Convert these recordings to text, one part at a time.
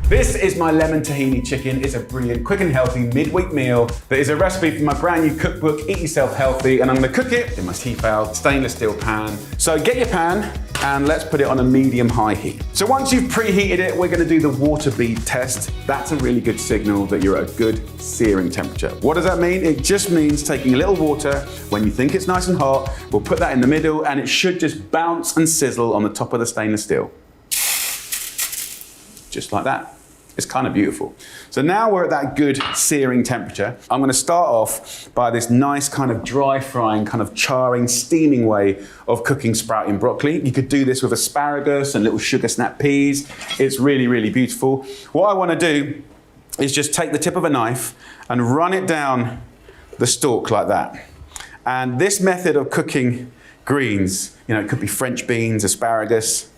This is my lemon tahini chicken. It's a brilliant, quick and healthy midweek meal that is a recipe from my brand new cookbook, Eat Yourself Healthy, and I'm gonna cook it in my Tefal stainless steel pan. So get your pan and let's put it on a medium-high heat. So once you've preheated it, we're gonna do the water bead test. That's a really good signal that you're at a good searing temperature. What does that mean? It just means taking a little water, when you think it's nice and hot, we'll put that in the middle and it should just bounce and sizzle on the top of the stainless steel. Just like that. It's kind of beautiful. So now we're at that good searing temperature. I'm gonna start off by this nice kind of dry frying, kind of charring, steaming way of cooking sprouting broccoli. You could do this with asparagus and little sugar snap peas. It's really, really beautiful. What I wanna do is just take the tip of a knife and run it down the stalk like that. And this method of cooking greens, it could be French beans, asparagus,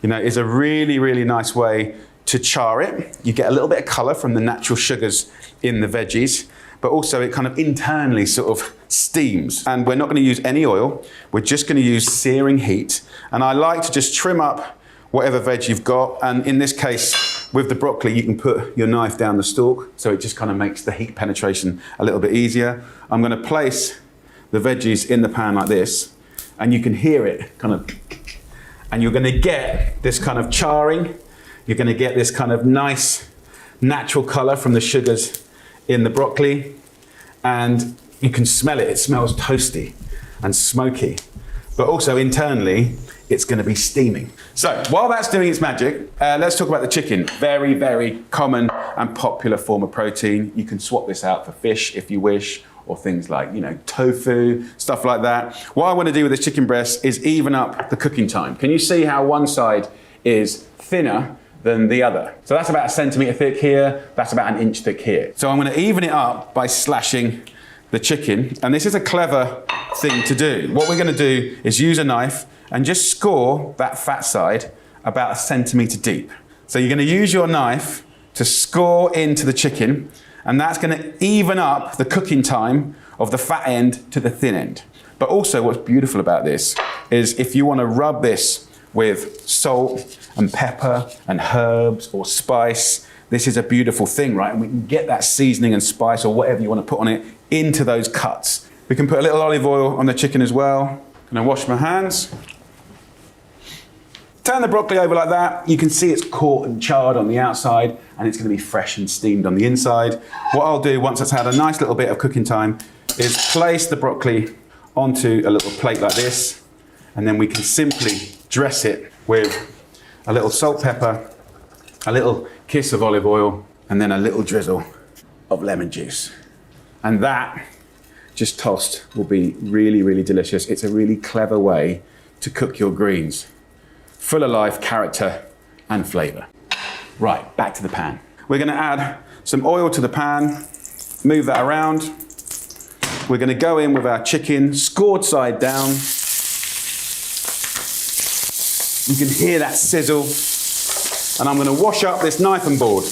is a really, really nice way to char it. You get a little bit of color from the natural sugars in the veggies, but also it kind of internally sort of steams. And we're not gonna use any oil. We're just gonna use searing heat. And I like to just trim up whatever veg you've got. And in this case, with the broccoli, you can put your knife down the stalk, so it just kind of makes the heat penetration a little bit easier. I'm gonna place the veggies in the pan like this, and you can hear it kind of, and you're gonna get this kind of charring. You're gonna get this kind of nice natural color from the sugars in the broccoli, and you can smell it. It smells toasty and smoky, but also internally, it's gonna be steaming. So while that's doing its magic, let's talk about the chicken. Very, very common and popular form of protein. You can swap this out for fish if you wish, or things like, tofu, stuff like that. What I wanna do with this chicken breast is even up the cooking time. Can you see how one side is thinner than the other? So that's about 1 centimeter thick here, that's about 1 inch thick here. So I'm gonna even it up by slashing the chicken, and this is a clever thing to do. What we're gonna do is use a knife and just score that fat side about 1 centimeter deep. So you're gonna use your knife to score into the chicken, and that's gonna even up the cooking time of the fat end to the thin end. But also what's beautiful about this is if you wanna rub this with salt and pepper and herbs or spice, this is a beautiful thing, right? And we can get that seasoning and spice or whatever you want to put on it into those cuts. We can put a little olive oil on the chicken as well. Gonna wash my hands. Turn the broccoli over like that. You can see it's caught and charred on the outside, and it's gonna be fresh and steamed on the inside. What I'll do once it's had a nice little bit of cooking time is place the broccoli onto a little plate like this, and then we can simply dress it with a little salt, pepper, a little kiss of olive oil, and then a little drizzle of lemon juice. And that, just tossed, will be really, really delicious. It's a really clever way to cook your greens. Full of life, character, and flavor. Right, back to the pan. We're gonna add some oil to the pan, move that around. We're gonna go in with our chicken, scored side down. You can hear that sizzle. And I'm gonna wash up this knife and board.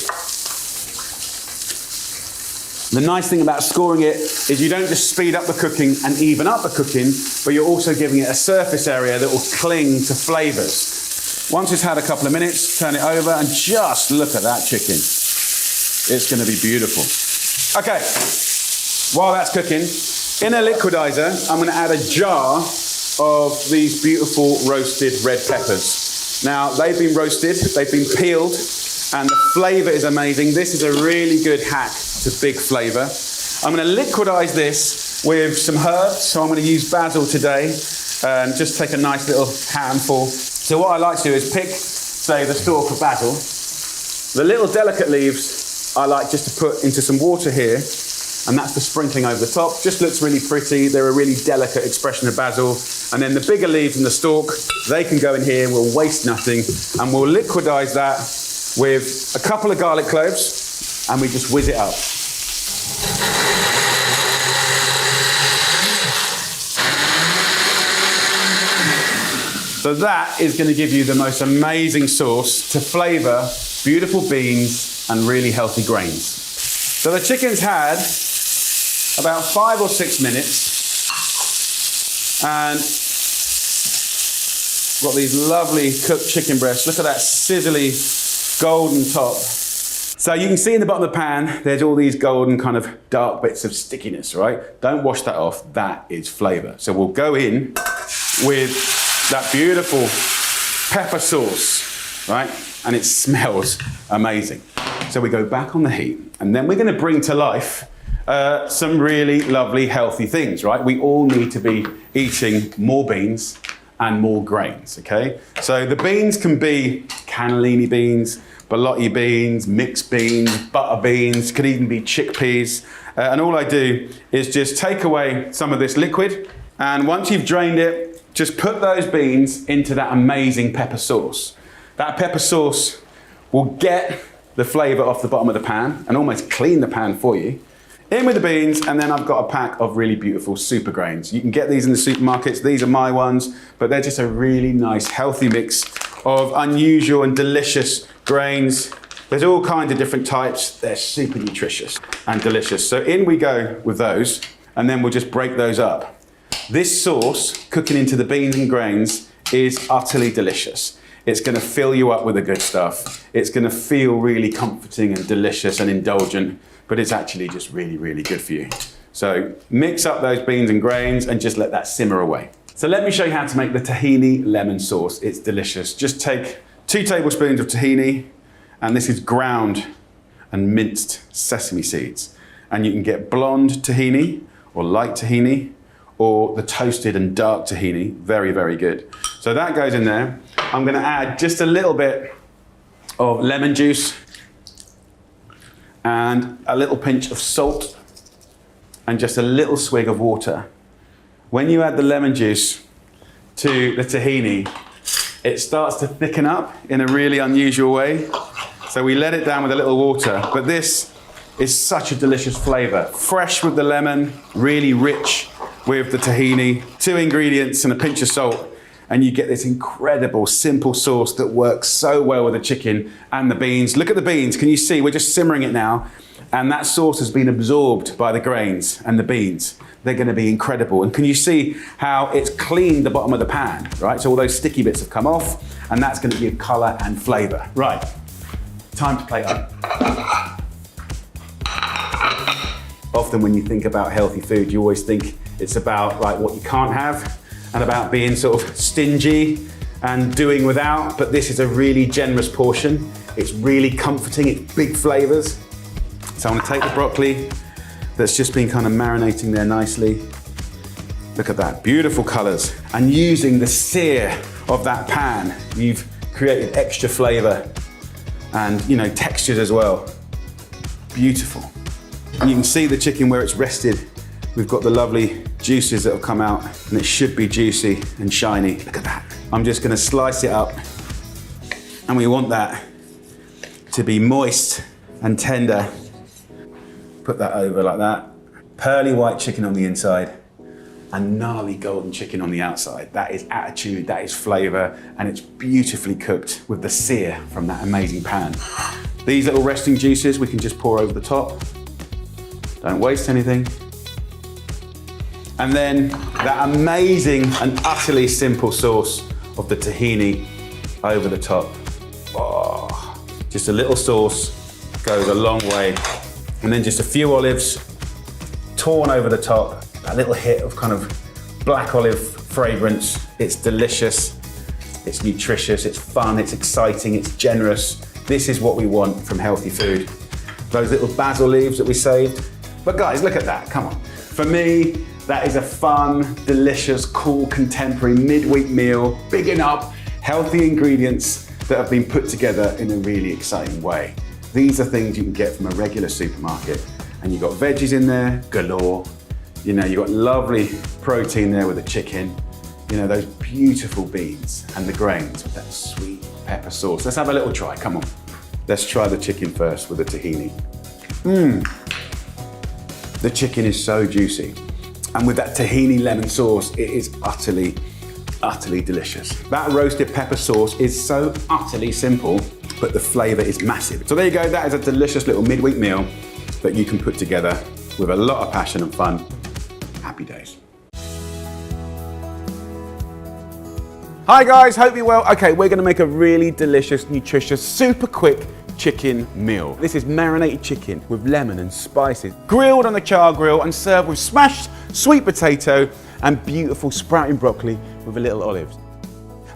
The nice thing about scoring it is you don't just speed up the cooking and even up the cooking, but you're also giving it a surface area that will cling to flavors. Once it's had a couple of minutes, turn it over and just look at that chicken. It's gonna be beautiful. Okay, while that's cooking, in a liquidizer, I'm gonna add a jar of these beautiful roasted red peppers. Now, they've been roasted, they've been peeled, and the flavor is amazing. This is a really good hack to big flavor. I'm gonna liquidize this with some herbs, so I'm gonna use basil today, and just take a nice little handful. So what I like to do is pick, say, the stalk of basil. The little delicate leaves, I like just to put into some water here, and that's the sprinkling over the top. Just looks really pretty. They're a really delicate expression of basil. And then the bigger leaves and the stalk, they can go in here, we'll waste nothing, and we'll liquidize that with a couple of garlic cloves, and we just whiz it up. So that is going to give you the most amazing sauce to flavor beautiful beans and really healthy grains. So the chicken's had about 5 or 6 minutes, and Got these lovely cooked chicken breasts. Look at that sizzly golden top. So you can see in the bottom of the pan, there's all these golden kind of dark bits of stickiness, right? Don't wash that off, that is flavor. So we'll go in with that beautiful pepper sauce, right? And it smells amazing. So we go back on the heat, and then we're gonna bring to life some really lovely healthy things, right? We all need to be eating more beans and more grains, okay? So the beans can be cannellini beans, bolotti beans, mixed beans, butter beans, could even be chickpeas. And all I do is just take away some of this liquid, and once you've drained it, just put those beans into that amazing pepper sauce. That pepper sauce will get the flavour off the bottom of the pan and almost clean the pan for you. In with the beans, and then I've got a pack of really beautiful super grains. You can get these in the supermarkets. These are my ones, but they're just a really nice, healthy mix of unusual and delicious grains. There's all kinds of different types. They're super nutritious and delicious. So in we go with those, and then we'll just break those up. This sauce, cooking into the beans and grains, is utterly delicious. It's gonna fill you up with the good stuff. It's gonna feel really comforting and delicious and indulgent, but it's actually just really, really good for you. So mix up those beans and grains and just let that simmer away. So let me show you how to make the tahini lemon sauce. It's delicious. Just take 2 tablespoons of tahini, and this is ground and minced sesame seeds. And you can get blonde tahini or light tahini or the toasted and dark tahini. Very, very good. So that goes in there. I'm gonna add just a little bit of lemon juice and a little pinch of salt and just a little swig of water. When you add the lemon juice to the tahini, it starts to thicken up in a really unusual way. So we let it down with a little water, but this is such a delicious flavor. Fresh with the lemon, really rich with the tahini, 2 ingredients and a pinch of salt, and you get this incredible simple sauce that works so well with the chicken and the beans. Look at the beans, can you see? We're just simmering it now, and that sauce has been absorbed by the grains and the beans. They're gonna be incredible. And can you see how it's cleaned the bottom of the pan, right? So all those sticky bits have come off, and that's gonna give color and flavor. Right, time to plate up. Often when you think about healthy food, you always think it's about like what you can't have and about being sort of stingy and doing without, but this is a really generous portion. It's really comforting, it's big flavors. So I'm gonna take the broccoli that's just been kind of marinating there nicely. Look at that, beautiful colors. And using the sear of that pan, you've created extra flavor and textures as well. Beautiful. And you can see the chicken where it's rested. We've got the lovely juices that have come out, and it should be juicy and shiny. Look at that. I'm just gonna slice it up, and we want that to be moist and tender. Put that over like that. Pearly white chicken on the inside and gnarly golden chicken on the outside. That is attitude, that is flavor, and it's beautifully cooked with the sear from that amazing pan. These little resting juices we can just pour over the top. Don't waste anything. And then that amazing and utterly simple sauce of the tahini over the top. Oh, just a little sauce goes a long way. And then just a few olives torn over the top. A little hit of kind of black olive fragrance. It's delicious, it's nutritious, it's fun, it's exciting, it's generous. This is what we want from healthy food. Those little basil leaves that we saved. But guys, look at that, come on. For me, that is a fun, delicious, cool, contemporary midweek meal, bigging up healthy ingredients that have been put together in a really exciting way. These are things you can get from a regular supermarket. And you've got veggies in there, galore. You've got lovely protein there with the chicken. Those beautiful beans and the grains with that sweet pepper sauce. Let's have a little try, come on. Let's try the chicken first with the tahini. The chicken is so juicy. And with that tahini lemon sauce, it is utterly, utterly delicious. That roasted pepper sauce is so utterly simple, but the flavor is massive. So there you go, that is a delicious little midweek meal that you can put together with a lot of passion and fun. Happy days. Hi guys, hope you're well. Okay, we're gonna make a really delicious, nutritious, super quick chicken meal. This is marinated chicken with lemon and spices, grilled on the char grill and served with smashed sweet potato and beautiful sprouting broccoli with a little olives.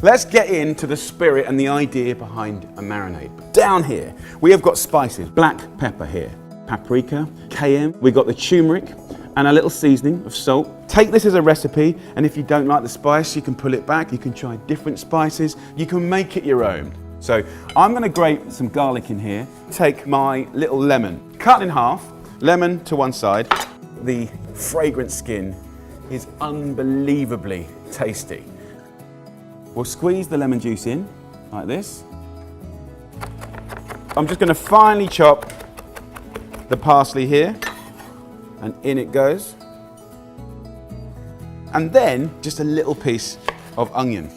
Let's get into the spirit and the idea behind a marinade. Down here, we have got spices, black pepper here, paprika, cayenne, we got the turmeric, and a little seasoning of salt. Take this as a recipe, and if you don't like the spice, you can pull it back, you can try different spices, you can make it your own. So I'm gonna grate some garlic in here, take my little lemon, cut in half, lemon to one side. The fragrant skin is unbelievably tasty. We'll squeeze the lemon juice in, like this. I'm just gonna finely chop the parsley here, and in it goes. And then just a little piece of onion.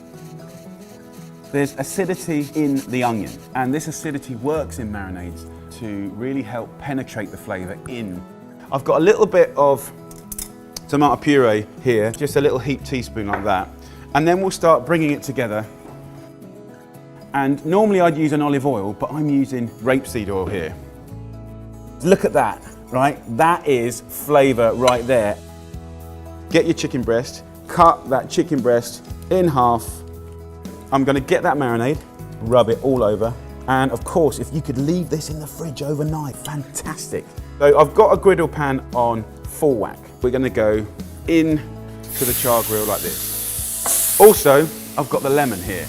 There's acidity in the onion, and this acidity works in marinades to really help penetrate the flavor in. I've got a little bit of tomato puree here, just a little heaped teaspoon like that. And then we'll start bringing it together. And normally I'd use an olive oil, but I'm using rapeseed oil here. Look at that, right? That is flavor right there. Get your chicken breast, cut that chicken breast in half. I'm gonna get that marinade, rub it all over. And of course, if you could leave this in the fridge overnight, fantastic. So I've got a griddle pan on full whack. We're gonna go in to the char grill like this. Also, I've got the lemon here.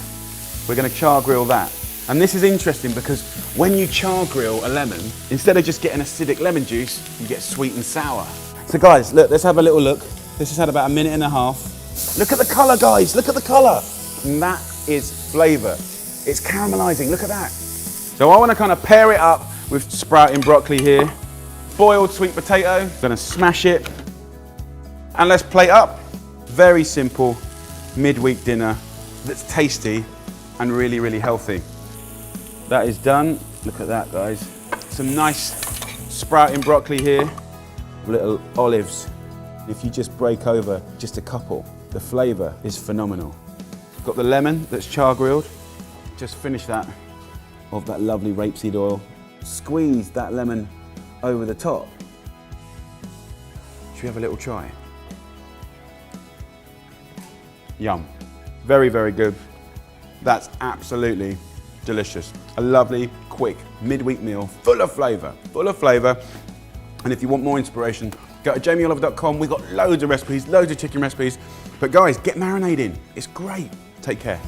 We're gonna char grill that. And this is interesting because when you char grill a lemon, instead of just getting acidic lemon juice, you get sweet and sour. So guys, look, let's have a little look. This has had about a minute and a half. Look at the color, guys, look at the color. And that is flavor. It's caramelizing, look at that. So I wanna kind of pair it up with sprouting broccoli here. Boiled sweet potato, gonna smash it. And let's plate up. Very simple midweek dinner that's tasty and really, really healthy. That is done. Look at that, guys. Some nice sprouting broccoli here, little olives. If you just break over just a couple, the flavor is phenomenal. Got the lemon that's char grilled. Just finish that of that lovely rapeseed oil. Squeeze that lemon over the top. Should we have a little try? Yum. Very, very good. That's absolutely delicious. A lovely, quick, midweek meal, full of flavor, full of flavor. And if you want more inspiration, go to jamieoliver.com. We've got loads of recipes, loads of chicken recipes. But guys, get marinating. It's great. Take care.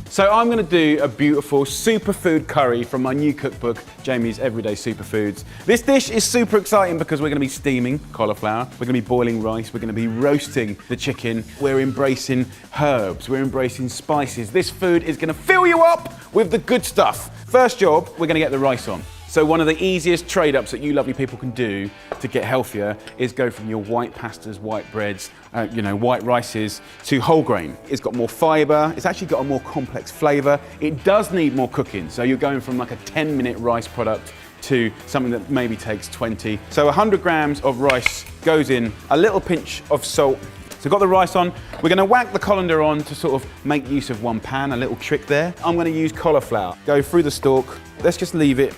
So I'm going to do a beautiful superfood curry from my new cookbook, Jamie's Everyday Superfoods. This dish is super exciting because we're going to be steaming cauliflower, we're going to be boiling rice, we're going to be roasting the chicken, we're embracing herbs, we're embracing spices. This food is going to fill you up with the good stuff. First job, we're going to get the rice on. So one of the easiest trade-ups that you lovely people can do to get healthier is go from your white pastas, white breads, white rices to whole grain. It's got more fiber, it's actually got a more complex flavor. It does need more cooking, so you're going from like a 10-minute rice product to something that maybe takes 20. So 100 grams of rice goes in, a little pinch of salt. So got the rice on, we're gonna whack the colander on to sort of make use of one pan, a little trick there. I'm gonna use cauliflower. Go through the stalk, let's just leave it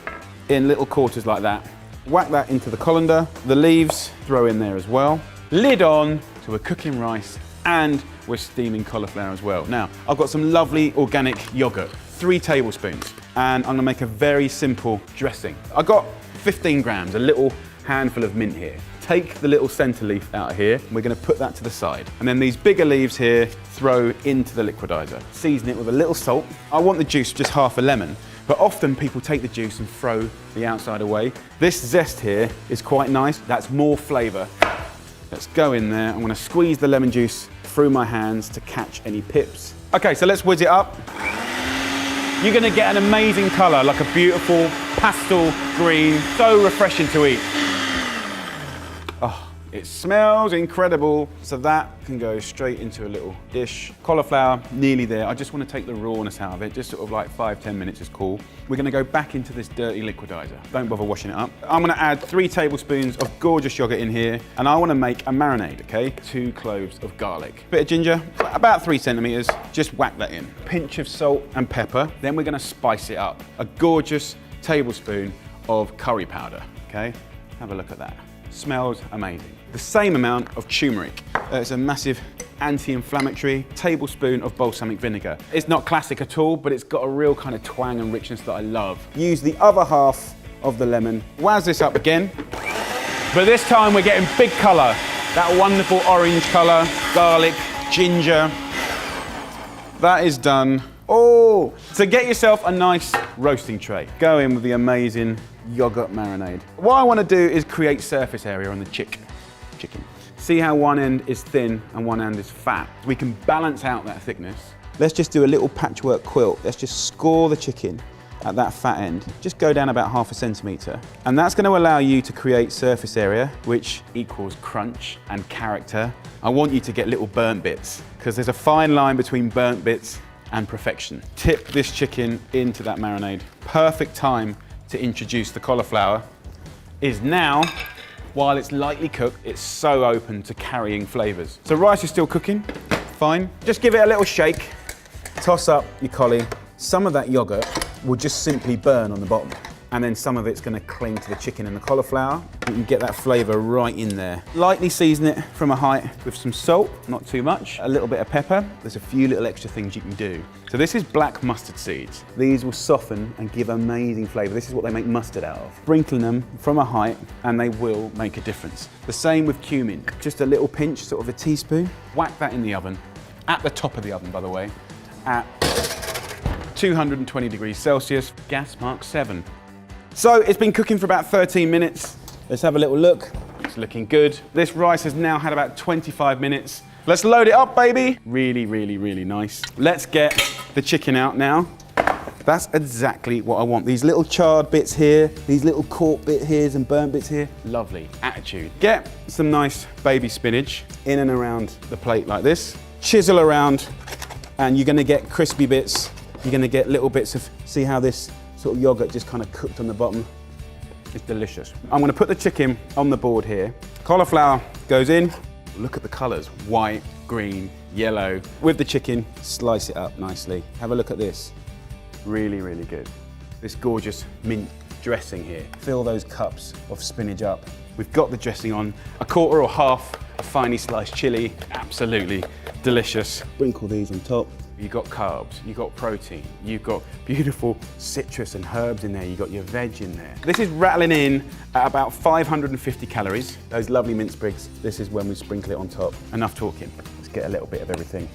in little quarters like that. Whack that into the colander. The leaves, throw in there as well. Lid on, so we're cooking rice and we're steaming cauliflower as well. Now, I've got some lovely organic yogurt, 3 tablespoons, and I'm gonna make a very simple dressing. I got 15 grams, a little handful of mint here. Take the little center leaf out of here, and we're gonna put that to the side. And then these bigger leaves here, throw into the liquidizer. Season it with a little salt. I want the juice just half a lemon, but often people take the juice and throw the outside away. This zest here is quite nice. That's more flavor. Let's go in there. I'm gonna squeeze the lemon juice through my hands to catch any pips. Okay, so let's whiz it up. You're gonna get an amazing color, like a beautiful pastel green, so refreshing to eat. Oh, It smells incredible. So that can go straight into a little dish. Cauliflower, nearly there. I just want to take the rawness out of it. Just sort of like 5-10 minutes is cool. We're going to go back into this dirty liquidizer. Don't bother washing it up. I'm going to add 3 tablespoons of gorgeous yogurt in here. And I want to make a marinade, okay? 2 cloves of garlic. Bit of ginger, about 3 centimeters. Just whack that in. Pinch of salt and pepper. Then we're going to spice it up. A gorgeous tablespoon of curry powder, okay? Have a look at that. Smells amazing. The same amount of turmeric. It's a massive anti-inflammatory. Tablespoon of balsamic vinegar. It's not classic at all, but it's got a real kind of twang and richness that I love. Use the other half of the lemon. Waz this up again. But this time we're getting big colour. That wonderful orange colour, garlic, ginger. That is done. Oh, so get yourself a nice roasting tray. Go in with the amazing yogurt marinade. What I want to do is create surface area on the chicken. See how one end is thin and one end is fat? We can balance out that thickness. Let's just do a little patchwork quilt. Let's just score the chicken at that fat end. Just go down about 1/2 centimetre. And that's going to allow you to create surface area, which equals crunch and character. I want you to get little burnt bits, because there's a fine line between burnt bits and perfection. Tip this chicken into that marinade. Perfect time to introduce the cauliflower is now. While it's lightly cooked, it's so open to carrying flavours. So rice is still cooking, fine. Just give it a little shake. Toss up your collie. Some of that yogurt will just simply burn on the bottom. And then some of it's going to cling to the chicken and the cauliflower. You can get that flavour right in there. Lightly season it from a height with some salt, not too much. A little bit of pepper. There's a few little extra things you can do. So this is black mustard seeds. These will soften and give amazing flavour. This is what they make mustard out of. Sprinkling them from a height and they will make a difference. The same with cumin. Just a little pinch, sort of a teaspoon. Whack that in the oven, at the top of the oven by the way, at 220 degrees Celsius, gas mark 7. So it's been cooking for about 13 minutes. Let's have a little look. It's looking good. This rice has now had about 25 minutes. Let's load it up, baby. Really, really, really nice. Let's get the chicken out now. That's exactly what I want. These little charred bits here, these little caught bit here and burnt bits here. Lovely attitude. Get some nice baby spinach in and around the plate like this. Chisel around, and you're gonna get crispy bits. You're gonna get little bits of, see how this sort of yogurt just kind of cooked on the bottom. It's delicious. I'm gonna put the chicken on the board here. Cauliflower goes in. Look at the colors, white, green, yellow. With the chicken, slice it up nicely. Have a look at this. Really, really good. This gorgeous mint dressing here. Fill those cups of spinach up. We've got the dressing on, 1/4 or 1/2 of finely sliced chili. Absolutely delicious. Sprinkle these on top. You've got carbs, you've got protein, you've got beautiful citrus and herbs in there, you've got your veg in there. This is rattling in at about 550 calories. Those lovely mint sprigs, this is when we sprinkle it on top. Enough talking, let's get a little bit of everything.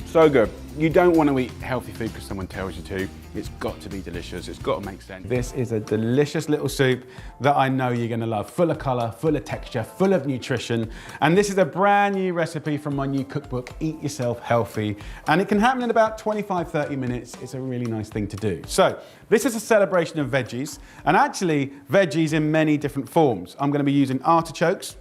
So good. You don't want to eat healthy food because someone tells you to. It's got to be delicious. It's got to make sense. This is a delicious little soup that I know you're going to love. Full of colour, full of texture, full of nutrition. And this is a brand new recipe from my new cookbook, Eat Yourself Healthy. And it can happen in about 25-30 minutes. It's a really nice thing to do. So this is a celebration of veggies. And actually, veggies in many different forms. I'm going to be using artichokes,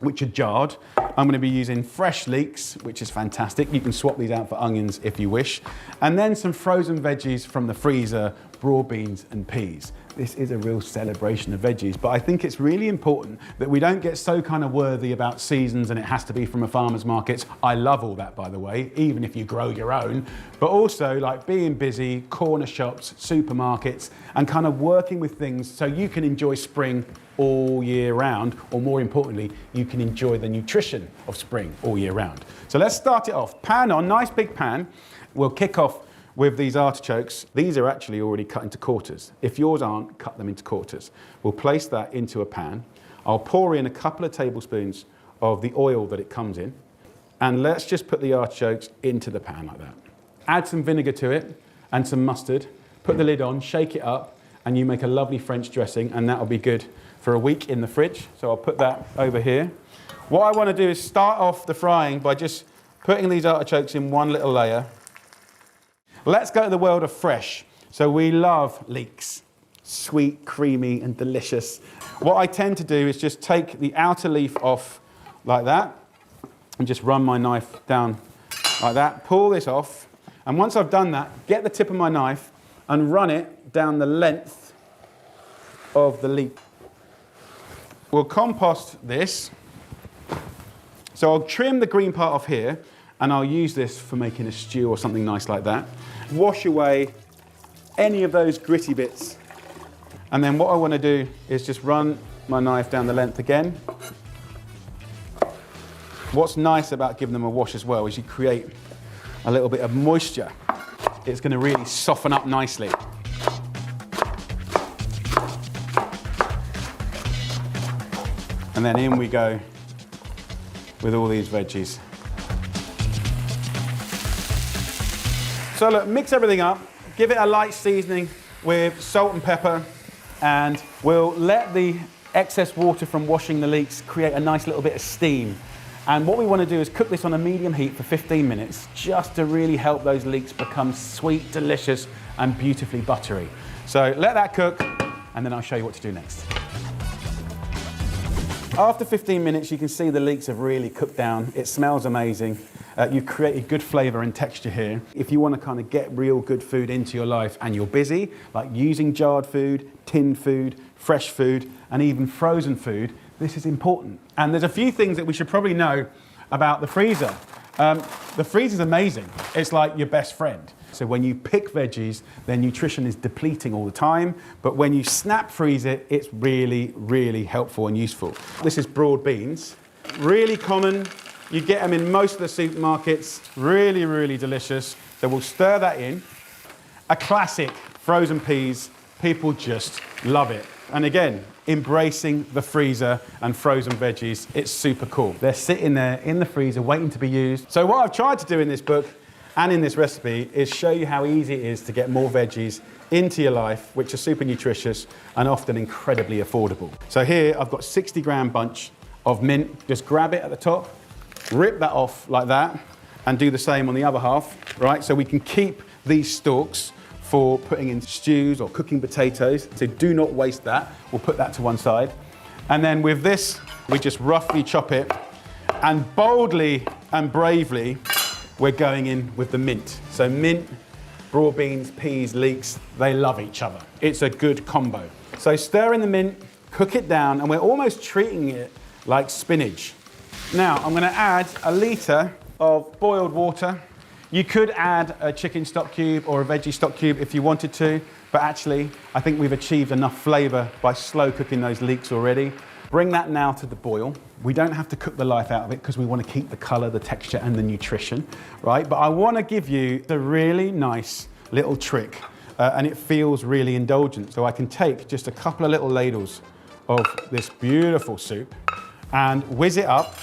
which are jarred. I'm gonna be using fresh leeks, which is fantastic. You can swap these out for onions if you wish. And then some frozen veggies from the freezer, broad beans and peas. This is a real celebration of veggies, but I think it's really important that we don't get so kind of worthy about seasons and it has to be from a farmer's market. I love all that, by the way, even if you grow your own, but also like being busy, corner shops, supermarkets, and kind of working with things so you can enjoy spring all year round, or more importantly, you can enjoy the nutrition of spring all year round. So let's start it off. Pan on, nice big pan. We'll kick off with these artichokes. These are actually already cut into quarters. If yours aren't, cut them into quarters. We'll place that into a pan. I'll pour in a couple of tablespoons of the oil that it comes in, and let's just put the artichokes into the pan like that. Add some vinegar to it and some mustard. Put the lid on, shake it up, and you make a lovely French dressing, and that'll be good for a week in the fridge. So I'll put that over here. What I want to do is start off the frying by just putting these artichokes in one little layer. Let's go to the world of fresh. So we love leeks. Sweet, creamy and delicious. What I tend to do is just take the outer leaf off like that and just run my knife down like that, pull this off, and once I've done that, get the tip of my knife and run it down the length of the leaf. We'll compost this. So I'll trim the green part off here, and I'll use this for making a stew or something nice like that. Wash away any of those gritty bits. And then what I want to do is just run my knife down the length again. What's nice about giving them a wash as well is you create a little bit of moisture. It's going to really soften up nicely. And then in we go with all these veggies. So look, mix everything up, give it a light seasoning with salt and pepper, and we'll let the excess water from washing the leeks create a nice little bit of steam. And what we want to do is cook this on a medium heat for 15 minutes, just to really help those leeks become sweet, delicious, and beautifully buttery. So let that cook, and then I'll show you what to do next. After 15 minutes, you can see the leeks have really cooked down. It smells amazing. You've created good flavor and texture here. If you want to kind of get real good food into your life and you're busy, like using jarred food, tinned food, fresh food, and even frozen food, this is important. And there's a few things that we should probably know about the freezer. The freezer's amazing. It's like your best friend. So when you pick veggies, their nutrition is depleting all the time, but when you snap freeze it, it's really, really helpful and useful. This is broad beans. Really common. You get them in most of the supermarkets. Really, really delicious. So we'll stir that in. A classic, frozen peas. People just love it. And again, embracing the freezer and frozen veggies. It's super cool. They're sitting there in the freezer waiting to be used. So what I've tried to do in this book and in this recipe is show you how easy it is to get more veggies into your life, which are super nutritious and often incredibly affordable. So here I've got 60-gram bunch of mint. Just grab it at the top, rip that off like that, and do the same on the other half, right? So we can keep these stalks for putting in stews or cooking potatoes. So do not waste that. We'll put that to one side. And then with this, we just roughly chop it, and boldly and bravely, we're going in with the mint. So mint, broad beans, peas, leeks, they love each other. It's a good combo. So stir in the mint, cook it down, and we're almost treating it like spinach. Now, I'm gonna add a litre of boiled water. You could add a chicken stock cube or a veggie stock cube if you wanted to, but actually, I think we've achieved enough flavour by slow cooking those leeks already. Bring that now to the boil. We don't have to cook the life out of it because we want to keep the colour, the texture, and the nutrition, right? But I want to give you a really nice little trick, and it feels really indulgent. So I can take just a couple of little ladles of this beautiful soup and whiz it up.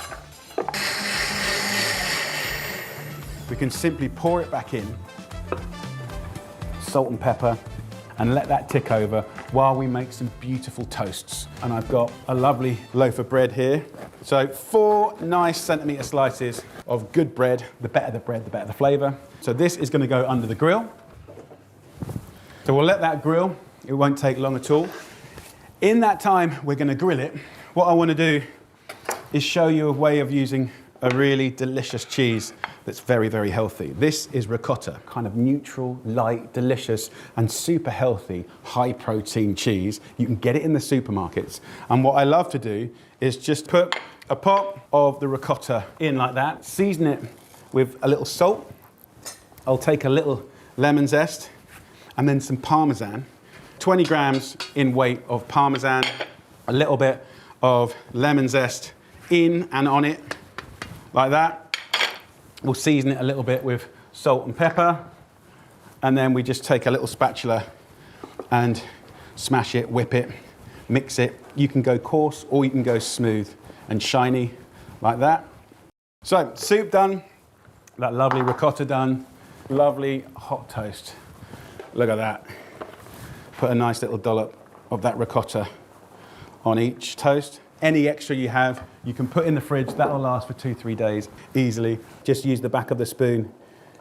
We can simply pour it back in, salt and pepper, and let that tick over while we make some beautiful toasts. And I've got a lovely loaf of bread here. So 4 nice centimetre slices of good bread. The better the bread, the better the flavour. So this is going to go under the grill. So we'll let that grill. It won't take long at all. In that time, we're going to grill it. What I want to do is show you a way of using a really delicious cheese that's very, very healthy. This is ricotta, kind of neutral, light, delicious, and super healthy, high protein cheese. You can get it in the supermarkets. And what I love to do is just put a pot of the ricotta in like that, season it with a little salt. I'll take a little lemon zest and then some Parmesan, 20 grams in weight of Parmesan, a little bit of lemon zest in and on it, like that. We'll season it a little bit with salt and pepper, and then we just take a little spatula and smash it, whip it, mix it. You can go coarse or you can go smooth and shiny, like that. So, soup done, that lovely ricotta done, lovely hot toast. Look at that. Put a nice little dollop of that ricotta on each toast. Any extra you have, you can put in the fridge. That'll last for 2-3 days easily. Just use the back of the spoon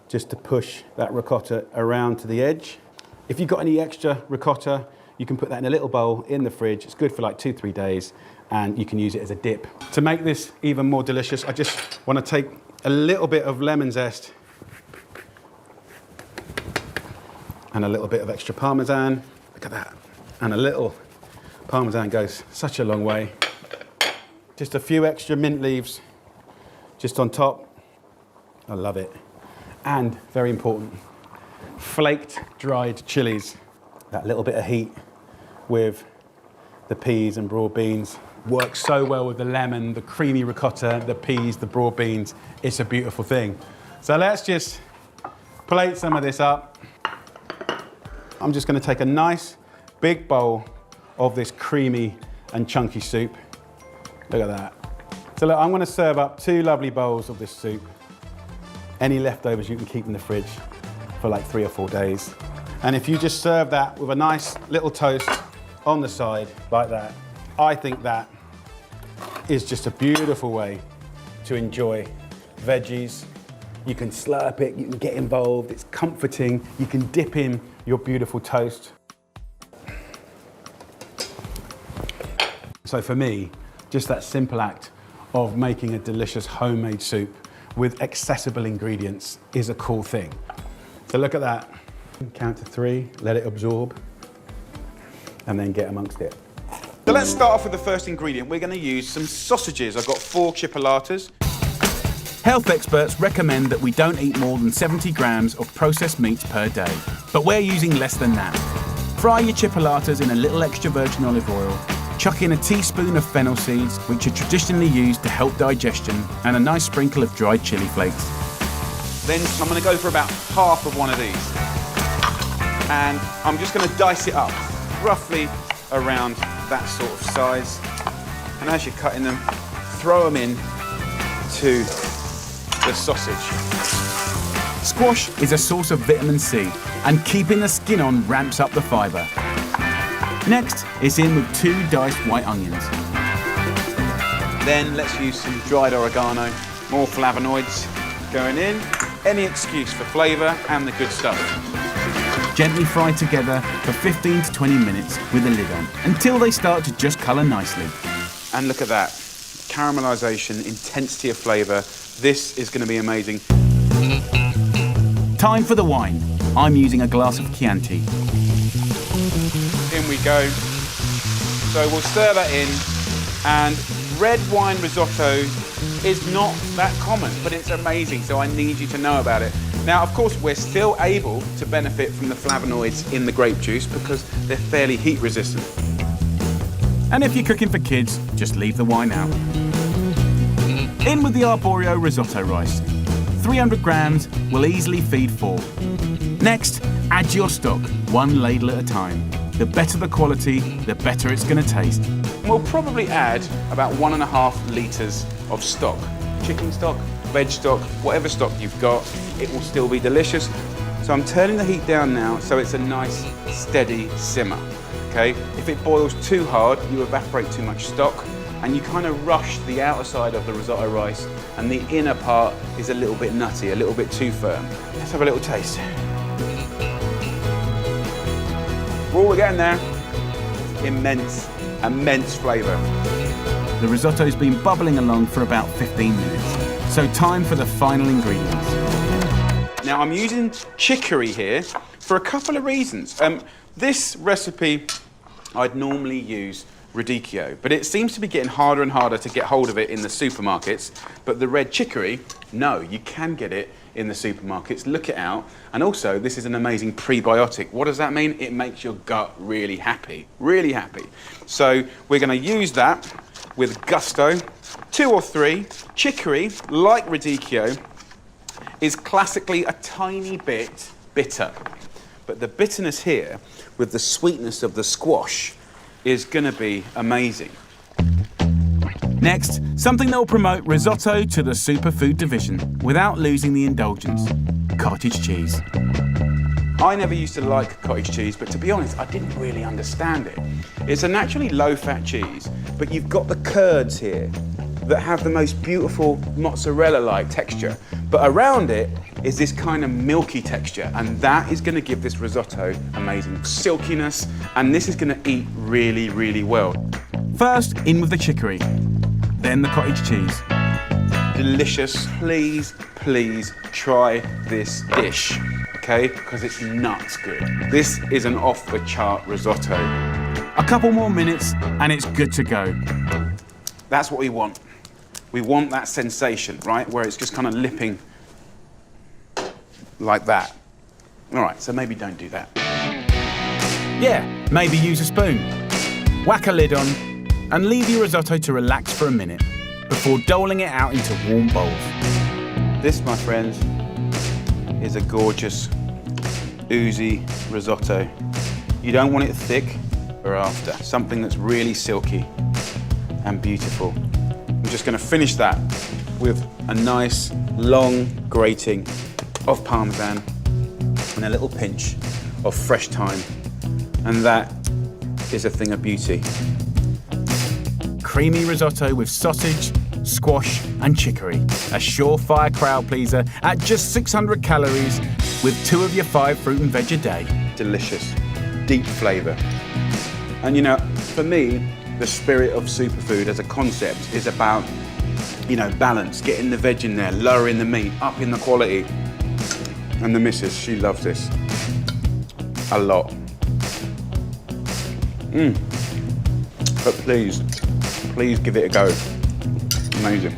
just to push that ricotta around to the edge. If you've got any extra ricotta, You can put that in a little bowl in the fridge. It's good for like 2-3 days, and you can use it as a dip. To make this even more delicious, I just want to take a little bit of lemon zest and a little bit of extra Parmesan. Look at that. And a little Parmesan goes such a long way. Just a few extra mint leaves just on top. I love it. And very important, flaked dried chilies. That little bit of heat with the peas and broad beans works so well with the lemon, the creamy ricotta, the peas, the broad beans. It's a beautiful thing. So let's just plate some of this up. I'm just going to take a nice big bowl of this creamy and chunky soup. Look at that. So look, I'm going to serve up 2 lovely bowls of this soup. Any leftovers you can keep in the fridge for like 3 or 4 days. And if you just serve that with a nice little toast on the side like that, I think that is just a beautiful way to enjoy veggies. You can slurp it, you can get involved, it's comforting, you can dip in your beautiful toast. So for me, just that simple act of making a delicious homemade soup with accessible ingredients is a cool thing. So look at that. Count to 3, let it absorb, and then get amongst it. So let's start off with the first ingredient. We're going to use some sausages. I've got 4 chipolatas. Health experts recommend that we don't eat more than 70 grams of processed meats per day, but we're using less than that. Fry your chipolatas in a little extra virgin olive oil. Chuck in a teaspoon of fennel seeds, which are traditionally used to help digestion, and a nice sprinkle of dried chili flakes. Then I'm going to go for about half of one of these. And I'm just going to dice it up, roughly around that sort of size. And as you're cutting them, throw them in to the sausage. Squash is a source of vitamin C, and keeping the skin on ramps up the fibre. Next, it's in with 2 diced white onions. Then let's use some dried oregano, more flavonoids going in. Any excuse for flavour and the good stuff. Gently fry together for 15 to 20 minutes with a lid on, until they start to just colour nicely. And look at that, caramelisation, intensity of flavour. This is going to be amazing. Time for the wine. I'm using a glass of Chianti. In we go. So we'll stir that in, and red wine risotto is not that common, but it's amazing, so I need you to know about it. Now, of course, we're still able to benefit from the flavonoids in the grape juice because they're fairly heat resistant. And if you're cooking for kids, just leave the wine out. In with the arborio risotto rice. 300 grams will easily feed 4. Next, add your stock, 1 ladle at a time. The better the quality, the better it's going to taste. We'll probably add about 1.5 litres of stock. Chicken stock, veg stock, whatever stock you've got, it will still be delicious. So I'm turning the heat down now so it's a nice, steady simmer. Okay? If it boils too hard, you evaporate too much stock, and you kind of rush the outer side of the risotto rice, and the inner part is a little bit nutty, a little bit too firm. Let's have a little taste. Oh, we're getting there. Immense, immense flavour. The risotto's been bubbling along for about 15 minutes, so time for the final ingredients. Now I'm using chicory here for a couple of reasons. This recipe, I'd normally use radicchio, but it seems to be getting harder and harder to get hold of it in the supermarkets. But the red chicory, no, you can get it in the supermarkets. Look it out. And also, this is an amazing prebiotic. What does that mean? It makes your gut really happy, really happy. So we're going to use that with gusto. 2 or 3. Chicory, like radicchio, is classically a tiny bit bitter. But the bitterness here, with the sweetness of the squash, is going to be amazing. Next, something that will promote risotto to the superfood division without losing the indulgence: cottage cheese. I never used to like cottage cheese, but to be honest, I didn't really understand it. It's a naturally low-fat cheese, but you've got the curds here that have the most beautiful mozzarella-like texture. But around it, is this kind of milky texture, and that is gonna give this risotto amazing silkiness, and this is gonna eat really, really well. First, in with the chicory, then the cottage cheese. Delicious. Please, please try this dish, okay? Because it's nuts good. This is an off-the-chart risotto. A couple more minutes and it's good to go. That's what we want. We want that sensation, right? Where it's just kind of lipping like that. All right, so maybe don't do that. Yeah, maybe use a spoon. Whack a lid on and leave your risotto to relax for a minute before doling it out into warm bowls. This, my friends, is a gorgeous, oozy risotto. You don't want it thick or after. Something that's really silky and beautiful. I'm just gonna finish that with a nice, long grating of Parmesan and a little pinch of fresh thyme. And that is a thing of beauty. Creamy risotto with sausage, squash and chicory. A surefire crowd pleaser at just 600 calories with 2 of your 5 fruit and veg a day. Delicious, deep flavour. And you know, for me, the spirit of superfood as a concept is about, you know, balance, getting the veg in there, lowering the meat, upping the quality. And the missus, she loves this a lot. But please give it a go. Amazing.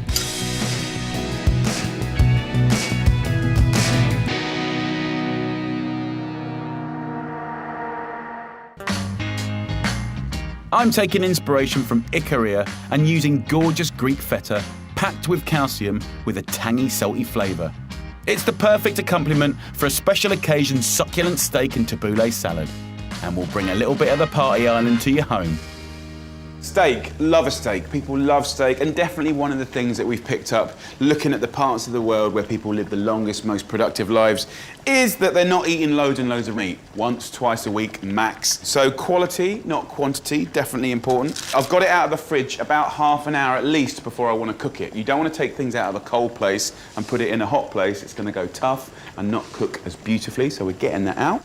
I'm taking inspiration from Ikaria and using gorgeous Greek feta packed with calcium with a tangy, salty flavour. It's the perfect accompaniment for a special occasion succulent steak and tabbouleh salad, and will bring a little bit of the party island to your home. Steak, love a steak. People love steak, and definitely one of the things that we've picked up looking at the parts of the world where people live the longest, most productive lives is that they're not eating loads and loads of meat. Once, twice a week, max. So quality, not quantity, definitely important. I've got it out of the fridge about half an hour at least before I want to cook it. You don't want to take things out of a cold place and put it in a hot place. It's going to go tough and not cook as beautifully, so we're getting that out.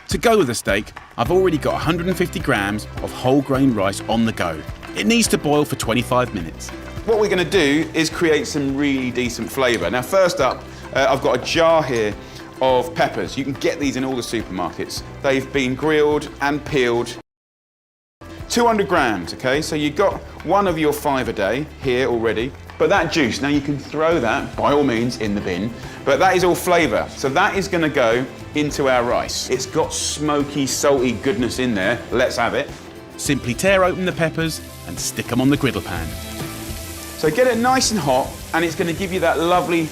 To go with the steak, I've already got 150 grams of whole grain rice on the go. It needs to boil for 25 minutes. What we're going to do is create some really decent flavour. Now, first up, I've got a jar here of peppers. You can get these in all the supermarkets. They've been grilled and peeled. 200 grams, okay? So you've got 1 of your 5 a day here already. But that juice, now you can throw that, by all means, in the bin, but that is all flavour. So that is going to go into our rice. It's got smoky, salty goodness in there. Let's have it. Simply tear open the peppers and stick them on the griddle pan. So get it nice and hot, and it's going to give you that lovely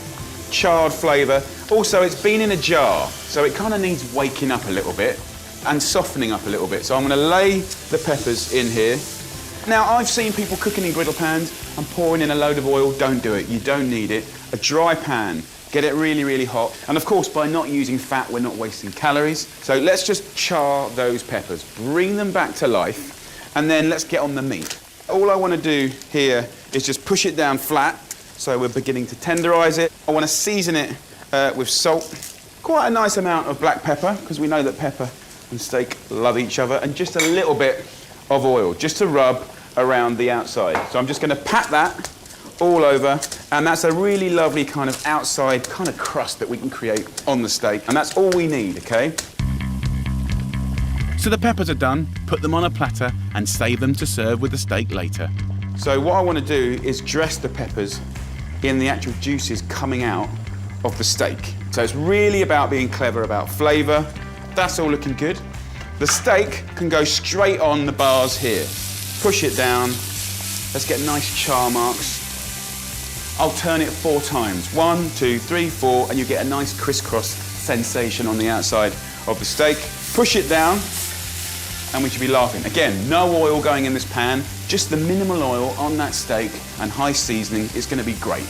charred flavour. Also, it's been in a jar, so it kind of needs waking up a little bit and softening up a little bit. So I'm going to lay the peppers in here. Now, I've seen people cooking in griddle pans and pouring in a load of oil. Don't do it. You don't need it. A dry pan. Get it really, really hot. And of course, by not using fat, we're not wasting calories. So let's just char those peppers. Bring them back to life. And then let's get on the meat. All I want to do here is just push it down flat. So we're beginning to tenderize it. I want to season it with salt. Quite a nice amount of black pepper, because we know that pepper and steak love each other. And just a little bit of oil, just to rub around the outside. So I'm just going to pat that all over, and that's a really lovely kind of outside kind of crust that we can create on the steak, and that's all we need, okay? So the peppers are done, put them on a platter and save them to serve with the steak later. So what I want to do is dress the peppers in the actual juices coming out of the steak. So it's really about being clever about flavour. That's all looking good. The steak can go straight on the bars here. Push it down. Let's get nice char marks. I'll turn it 4 times. 1, 2, 3, 4, and you get a nice crisscross sensation on the outside of the steak. Push it down, and we should be laughing. Again, no oil going in this pan, just the minimal oil on that steak and high seasoning is going to be great.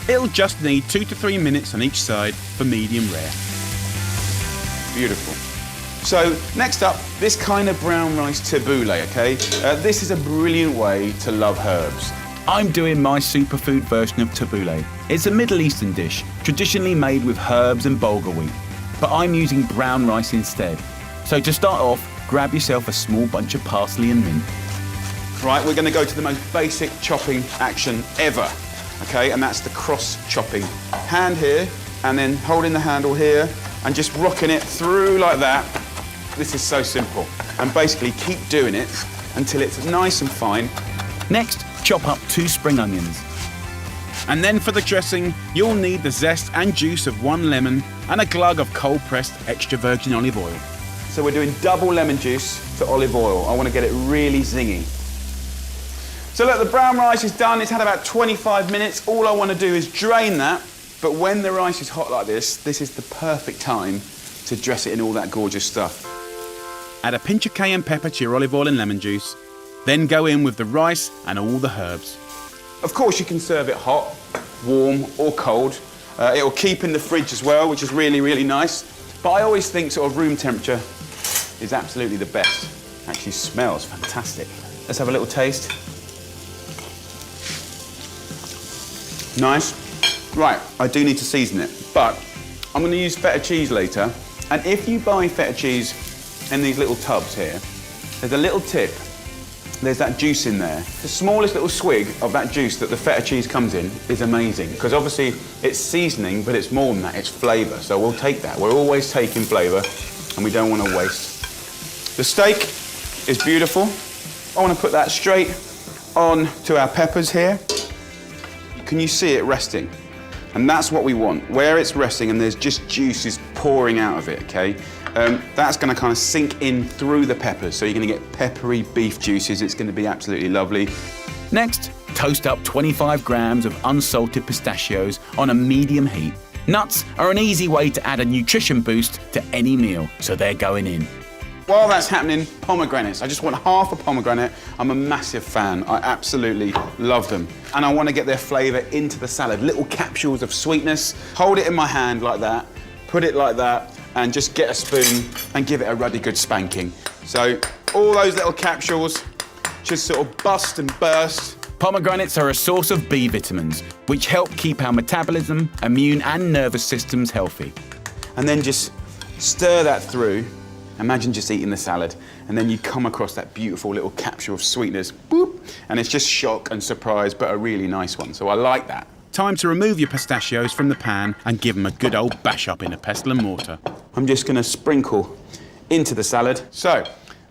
It'll just need 2 to 3 minutes on each side for medium rare. Beautiful. So next up, this kind of brown rice tabbouleh, okay? This is a brilliant way to love herbs. I'm doing my superfood version of tabbouleh, It's a Middle Eastern dish, traditionally made with herbs and bulgur wheat, but I'm using brown rice instead. So to start off, grab yourself a small bunch of parsley and mint. Right, we're gonna go to the most basic chopping action ever, okay? And that's the cross chopping. Hand here, and then holding the handle here, and just rocking it through like that. This is so simple. And basically keep doing it until it's nice and fine. Next, chop up 2 spring onions. And then for the dressing, you'll need the zest and juice of 1 lemon and a glug of cold-pressed extra virgin olive oil. So we're doing double lemon juice to olive oil. I want to get it really zingy. So look, the brown rice is done. It's had about 25 minutes. All I want to do is drain that. But when the rice is hot like this is the perfect time to dress it in all that gorgeous stuff. Add a pinch of cayenne pepper to your olive oil and lemon juice. Then go in with the rice and all the herbs. Of course, you can serve it hot, warm, or cold. It'll keep in the fridge as well, which is really, really nice. But I always think sort of room temperature is absolutely the best. Actually smells fantastic. Let's have a little taste. Nice. Right, I do need to season it, but I'm going to use feta cheese later. And if you buy feta cheese in these little tubs here, there's a little tip. There's that juice in there. The smallest little swig of that juice that the feta cheese comes in is amazing, because obviously it's seasoning, but it's more than that, it's flavour. So we'll take that. We're always taking flavour, and we don't want to waste. The steak is beautiful. I want to put that straight on to our peppers here. Can you see it resting? And that's what we want, where it's resting and there's just juices pouring out of it, okay? That's gonna kind of sink in through the peppers, so you're gonna get peppery beef juices. It's gonna be absolutely lovely. Next, toast up 25 grams of unsalted pistachios on a medium heat. Nuts are an easy way to add a nutrition boost to any meal, so they're going in. While that's happening, pomegranates. I just want half a pomegranate. I'm a massive fan. I absolutely love them. And I want to get their flavour into the salad. Little capsules of sweetness. Hold it in my hand like that, put it like that, and just get a spoon and give it a ruddy good spanking. So all those little capsules just sort of bust and burst. Pomegranates are a source of B vitamins, which help keep our metabolism, immune and nervous systems healthy. And then just stir that through. Imagine just eating the salad, and then you come across that beautiful little capsule of sweetness, boop, and it's just shock and surprise, but a really nice one, so I like that. Time to remove your pistachios from the pan and give them a good old bash up in a pestle and mortar. I'm just gonna sprinkle into the salad. So,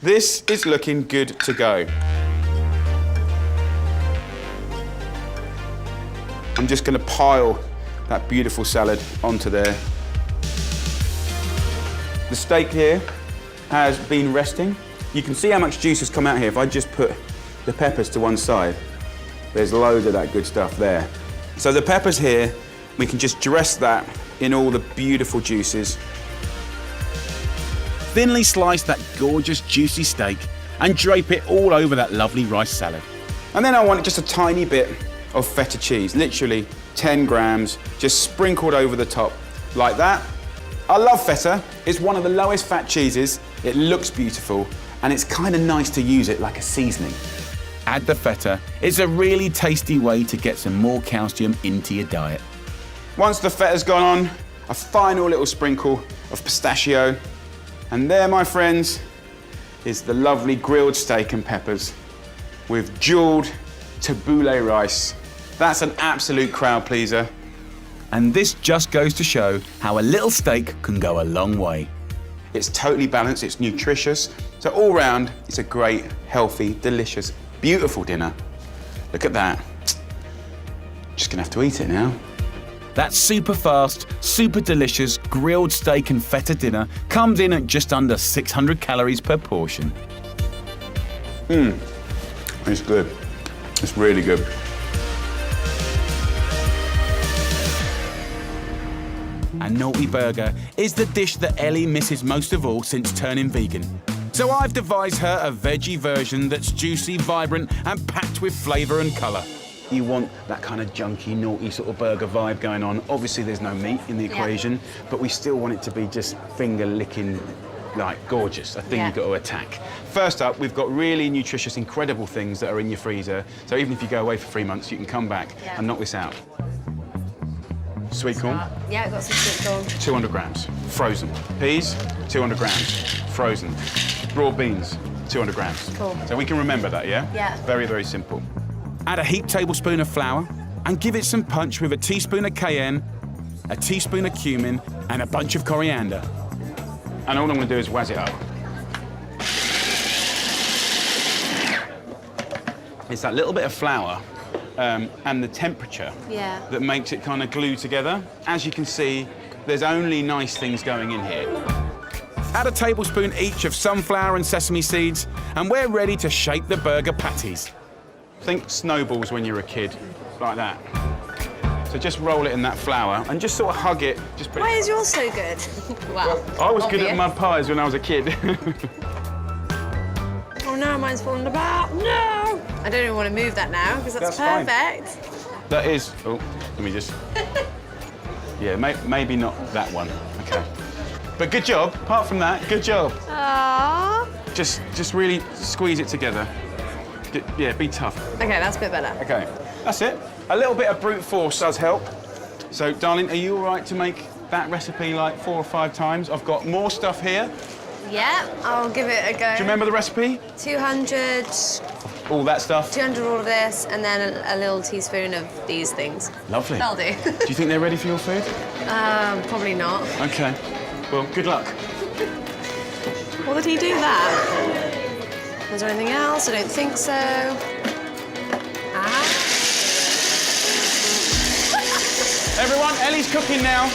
this is looking good to go. I'm just gonna pile that beautiful salad onto there. The steak here has been resting. You can see how much juice has come out here. If I just put the peppers to one side, there's loads of that good stuff there. So the peppers here, we can just dress that in all the beautiful juices. Thinly slice that gorgeous juicy steak and drape it all over that lovely rice salad. And then I want just a tiny bit of feta cheese, literally 10 grams, just sprinkled over the top like that. I love feta. It's one of the lowest fat cheeses. It looks beautiful, and it's kind of nice to use it like a seasoning. Add the feta. It's a really tasty way to get some more calcium into your diet. Once the feta's gone on, a final little sprinkle of pistachio. And there, my friends, is the lovely grilled steak and peppers with jeweled tabbouleh rice. That's an absolute crowd pleaser. And this just goes to show how a little steak can go a long way. It's totally balanced, it's nutritious. So all round, it's a great, healthy, delicious, beautiful dinner. Look at that. Just gonna have to eat it now. That super fast, super delicious grilled steak and feta dinner comes in at just under 600 calories per portion. It's good. It's really good. A naughty burger is the dish that Ellie misses most of all since turning vegan. So I've devised her a veggie version that's juicy, vibrant, and packed with flavour and colour. You want that kind of junky, naughty sort of burger vibe going on. Obviously, there's no meat in the equation, but we still want it to be just finger-licking, like, gorgeous, a thing you've got to attack. First up, we've got really nutritious, incredible things that are in your freezer. So even if you go away for 3 months, you can come back and knock this out. Sweet corn. Yeah, I've got some sweet corn. 200 grams, frozen. Peas, 200 grams, frozen. Raw beans, 200 grams. Cool. So we can remember that, yeah? Yeah. Very, very simple. Add a heaped tablespoon of flour and give it some punch with a teaspoon of cayenne, a teaspoon of cumin, and a bunch of coriander. And all I'm gonna do is wazz it up. It's that little bit of flour and the temperature that makes it kind of glue together. As you can see, there's only nice things going in here. Add a tablespoon each of sunflower and sesame seeds, and we're ready to shape the burger patties. Think snowballs when you're a kid, like that. So just roll it in that flour and just sort of hug it. Just put Why it... is yours so good? Well, I was good at mud pies when I was a kid. Oh no, mine's falling apart. No! I don't even want to move that now because that's perfect. Fine. That is... Oh, let me just... Yeah, maybe not that one. OK. But good job. Apart from that, good job. Aww. Just really squeeze it together. Yeah, be tough. OK, that's a bit better. OK, that's it. A little bit of brute force does help. So, darling, are you all right to make that recipe like 4 or 5 times? I've got more stuff here. Yeah, I'll give it a go. Do you remember the recipe? 200... All that stuff? 200 all of this, and then a little teaspoon of these things. Lovely. That'll do. Do you think they're ready for your food? Probably not. OK. Well, good luck. What did he do that? Was there anything else? I don't think so. Ah. Everyone, Ellie's cooking now.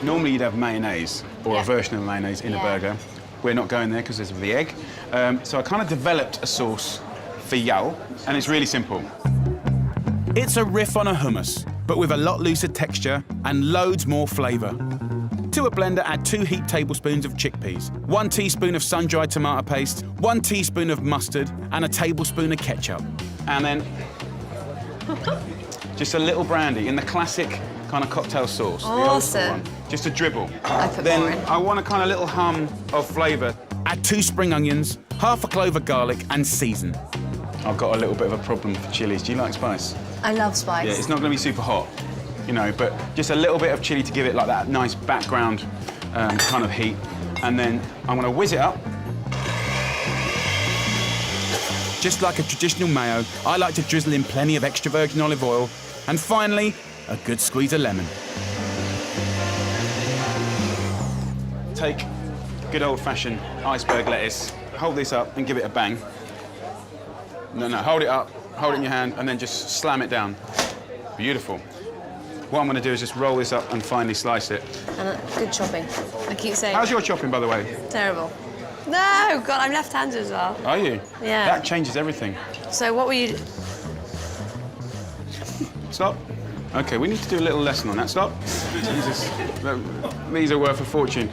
Normally you'd have mayonnaise, or a version of mayonnaise in a burger. We're not going there because of the egg. So I kind of developed a sauce for Yao, and it's really simple. It's a riff on a hummus, but with a lot looser texture and loads more flavour. To a blender, add 2 heaped tablespoons of chickpeas, 1 teaspoon of sun-dried tomato paste, 1 teaspoon of mustard, and a tablespoon of ketchup. And then just a little brandy in the classic kind of cocktail sauce. The old school one. Just a dribble. I put then more in. I want a kind of little hum of flavour. Add 2 spring onions, half a clove of garlic, and season. I've got a little bit of a problem for chilies. Do you like spice? I love spice. Yeah, it's not going to be super hot, you know, but just a little bit of chilli to give it like that nice background kind of heat. And then I'm going to whiz it up. Just like a traditional mayo, I like to drizzle in plenty of extra virgin olive oil. And finally, a good squeeze of lemon. Take good old-fashioned iceberg lettuce, hold this up and give it a bang. No, hold it up, hold it in your hand, and then just slam it down. Beautiful. What I'm going to do is just roll this up and finely slice it. And good chopping. I keep saying... How's your chopping, by the way? Terrible. No, God, I'm left-handed as well. Are you? Yeah. That changes everything. So what were you... Stop. OK, we need to do a little lesson on that. Stop. Jesus. These are worth a fortune.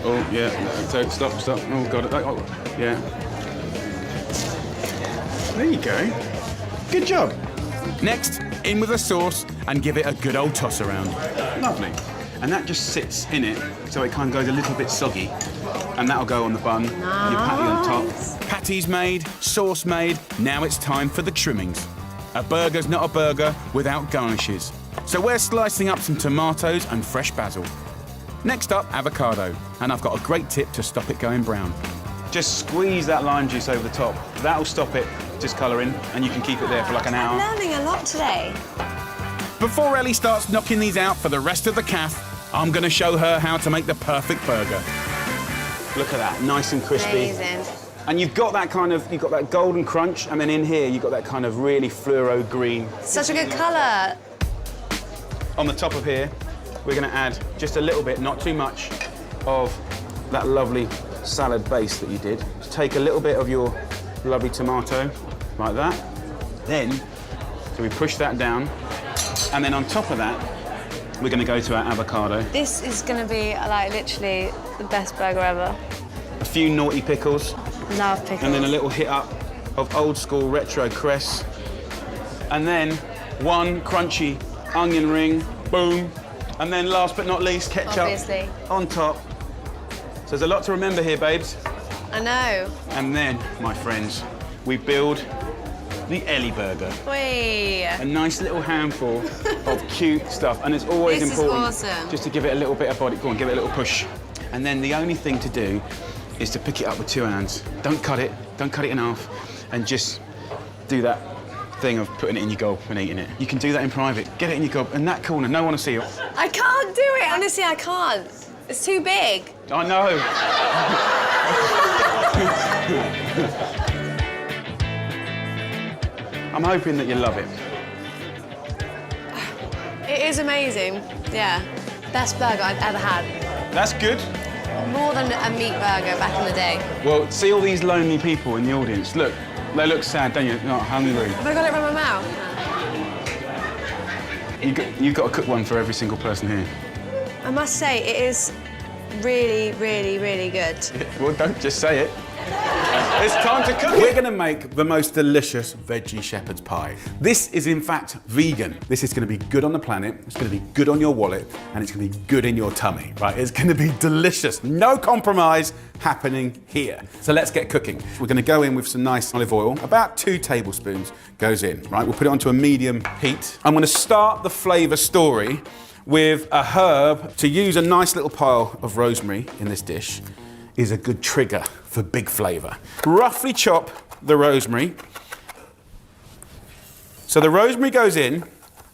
Oh, yeah. So, stop. Oh, God. Oh, yeah. There you go. Good job. Next, in with the sauce and give it a good old toss around. Lovely. And that just sits in it, so it kind of goes a little bit soggy. And that'll go on the bun, your patty on top. Patties made, sauce made, now it's time for the trimmings. A burger's not a burger without garnishes. So we're slicing up some tomatoes and fresh basil. Next up, avocado. And I've got a great tip to stop it going brown. Just squeeze that lime juice over the top. That'll stop it discolouring, and you can keep it there for like an hour. I'm learning a lot today. Before Ellie starts knocking these out for the rest of the calf, I'm going to show her how to make the perfect burger. Look at that, nice and crispy. Amazing. And you've got that golden crunch, and then in here you've got that kind of really fluoro green. Such a good colour. On the top of here, we're going to add just a little bit, not too much, of that lovely salad base that you did. Just take a little bit of your lovely tomato, like that. Then, so we push that down, and then on top of that, we're going to go to our avocado. This is going to be, like, literally the best burger ever. A few naughty pickles. Love pickles. And then a little hit up of old school retro cress. And then 1 crunchy onion ring, boom. And then last but not least, ketchup. Obviously. On top. So there's a lot to remember here, babes. I know. And then, my friends, we build the Ellie burger. Wait. A nice little handful of cute stuff. And it's always This is important awesome. just to give it a little bit of body. Go on, give it a little push. And then the only thing to do is to pick it up with 2 hands. Don't cut it in half, and just do that thing of putting it in your gob and eating it. You can do that in private. Get it in your gob, in that corner, no one will see you. I can't do it, honestly, I can't. It's too big. I know. I'm hoping that you love it. It is amazing, yeah. Best burger I've ever had. That's good. More than a meat burger back in the day. Well, see all these lonely people in the audience. Look, they look sad, don't you? They're not hungry. Have I got it from my mouth? You've got to cook one for every single person here. I must say, it is really, really, really good. Well, don't just say it. It's time to cook it. We're gonna make the most delicious veggie shepherd's pie. This is in fact vegan. This is gonna be good on the planet, it's gonna be good on your wallet, and it's gonna be good in your tummy, right? It's gonna be delicious. No compromise happening here. So let's get cooking. We're gonna go in with some nice olive oil. About 2 tablespoons goes in, right? We'll put it onto a medium heat. I'm gonna start the flavor story with a herb. To use a nice little pile of rosemary in this dish is a good trigger for big flavour. Roughly chop the rosemary. So the rosemary goes in.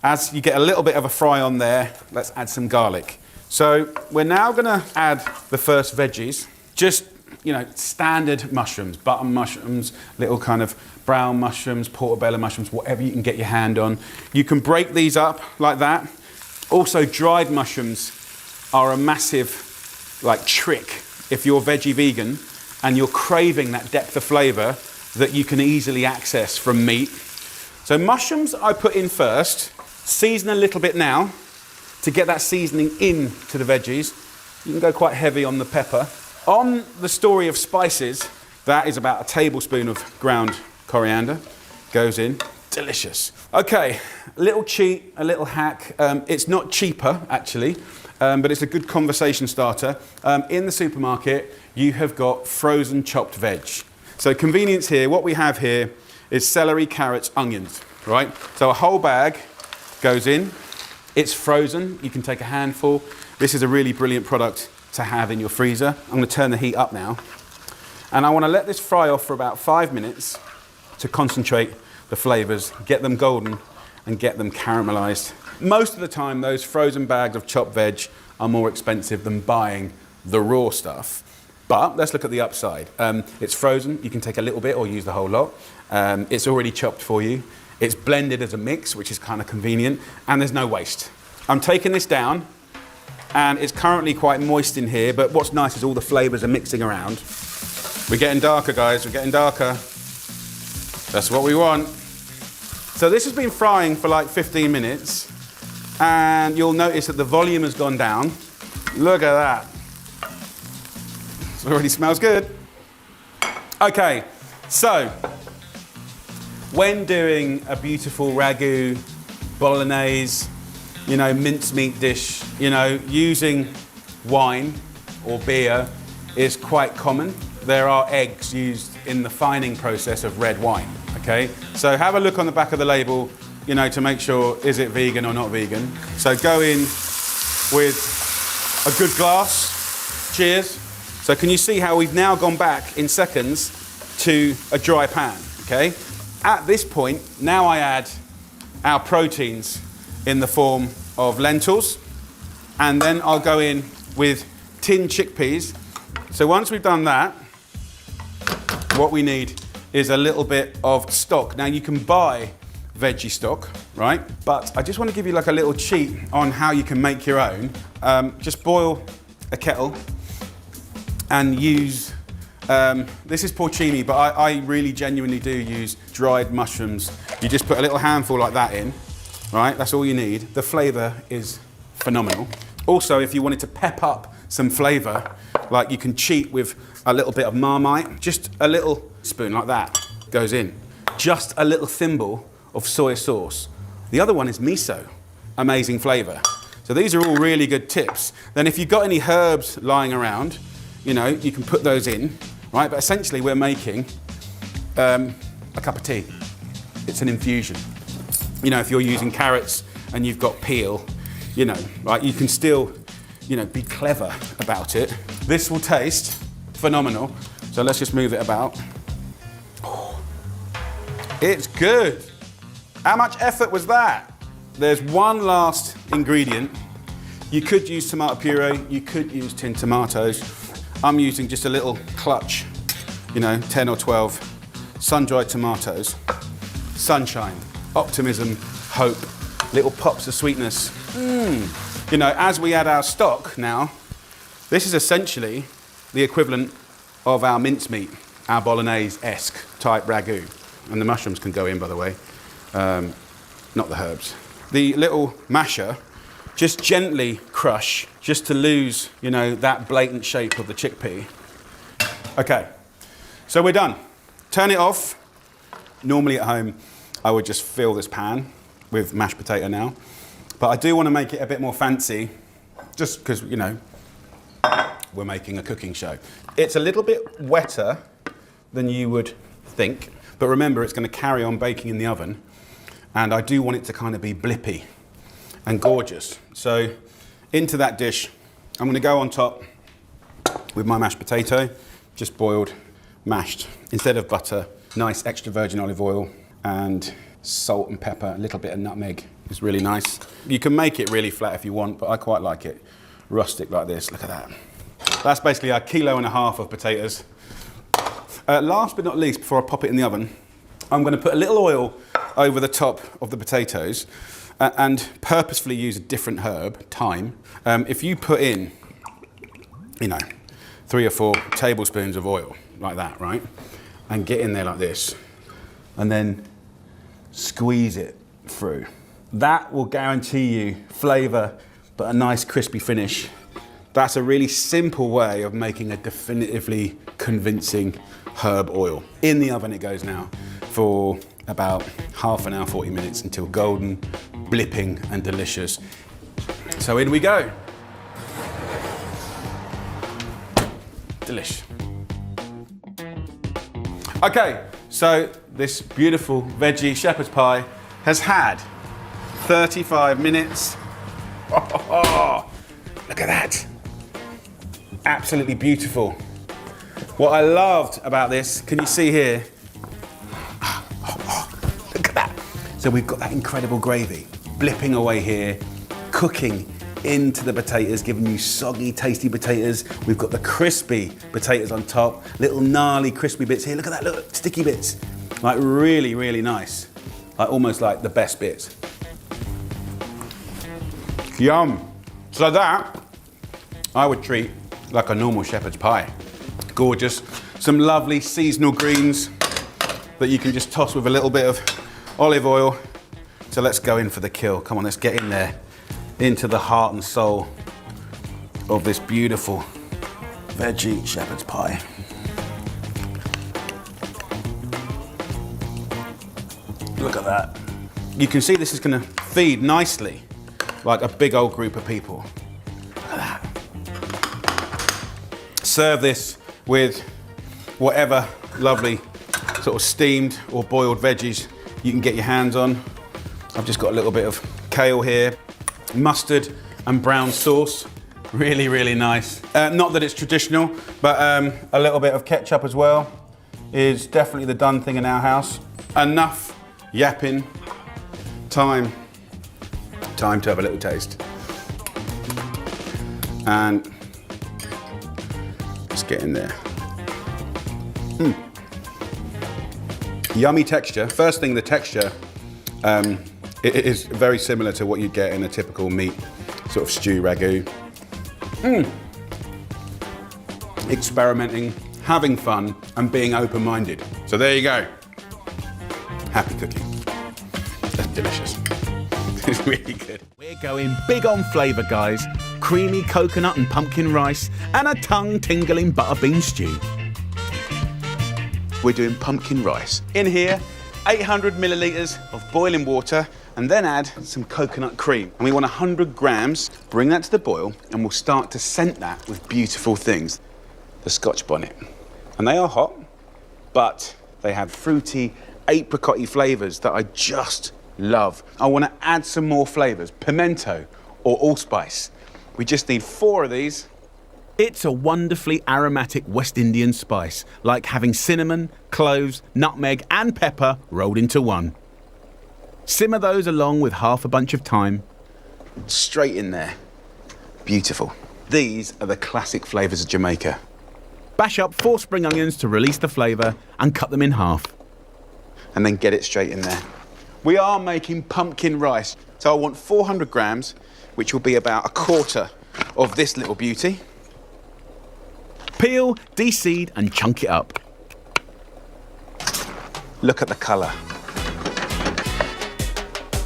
As you get a little bit of a fry on there, let's add some garlic. So we're now gonna add the first veggies. Just, you know, standard mushrooms, button mushrooms, little kind of brown mushrooms, portobello mushrooms, whatever you can get your hand on. You can break these up like that. Also, dried mushrooms are a massive, trick if you're veggie vegan and you're craving that depth of flavour that you can easily access from meat. So mushrooms I put in first, season a little bit now to get that seasoning into the veggies. You can go quite heavy on the pepper. On the story of spices, that is about a tablespoon of ground coriander goes in. Delicious. Okay, a little cheat, a little hack. It's not cheaper, actually, but it's a good conversation starter. In the supermarket, you have got frozen chopped veg. So convenience here, what we have here is celery, carrots, onions, right? So a whole bag goes in. It's frozen. You can take a handful. This is a really brilliant product to have in your freezer. I'm going to turn the heat up now. And I want to let this fry off for about 5 minutes to concentrate the flavours, get them golden and get them caramelised. Most of the time, those frozen bags of chopped veg are more expensive than buying the raw stuff. But let's look at the upside. It's frozen, you can take a little bit or use the whole lot. It's already chopped for you. It's blended as a mix, which is kind of convenient, and there's no waste. I'm taking this down, and it's currently quite moist in here, but what's nice is all the flavours are mixing around. We're getting darker, guys, we're getting darker. That's what we want. So this has been frying for like 15 minutes, and you'll notice that the volume has gone down. Look at that. It already smells good. Okay, so when doing a beautiful ragu, bolognese, mincemeat dish, using wine or beer is quite common. There are eggs used in the fining process of red wine, okay? So have a look on the back of the label, to make sure, is it vegan or not vegan? So go in with a good glass. Cheers. So can you see how we've now gone back in seconds to a dry pan, okay? At this point, now I add our proteins in the form of lentils, and then I'll go in with tinned chickpeas. So once we've done that, what we need is a little bit of stock. Now you can buy veggie stock, right? But I just want to give you like a little cheat on how you can make your own. Just boil a kettle and use, this is porcini, but I really genuinely do use dried mushrooms. You just put a little handful like that in, right? That's all you need. The flavour is phenomenal. Also, if you wanted to pep up some flavour, like you can cheat with a little bit of Marmite, just a little spoon like that goes in. Just a little thimble of soy sauce. The other one is miso, amazing flavour. So these are all really good tips. Then if you've got any herbs lying around, you can put those in, right? But essentially we're making a cup of tea. it's an infusion. You know, if you're using carrots and you've got peel, you know, right, you can still, you know, be clever about it. This will taste phenomenal. So let's just move it about. Oh, it's good. How much effort was that? There's one last ingredient. You could use tomato puree, you could use tinned tomatoes. I'm using just a little clutch, you know, 10 or 12 sun-dried tomatoes. Sunshine, optimism, hope, little pops of sweetness. You know, as we add our stock now, this is essentially the equivalent of our mincemeat, our bolognese-esque type ragu. And the mushrooms can go in, by the way, not the herbs. The little masher, just gently crush, just to lose, you know, that blatant shape of the chickpea. Okay, so we're done. Turn it off. Normally at home, I would just fill this pan with mashed potato now. But I do want to make it a bit more fancy, just because, you know, we're making a cooking show. It's a little bit wetter than you would think, but remember, it's going to carry on baking in the oven, and I do want it to kind of be blippy and gorgeous. So into that dish, I'm going to go on top with my mashed potato, just boiled, mashed. Instead of butter, nice extra virgin olive oil and salt and pepper, a little bit of nutmeg. It's really nice. You can make it really flat if you want, but I quite like it rustic like this. Look at that. That's basically 1.5 kilos of potatoes. Last but not least, before I pop it in the oven, I'm going to put a little oil over the top of the potatoes and purposefully use a different herb, thyme. If you put in, you know, 3 or 4 tablespoons of oil, like that, right? And get in there like this, and then squeeze it through. That will guarantee you flavour, but a nice crispy finish. That's a really simple way of making a definitively convincing herb oil. In the oven it goes now for about half an hour, 40 minutes, until golden, blipping and delicious. So in we go. Delish. Okay, so this beautiful veggie shepherd's pie has had 35 minutes. Oh, look at that. Absolutely beautiful. What I loved about this, can you see here? Look at that. So we've got that incredible gravy blipping away here, cooking into the potatoes, giving you soggy, tasty potatoes. We've got the crispy potatoes on top, little gnarly, crispy bits here. Look at that, look, sticky bits. Like really, really nice. Like almost like the best bits. Yum. So that, I would treat like a normal shepherd's pie. Gorgeous. Some lovely seasonal greens that you can just toss with a little bit of olive oil. So let's go in for the kill. Come on, let's get in there, into the heart and soul of this beautiful veggie shepherd's pie. Look at that. You can see this is going to feed nicely like a big old group of people. Look at that. Serve this with whatever lovely sort of steamed or boiled veggies you can get your hands on. I've just got a little bit of kale here, mustard and brown sauce. Really, really nice. Not that it's traditional, but a little bit of ketchup as well is definitely the done thing in our house. Enough yapping. Time to have a little taste. And let's get in there. Yummy texture. First thing, the texture, it is very similar to what you get in a typical meat sort of stew ragu. Experimenting, having fun, and being open-minded. So there you go. Happy cooking. That's delicious. It's really good. We're going big on flavour, guys. Creamy coconut and pumpkin rice, and a tongue-tingling butter bean stew. We're doing pumpkin rice. In here, 800 millilitres of boiling water, and then add some coconut cream. And we want 100 grams. Bring that to the boil, and we'll start to scent that with beautiful things. The Scotch bonnet. And they are hot, but they have fruity, apricot-y flavours that I just love. I want to add some more flavours, pimento or allspice. We just need 4 of these. It's a wonderfully aromatic West Indian spice, like having cinnamon, cloves, nutmeg and pepper rolled into one. Simmer those along with half a bunch of thyme. Straight in there. Beautiful. These are the classic flavours of Jamaica. Bash up 4 spring onions to release the flavour and cut them in half. And then get it straight in there. We are making pumpkin rice. So I want 400 grams, which will be about a quarter of this little beauty. Peel, de-seed and chunk it up. Look at the colour.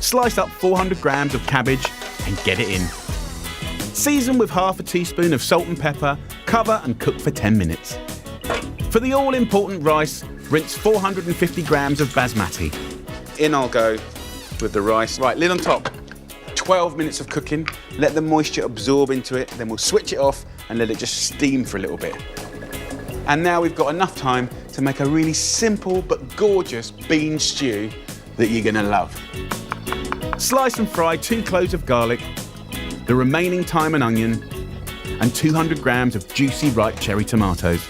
Slice up 400 grams of cabbage and get it in. Season with half a teaspoon of salt and pepper, cover and cook for 10 minutes. For the all-important rice, rinse 450 grams of basmati. In I'll go with the rice. Right, lid on top. 12 minutes of cooking. Let the moisture absorb into it, then we'll switch it off and let it just steam for a little bit. And now we've got enough time to make a really simple but gorgeous bean stew that you're gonna love. Slice and fry 2 cloves of garlic, the remaining thyme and onion, and 200 grams of juicy ripe cherry tomatoes.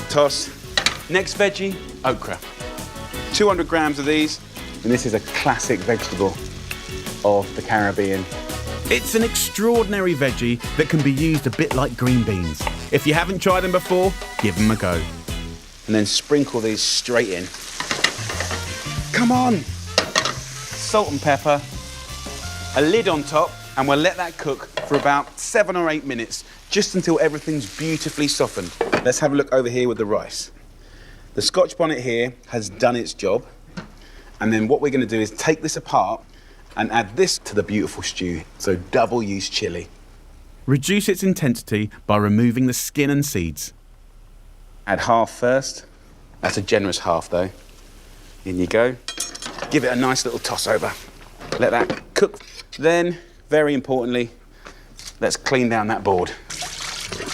Toss. Next veggie, okra. 200 grams of these, and this is a classic vegetable of the Caribbean. It's an extraordinary veggie that can be used a bit like green beans. If you haven't tried them before, give them a go. And then sprinkle these straight in. Come on! Salt and pepper, a lid on top, and we'll let that cook for about 7 or 8 minutes, just until everything's beautifully softened. Let's have a look over here with the rice. The Scotch bonnet here has done its job, and then what we're going to do is take this apart and add this to the beautiful stew, so double use chilli. Reduce its intensity by removing the skin and seeds. Add half first. That's a generous half though. In you go. Give it a nice little toss over. Let that cook. Then, very importantly, let's clean down that board.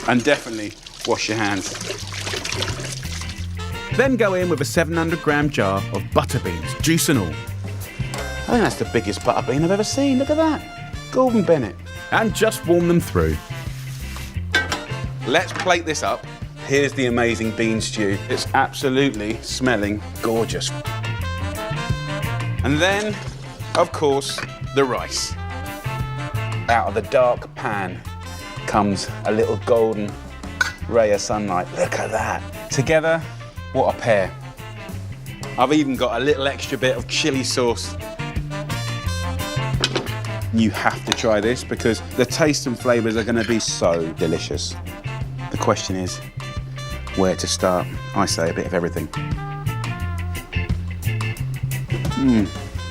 And definitely wash your hands. Then go in with a 700 gram jar of butter beans, juice and all. I think that's the biggest butter bean I've ever seen. Look at that. Gordon Bennett. And just warm them through. Let's plate this up. Here's the amazing bean stew. It's absolutely smelling gorgeous. And then, of course, the rice. Out of the dark pan comes a little golden ray of sunlight. Look at that. Together, what a pair. I've even got a little extra bit of chili sauce. You have to try this because the taste and flavours are going to be so delicious. The question is, where to start? I say a bit of everything.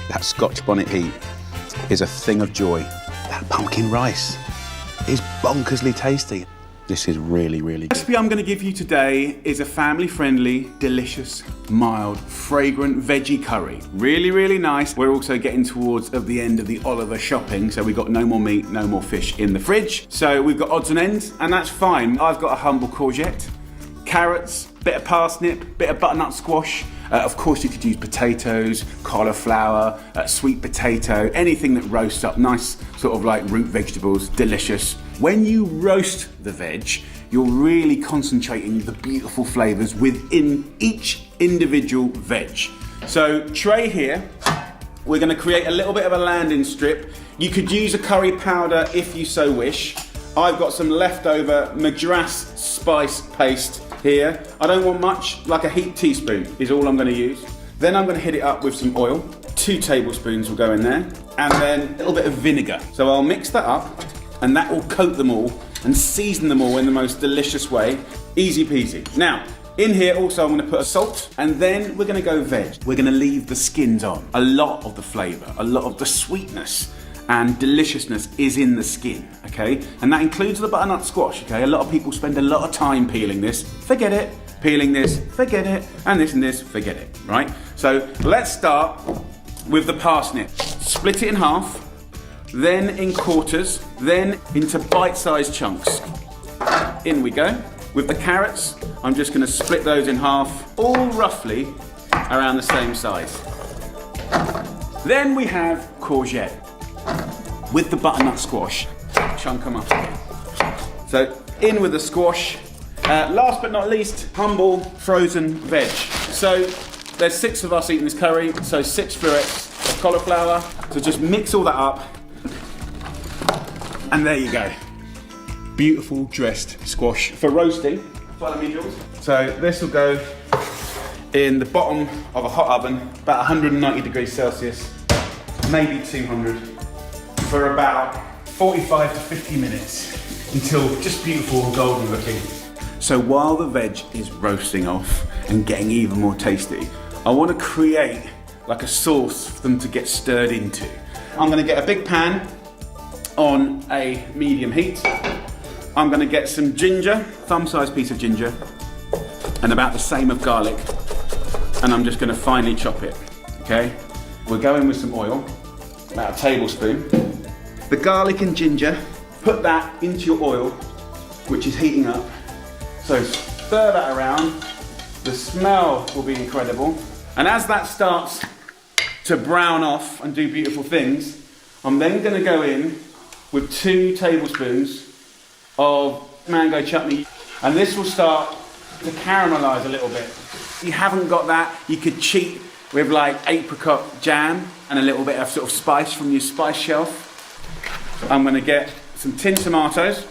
That Scotch bonnet heat is a thing of joy. That pumpkin rice is bonkersly tasty. This is really, really good. The recipe I'm going to give you today is a family-friendly, delicious, mild, fragrant veggie curry. Really, really nice. We're also getting towards the end of the Oliver shopping, so we've got no more meat, no more fish in the fridge. So we've got odds and ends, and that's fine. I've got a humble courgette, carrots, bit of parsnip, bit of butternut squash. Of course, you could use potatoes, cauliflower, sweet potato, anything that roasts up, nice sort of like root vegetables, delicious. When you roast the veg, you're really concentrating the beautiful flavours within each individual veg. So tray here, we're going to create a little bit of a landing strip. You could use a curry powder if you so wish. I've got some leftover Madras spice paste here. I don't want much, like a heaped teaspoon is all I'm going to use. Then I'm going to hit it up with some oil. 2 tablespoons will go in there. And then a little bit of vinegar. So I'll mix that up and that will coat them all and season them all in the most delicious way. Easy peasy. Now, in here also I'm going to put a salt and then we're going to go veg. We're going to leave the skins on. A lot of the flavour, a lot of the sweetness and deliciousness is in the skin, okay? And that includes the butternut squash, okay? A lot of people spend a lot of time peeling this. Forget it. Peeling this, forget it. And this, forget it, right? So let's start with the parsnip. Split it in half, then in quarters, then into bite-sized chunks. In we go. With the carrots, I'm just gonna split those in half, all roughly around the same size. Then we have courgette with the butternut squash. Chunk them up again. So in with the squash. Last but not least, humble frozen veg. So there's 6 of us eating this curry, so 6 florets of cauliflower. So just mix all that up. And there you go. Beautiful dressed squash for roasting. Follow me, Jules. So this will go in the bottom of a hot oven, about 190 degrees Celsius, maybe 200, for about 45 to 50 minutes until just beautiful and golden looking. So while the veg is roasting off and getting even more tasty, I want to create like a sauce for them to get stirred into. I'm going to get a big pan on a medium heat. I'm going to get some ginger, thumb-sized piece of ginger, and about the same of garlic, and I'm just going to finely chop it, okay? We're going with some oil, about a tablespoon. The garlic and ginger, put that into your oil, which is heating up. So stir that around. The smell will be incredible. And as that starts to brown off and do beautiful things, I'm then going to go in with 2 tablespoons of mango chutney. And this will start to caramelise a little bit. If you haven't got that, you could cheat with like apricot jam and a little bit of sort of spice from your spice shelf. I'm going to get some tin tomatoes.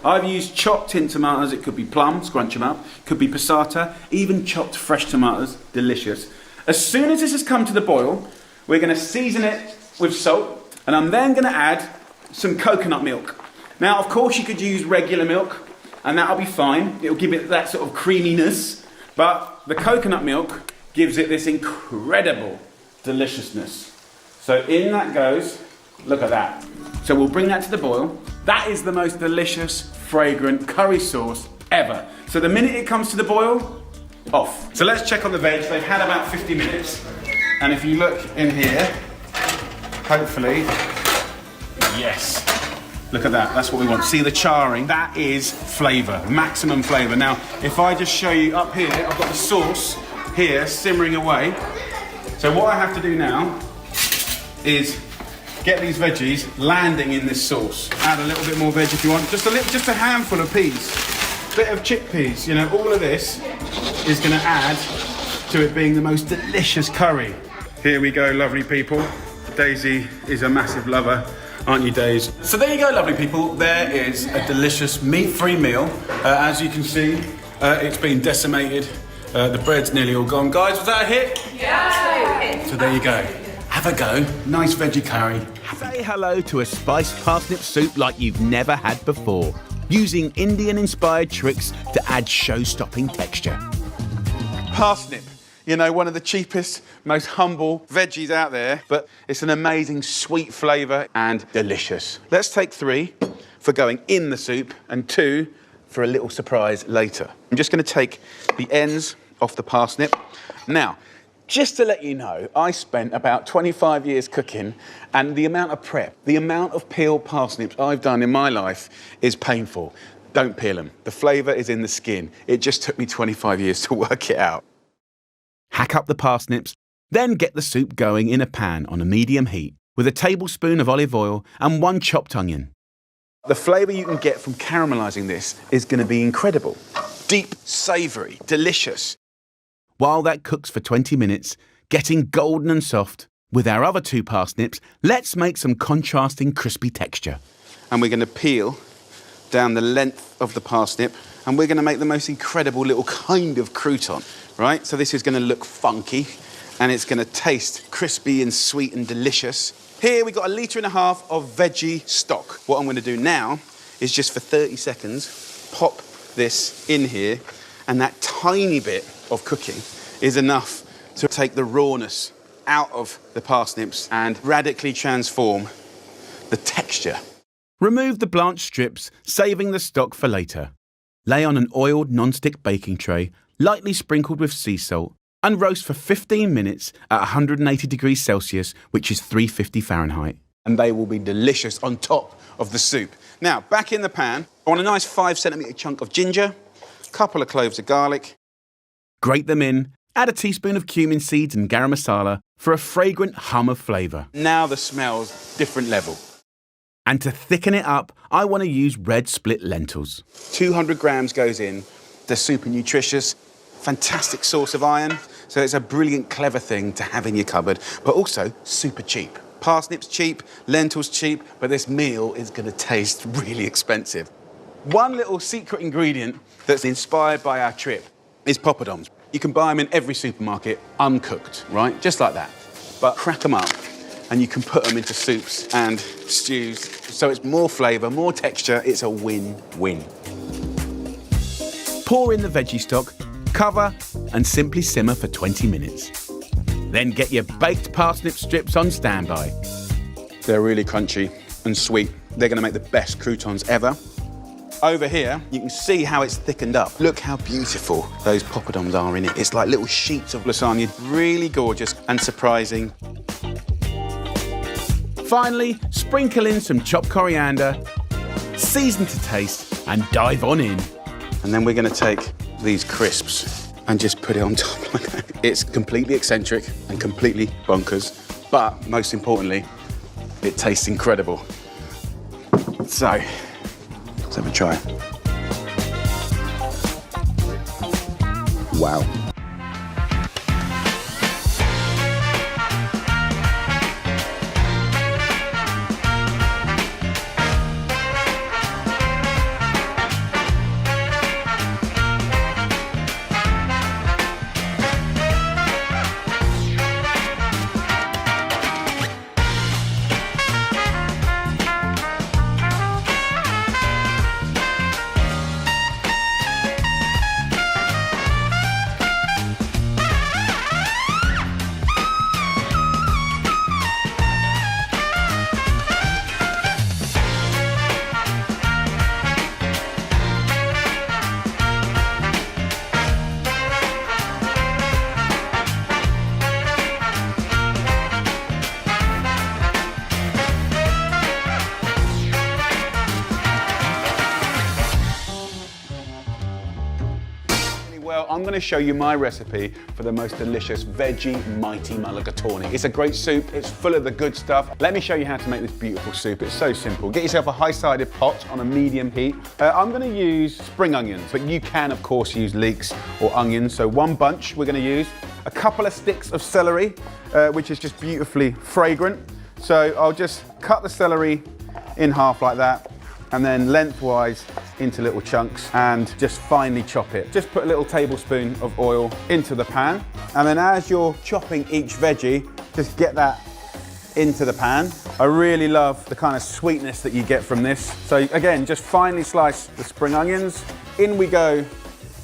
I've used chopped tin tomatoes. It could be plum, scrunch them up. Could be passata, even chopped fresh tomatoes, delicious. As soon as this has come to the boil, we're going to season it with salt, and I'm then going to add some coconut milk. Now, of course, you could use regular milk, and that'll be fine. It'll give it that sort of creaminess, but the coconut milk gives it this incredible deliciousness. So in that goes, look at that. So we'll bring that to the boil. That is the most delicious, fragrant curry sauce ever. So the minute it comes to the boil, off. So let's check on the veg. They've had about 50 minutes. And if you look in here, hopefully, yes. Look at that, that's what we want. See the charring? That is flavour, maximum flavour. Now, if I just show you up here, I've got the sauce here simmering away. So what I have to do now is get these veggies landing in this sauce. Add a little bit more veg if you want. Just a handful of peas. Bit of chickpeas. You know, all of this is going to add to it being the most delicious curry. Here we go, lovely people. Daisy is a massive lover, aren't you, Daisy? So there you go, lovely people. There is a delicious meat-free meal. As you can see, it's been decimated. The bread's nearly all gone. Guys, was that a hit? Yeah! So there you go. Have a go. Nice veggie curry. Say hello to a spiced parsnip soup like you've never had before, using Indian-inspired tricks to add show-stopping texture. Parsnip, you know, one of the cheapest, most humble veggies out there, but it's an amazing sweet flavour and delicious. Let's take 3 for going in the soup and 2 for a little surprise later. I'm just going to take the ends off the parsnip. Now, just to let you know, I spent about 25 years cooking, and the amount of prep, the amount of peeled parsnips I've done in my life is painful. Don't peel them. The flavour is in the skin. It just took me 25 years to work it out. Hack up the parsnips, then get the soup going in a pan on a medium heat with a tablespoon of olive oil and 1 chopped onion. The flavour you can get from caramelising this is going to be incredible. Deep, savoury, delicious. While that cooks for 20 minutes, getting golden and soft, with our other 2 parsnips, let's make some contrasting crispy texture. And we're going to peel down the length of the parsnip, and we're going to make the most incredible little kind of crouton, right? So this is going to look funky, and it's going to taste crispy and sweet and delicious. Here we've got 1.5 litres of veggie stock. What I'm going to do now is just for 30 seconds, pop this in here, and that tiny bit of cooking is enough to take the rawness out of the parsnips and radically transform the texture. Remove the blanched strips, saving the stock for later. Lay on an oiled non-stick baking tray, lightly sprinkled with sea salt, and roast for 15 minutes at 180 degrees Celsius, which is 350 Fahrenheit. And they will be delicious on top of the soup. Now, back in the pan, I want a nice 5 centimetre chunk of ginger, a couple of cloves of garlic. Grate them in, Add a teaspoon of cumin seeds and garam masala for a fragrant hum of flavour. Now the smell's different level. And to thicken it up, I want to use red split lentils. 200 grams goes in. They're super nutritious, fantastic source of iron. So it's a brilliant, clever thing to have in your cupboard, but also super cheap. Parsnips cheap, lentils cheap, but this meal is going to taste really expensive. One little secret ingredient that's inspired by our trip is poppadoms. You can buy them in every supermarket, uncooked, right? Just like that. But crack them up, and you can put them into soups and stews. So it's more flavour, more texture. It's a win-win. Pour in the veggie stock, cover, and simply simmer for 20 minutes. Then get your baked parsnip strips on standby. They're really crunchy and sweet. They're going to make the best croutons ever. Over here, you can see how it's thickened up. Look how beautiful those poppadoms are in it. It's like little sheets of lasagna. Really gorgeous and surprising. Finally, sprinkle in some chopped coriander, season to taste, and dive on in. And then we're going to take these crisps and just put it on top like that. It's completely eccentric and completely bonkers, but most importantly, it tastes incredible. So, let's have a try. Wow. Well, I'm going to show you my recipe for the most delicious veggie mighty mulligatawny. It's a great soup, it's full of the good stuff. Let me show you how to make this beautiful soup. It's so simple. Get yourself a high-sided pot on a medium heat. I'm going to use spring onions, but you can of course use leeks or onions. So one bunch we're going to use. A couple of sticks of celery, which is just beautifully fragrant. So I'll just cut the celery in half like that, and then lengthwise into little chunks, and just finely chop it. Just put a little tablespoon of oil into the pan, and then as you're chopping each veggie, just get that into the pan. I really love the kind of sweetness that you get from this. So again, just finely slice the spring onions. In we go.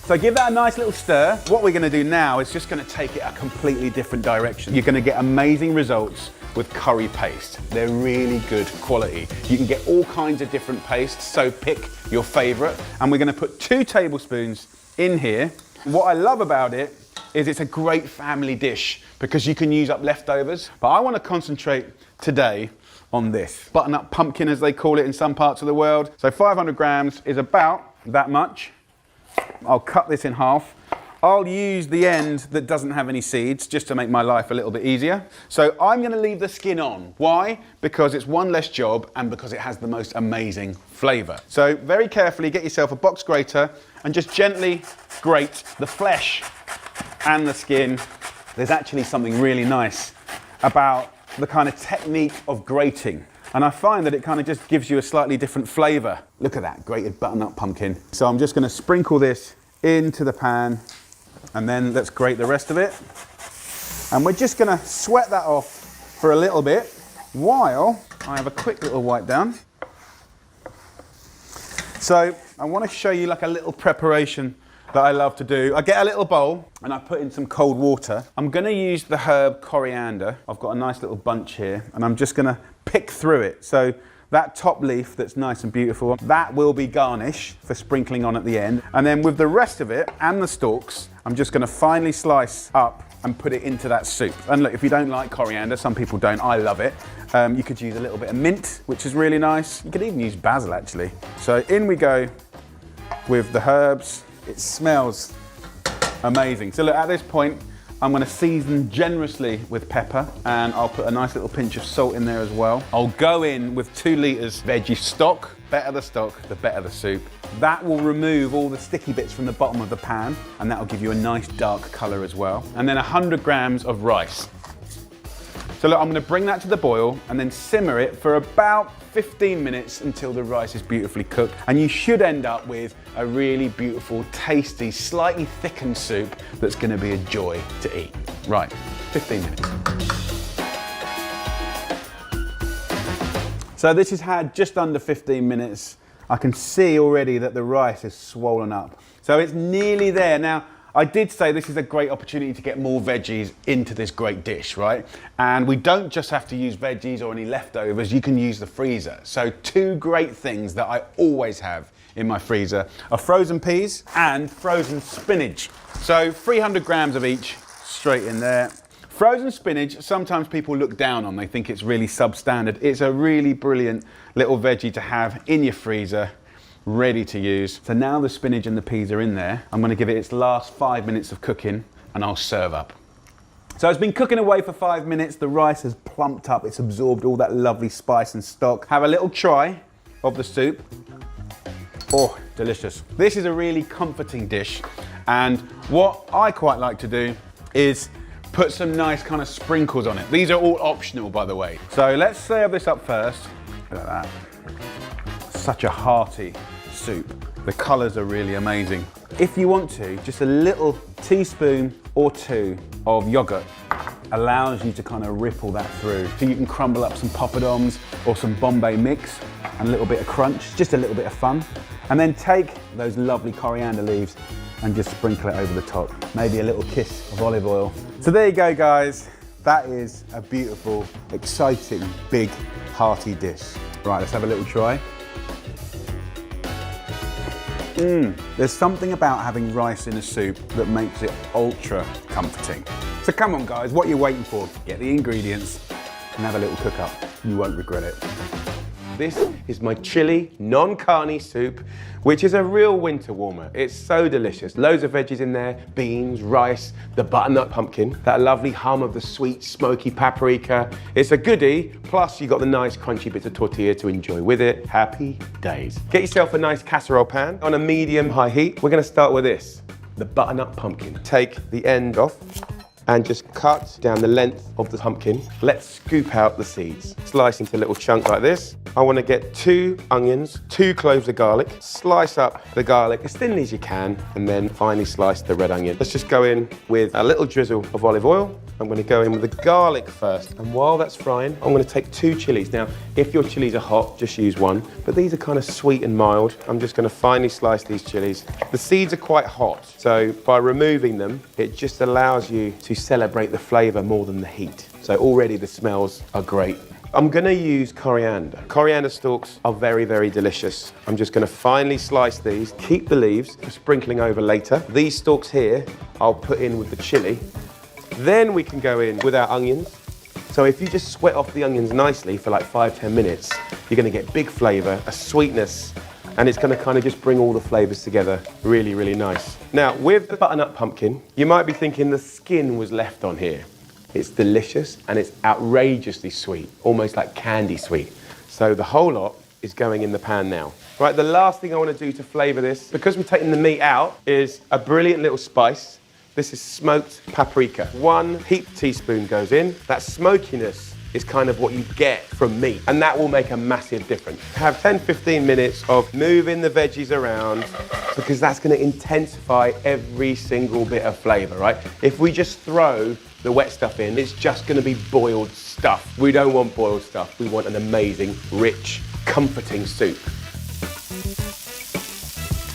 So give that a nice little stir. What we're gonna do now is just gonna take it a completely different direction. You're gonna get amazing results with curry paste. They're really good quality. You can get all kinds of different pastes, so pick your favorite. And we're gonna put 2 tablespoons in here. What I love about it is it's a great family dish because you can use up leftovers. But I wanna concentrate today on this. Butternut pumpkin, as they call it in some parts of the world. So 500 grams is about that much. I'll cut this in half. I'll use the end that doesn't have any seeds just to make my life a little bit easier. So I'm going to leave the skin on. Why? Because it's one less job and because it has the most amazing flavour. So very carefully get yourself a box grater and just gently grate the flesh and the skin. There's actually something really nice about the kind of technique of grating. And I find that it kind of just gives you a slightly different flavour. Look at that grated butternut pumpkin. So I'm just going to sprinkle this into the pan, and then let's grate the rest of it. And we're just gonna sweat that off for a little bit while I have a quick little wipe down. So I wanna show you like a little preparation that I love to do. I get a little bowl and I put in some cold water. I'm gonna use the herb coriander. I've got a nice little bunch here and I'm just gonna pick through it. So that top leaf that's nice and beautiful, that will be garnish for sprinkling on at the end. And then with the rest of it and the stalks, I'm just gonna finely slice up and put it into that soup. And look, if you don't like coriander, some people don't, I love it. You could use a little bit of mint, which is really nice. You could even use basil actually. So in we go with the herbs. It smells amazing. So look, at this point, I'm gonna season generously with pepper, and I'll put a nice little pinch of salt in there as well. I'll go in with 2 litres veggie stock. Better the stock, the better the soup. That will remove all the sticky bits from the bottom of the pan, and that'll give you a nice dark colour as well. And then 100 grams of rice. So look, I'm gonna bring that to the boil and then simmer it for about 15 minutes until the rice is beautifully cooked. And you should end up with a really beautiful, tasty, slightly thickened soup that's gonna be a joy to eat. Right, 15 minutes. So this has had just under 15 minutes. I can see already that the rice is swollen up. So it's nearly there. Now, I did say this is a great opportunity to get more veggies into this great dish, right? And we don't just have to use veggies or any leftovers, you can use the freezer. So 2 great things that I always have in my freezer are frozen peas and frozen spinach. So 300 grams of each straight in there. Frozen spinach, sometimes people look down on, they think it's really substandard. It's a really brilliant little veggie to have in your freezer, ready to use. So now the spinach and the peas are in there, I'm gonna give it its last 5 minutes of cooking and I'll serve up. So it's been cooking away for 5 minutes, the rice has plumped up, it's absorbed all that lovely spice and stock. Have a little try of the soup. Oh, delicious. This is a really comforting dish, and what I quite like to do is put some nice kind of sprinkles on it. These are all optional, by the way. So let's serve this up first. Look at that. Such a hearty soup. The colours are really amazing. If you want to, just a little teaspoon or 2 of yogurt allows you to kind of ripple that through. So you can crumble up some poppadoms or some Bombay mix and a little bit of crunch, just a little bit of fun. And then take those lovely coriander leaves and just sprinkle it over the top. Maybe a little kiss of olive oil. So there you go, guys. That is a beautiful, exciting, big, hearty dish. Right, let's have a little try. There's something about having rice in a soup that makes it ultra comforting. So come on, guys, what are you waiting for? Get the ingredients and have a little cook up. You won't regret it. This is my chili non-carne soup, which is a real winter warmer. It's so delicious. Loads of veggies in there, beans, rice, the butternut pumpkin, that lovely hum of the sweet, smoky paprika. It's a goodie, plus you got the nice crunchy bits of tortilla to enjoy with it. Happy days. Get yourself a nice casserole pan on a medium-high heat. We're gonna start with this, the butternut pumpkin. Take the end off and just cut down the length of the pumpkin. Let's scoop out the seeds. Slice into little chunks like this. I want to get 2 onions, 2 cloves of garlic. Slice up the garlic as thinly as you can, and then finely slice the red onion. Let's just go in with a little drizzle of olive oil. I'm going to go in with the garlic first, and while that's frying, I'm going to take 2 chilies. Now, if your chilies are hot, just use 1, but these are kind of sweet and mild. I'm just going to finely slice these chilies. The seeds are quite hot, so by removing them, it just allows you to celebrate the flavour more than the heat. So already the smells are great. I'm going to use coriander. Coriander stalks are very, very delicious. I'm just going to finely slice these, keep the leaves for sprinkling over later. These stalks here, I'll put in with the chili. Then we can go in with our onions. So if you just sweat off the onions nicely for like 5-10 minutes, you're going to get big flavour, a sweetness, and it's going to kind of just bring all the flavours together really, really nice. Now, with the butternut pumpkin, you might be thinking the skin was left on here. It's delicious and it's outrageously sweet, almost like candy sweet. So the whole lot is going in the pan now. Right, the last thing I want to do to flavour this, because we're taking the meat out, is a brilliant little spice. This is smoked paprika. 1 heaped teaspoon goes in. That smokiness is kind of what you get from meat, and that will make a massive difference. Have 10-15 minutes of moving the veggies around, because that's going to intensify every single bit of flavour, right? If we just throw the wet stuff in, it's just going to be boiled stuff. We don't want boiled stuff. We want an amazing, rich, comforting soup.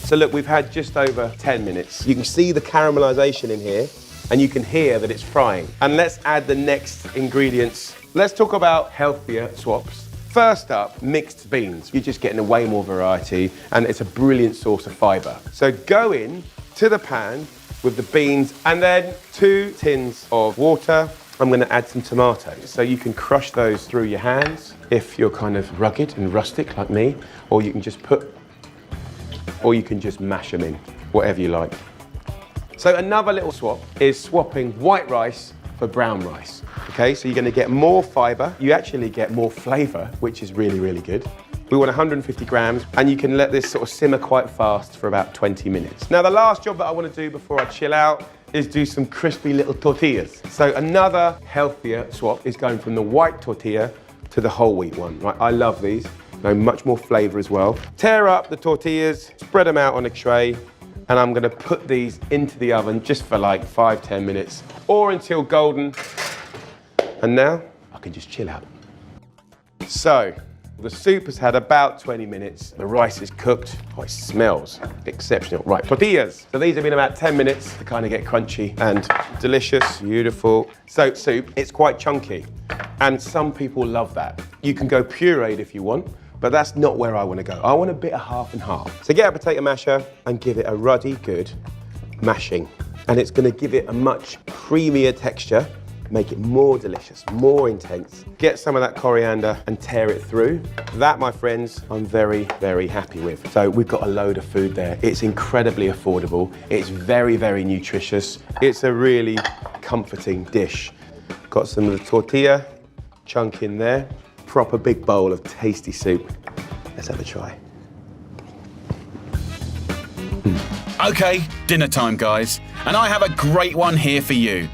So look, we've had just over 10 minutes. You can see the caramelization in here, and you can hear that it's frying. And let's add the next ingredients. Let's talk about healthier swaps. First up, mixed beans. You're just getting a way more variety, and it's a brilliant source of fiber. So go in to the pan with the beans, and then 2 tins of water. I'm going to add some tomatoes. So you can crush those through your hands if you're kind of rugged and rustic like me, or you can just mash them in, whatever you like. So another little swap is swapping white rice for brown rice. Okay, so you're gonna get more fiber. You actually get more flavor, which is really, really good. We want 150 grams, and you can let this sort of simmer quite fast for about 20 minutes. Now, the last job that I want to do before I chill out is do some crispy little tortillas. So another healthier swap is going from the white tortilla to the whole wheat one. Right, I love these. They're much more flavor as well. Tear up the tortillas, spread them out on a tray, and I'm gonna put these into the oven just for like 5-10 minutes, or until golden. And now I can just chill out. So, the soup has had about 20 minutes. The rice is cooked. Oh, it smells exceptional. Right, tortillas. So these have been about 10 minutes to kind of get crunchy and delicious, beautiful. So soup, it's quite chunky. And some people love that. You can go pureed if you want, but that's not where I want to go. I want a bit of half and half. So get a potato masher and give it a ruddy good mashing. And it's going to give it a much creamier texture, make it more delicious, more intense. Get some of that coriander and tear it through. That, my friends, I'm very, very happy with. So we've got a load of food there. It's incredibly affordable. It's very, very nutritious. It's a really comforting dish. Got some of the tortilla chunk in there. Proper big bowl of tasty soup. Let's have a try. Okay, dinner time, guys. And I have a great one here for you.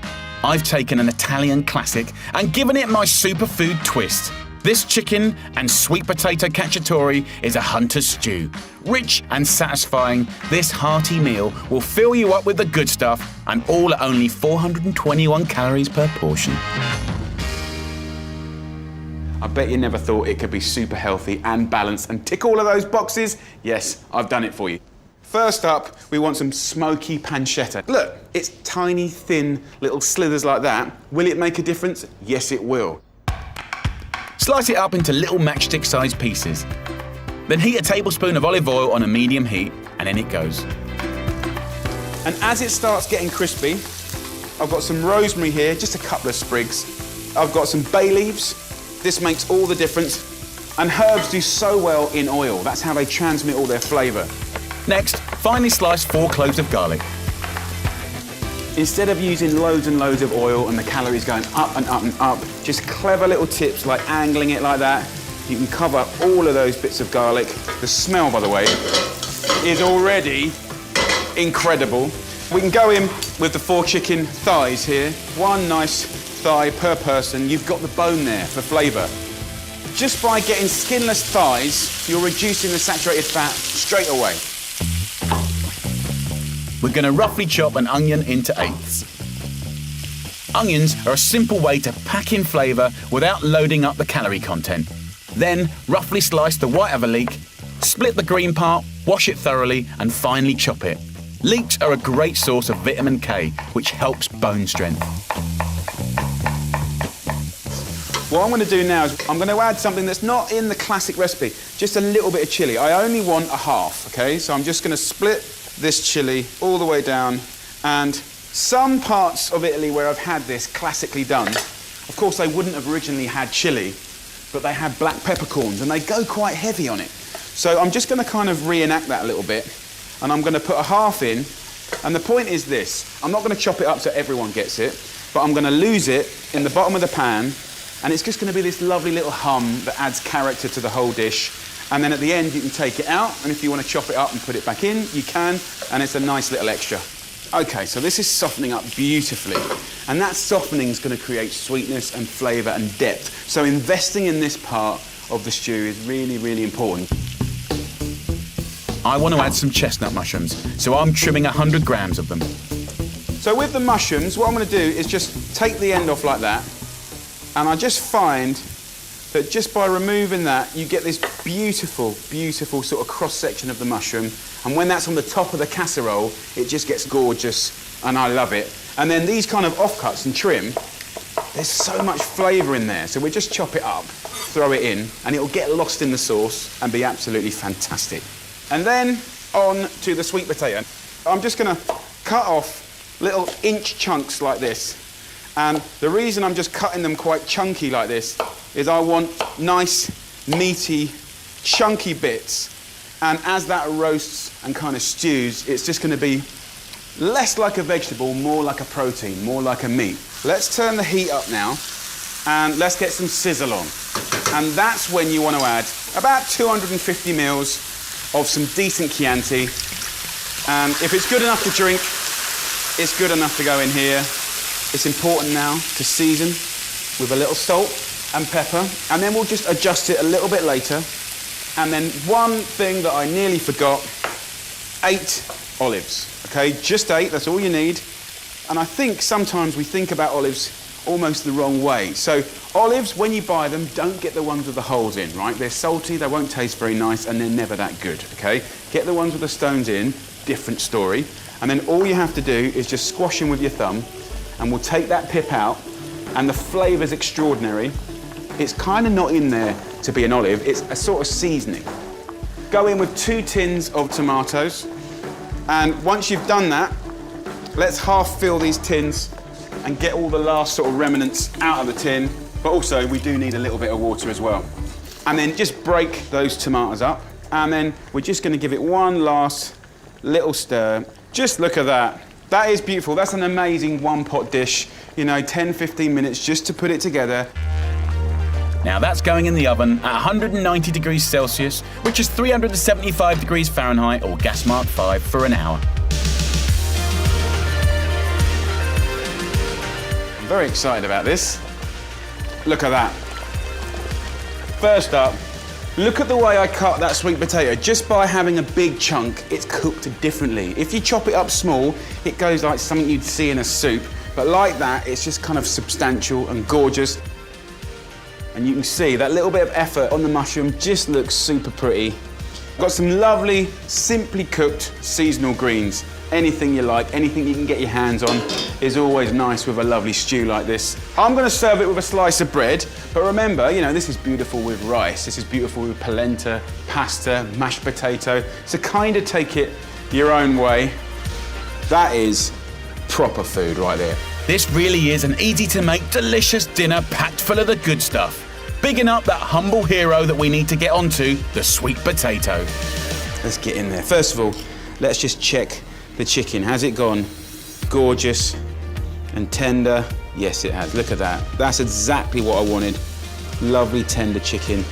I've taken an Italian classic and given it my superfood twist. This chicken and sweet potato cacciatore is a hunter's stew. Rich and satisfying, this hearty meal will fill you up with the good stuff, and all at only 421 calories per portion. I bet you never thought it could be super healthy and balanced and tick all of those boxes. Yes, I've done it for you. First up, we want some smoky pancetta. Look, it's tiny, thin, little slithers like that. Will it make a difference? Yes, it will. Slice it up into little matchstick-sized pieces. Then heat a tablespoon of olive oil on a medium heat, and in it goes. And as it starts getting crispy, I've got some rosemary here, just a couple of sprigs. I've got some bay leaves. This makes all the difference. And herbs do so well in oil. That's how they transmit all their flavour. Next, finely slice 4 cloves of garlic. Instead of using loads and loads of oil and the calories going up and up and up, just clever little tips like angling it like that. You can cover all of those bits of garlic. The smell, by the way, is already incredible. We can go in with the 4 chicken thighs here. 1 nice thigh per person. You've got the bone there for flavour. Just by getting skinless thighs, you're reducing the saturated fat straight away. We're going to roughly chop an onion into eighths. Onions are a simple way to pack in flavour without loading up the calorie content. Then, roughly slice the white of a leek, split the green part, wash it thoroughly, and finely chop it. Leeks are a great source of vitamin K, which helps bone strength. What I'm going to do now is I'm going to add something that's not in the classic recipe, just a little bit of chilli. I only want a half, okay? So I'm just going to split this chilli all the way down, and some parts of Italy where I've had this classically done, of course they wouldn't have originally had chilli, but they had black peppercorns and they go quite heavy on it. So I'm just going to kind of reenact that a little bit, and I'm going to put a half in, and the point is this, I'm not going to chop it up so everyone gets it, but I'm going to lose it in the bottom of the pan, and it's just going to be this lovely little hum that adds character to the whole dish. And then at the end, you can take it out, and if you want to chop it up and put it back in, you can, and it's a nice little extra. Okay, so this is softening up beautifully, and that softening is going to create sweetness and flavour and depth. So investing in this part of the stew is really, really important. I want to add some chestnut mushrooms, so I'm trimming 100 grams of them. So with the mushrooms, what I'm going to do is just take the end off like that, and I just find that just by removing that, you get this beautiful, beautiful sort of cross-section of the mushroom. And when that's on the top of the casserole, it just gets gorgeous, and I love it. And then these kind of offcuts and trim, there's so much flavour in there. So we just chop it up, throw it in, and it'll get lost in the sauce and be absolutely fantastic. And then on to the sweet potato. I'm just going to cut off little inch chunks like this. And the reason I'm just cutting them quite chunky like this is I want nice, meaty, chunky bits. And as that roasts and kind of stews, it's just going to be Less like a vegetable, more like a protein, more like a meat. Let's turn the heat up now and let's get some sizzle on. And that's when you want to add about 250 mils of some decent Chianti. And if it's good enough to drink, it's good enough to go in here. It's important now to season with a little salt and pepper, and then we'll just adjust it a little bit later. And then one thing that I nearly forgot, 8 olives, okay? Just 8, that's all you need. And I think sometimes we think about olives almost the wrong way. So olives, when you buy them, don't get the ones with the holes in, right? They're salty, they won't taste very nice, and they're never that good, okay? Get the ones with the stones in, different story. And then all you have to do is just squash them with your thumb, and we'll take that pip out, and the flavor's extraordinary. It's kind of not in there to be an olive, it's a sort of seasoning. Go in with 2 tins of tomatoes, and once you've done that, let's half fill these tins and get all the last sort of remnants out of the tin, but also we do need a little bit of water as well. And then just break those tomatoes up, and then we're just gonna give it one last little stir. Just look at that. That is beautiful. That's an amazing one-pot dish. You know, 10, 15 minutes just to put it together. Now that's going in the oven at 190 degrees Celsius, which is 375 degrees Fahrenheit or gas mark 5 for an hour. I'm very excited about this. Look at that. First up, look at the way I cut that sweet potato. Just by having a big chunk, it's cooked differently. If you chop it up small, it goes like something you'd see in a soup. But like that, it's just kind of substantial and gorgeous. And you can see that little bit of effort on the mushroom just looks super pretty. Got some lovely, simply cooked seasonal greens. Anything you like, anything you can get your hands on is always nice with a lovely stew like this. I'm gonna serve it with a slice of bread, but remember, you know, this is beautiful with rice, this is beautiful with polenta, pasta, mashed potato, so kind of take it your own way. That is proper food right there. This really is an easy-to-make, delicious dinner packed full of the good stuff. Bigging up that humble hero that we need to get onto, the sweet potato. Let's get in there. First of all, let's just check the chicken. Has it gone? Gorgeous and tender. Yes, it has. Look at that. That's exactly what I wanted. Lovely tender chicken.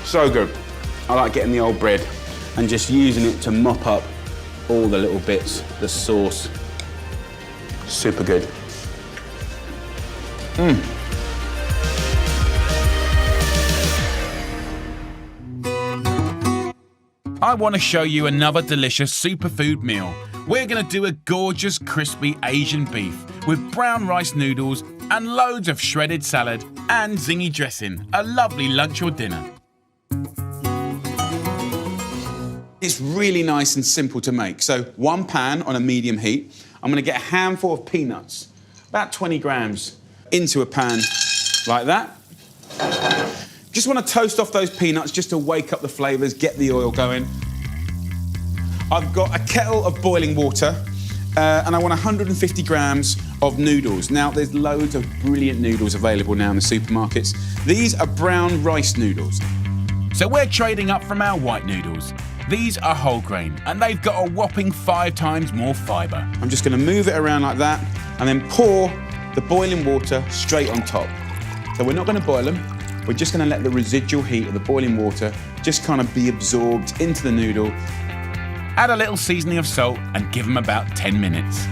So good. I like getting the old bread and just using it to mop up all the little bits, the sauce. Super good. I want to show you another delicious superfood meal. We're going to do a gorgeous crispy Asian beef with brown rice noodles and loads of shredded salad and zingy dressing. A lovely lunch or dinner. It's really nice and simple to make. So 1 pan on a medium heat. I'm gonna get a handful of peanuts, about 20 grams, into a pan like that. Just wanna toast off those peanuts just to wake up the flavors, get the oil going. I've got a kettle of boiling water and I want 150 grams of noodles. Now, there's loads of brilliant noodles available now in the supermarkets. These are brown rice noodles. So we're trading up from our white noodles. These are whole grain and they've got a whopping 5 times more fibre. I'm just gonna move it around like that and then pour the boiling water straight on top. So we're not gonna boil them, we're just gonna let the residual heat of the boiling water just kind of be absorbed into the noodle. Add a little seasoning of salt and give them about 10 minutes.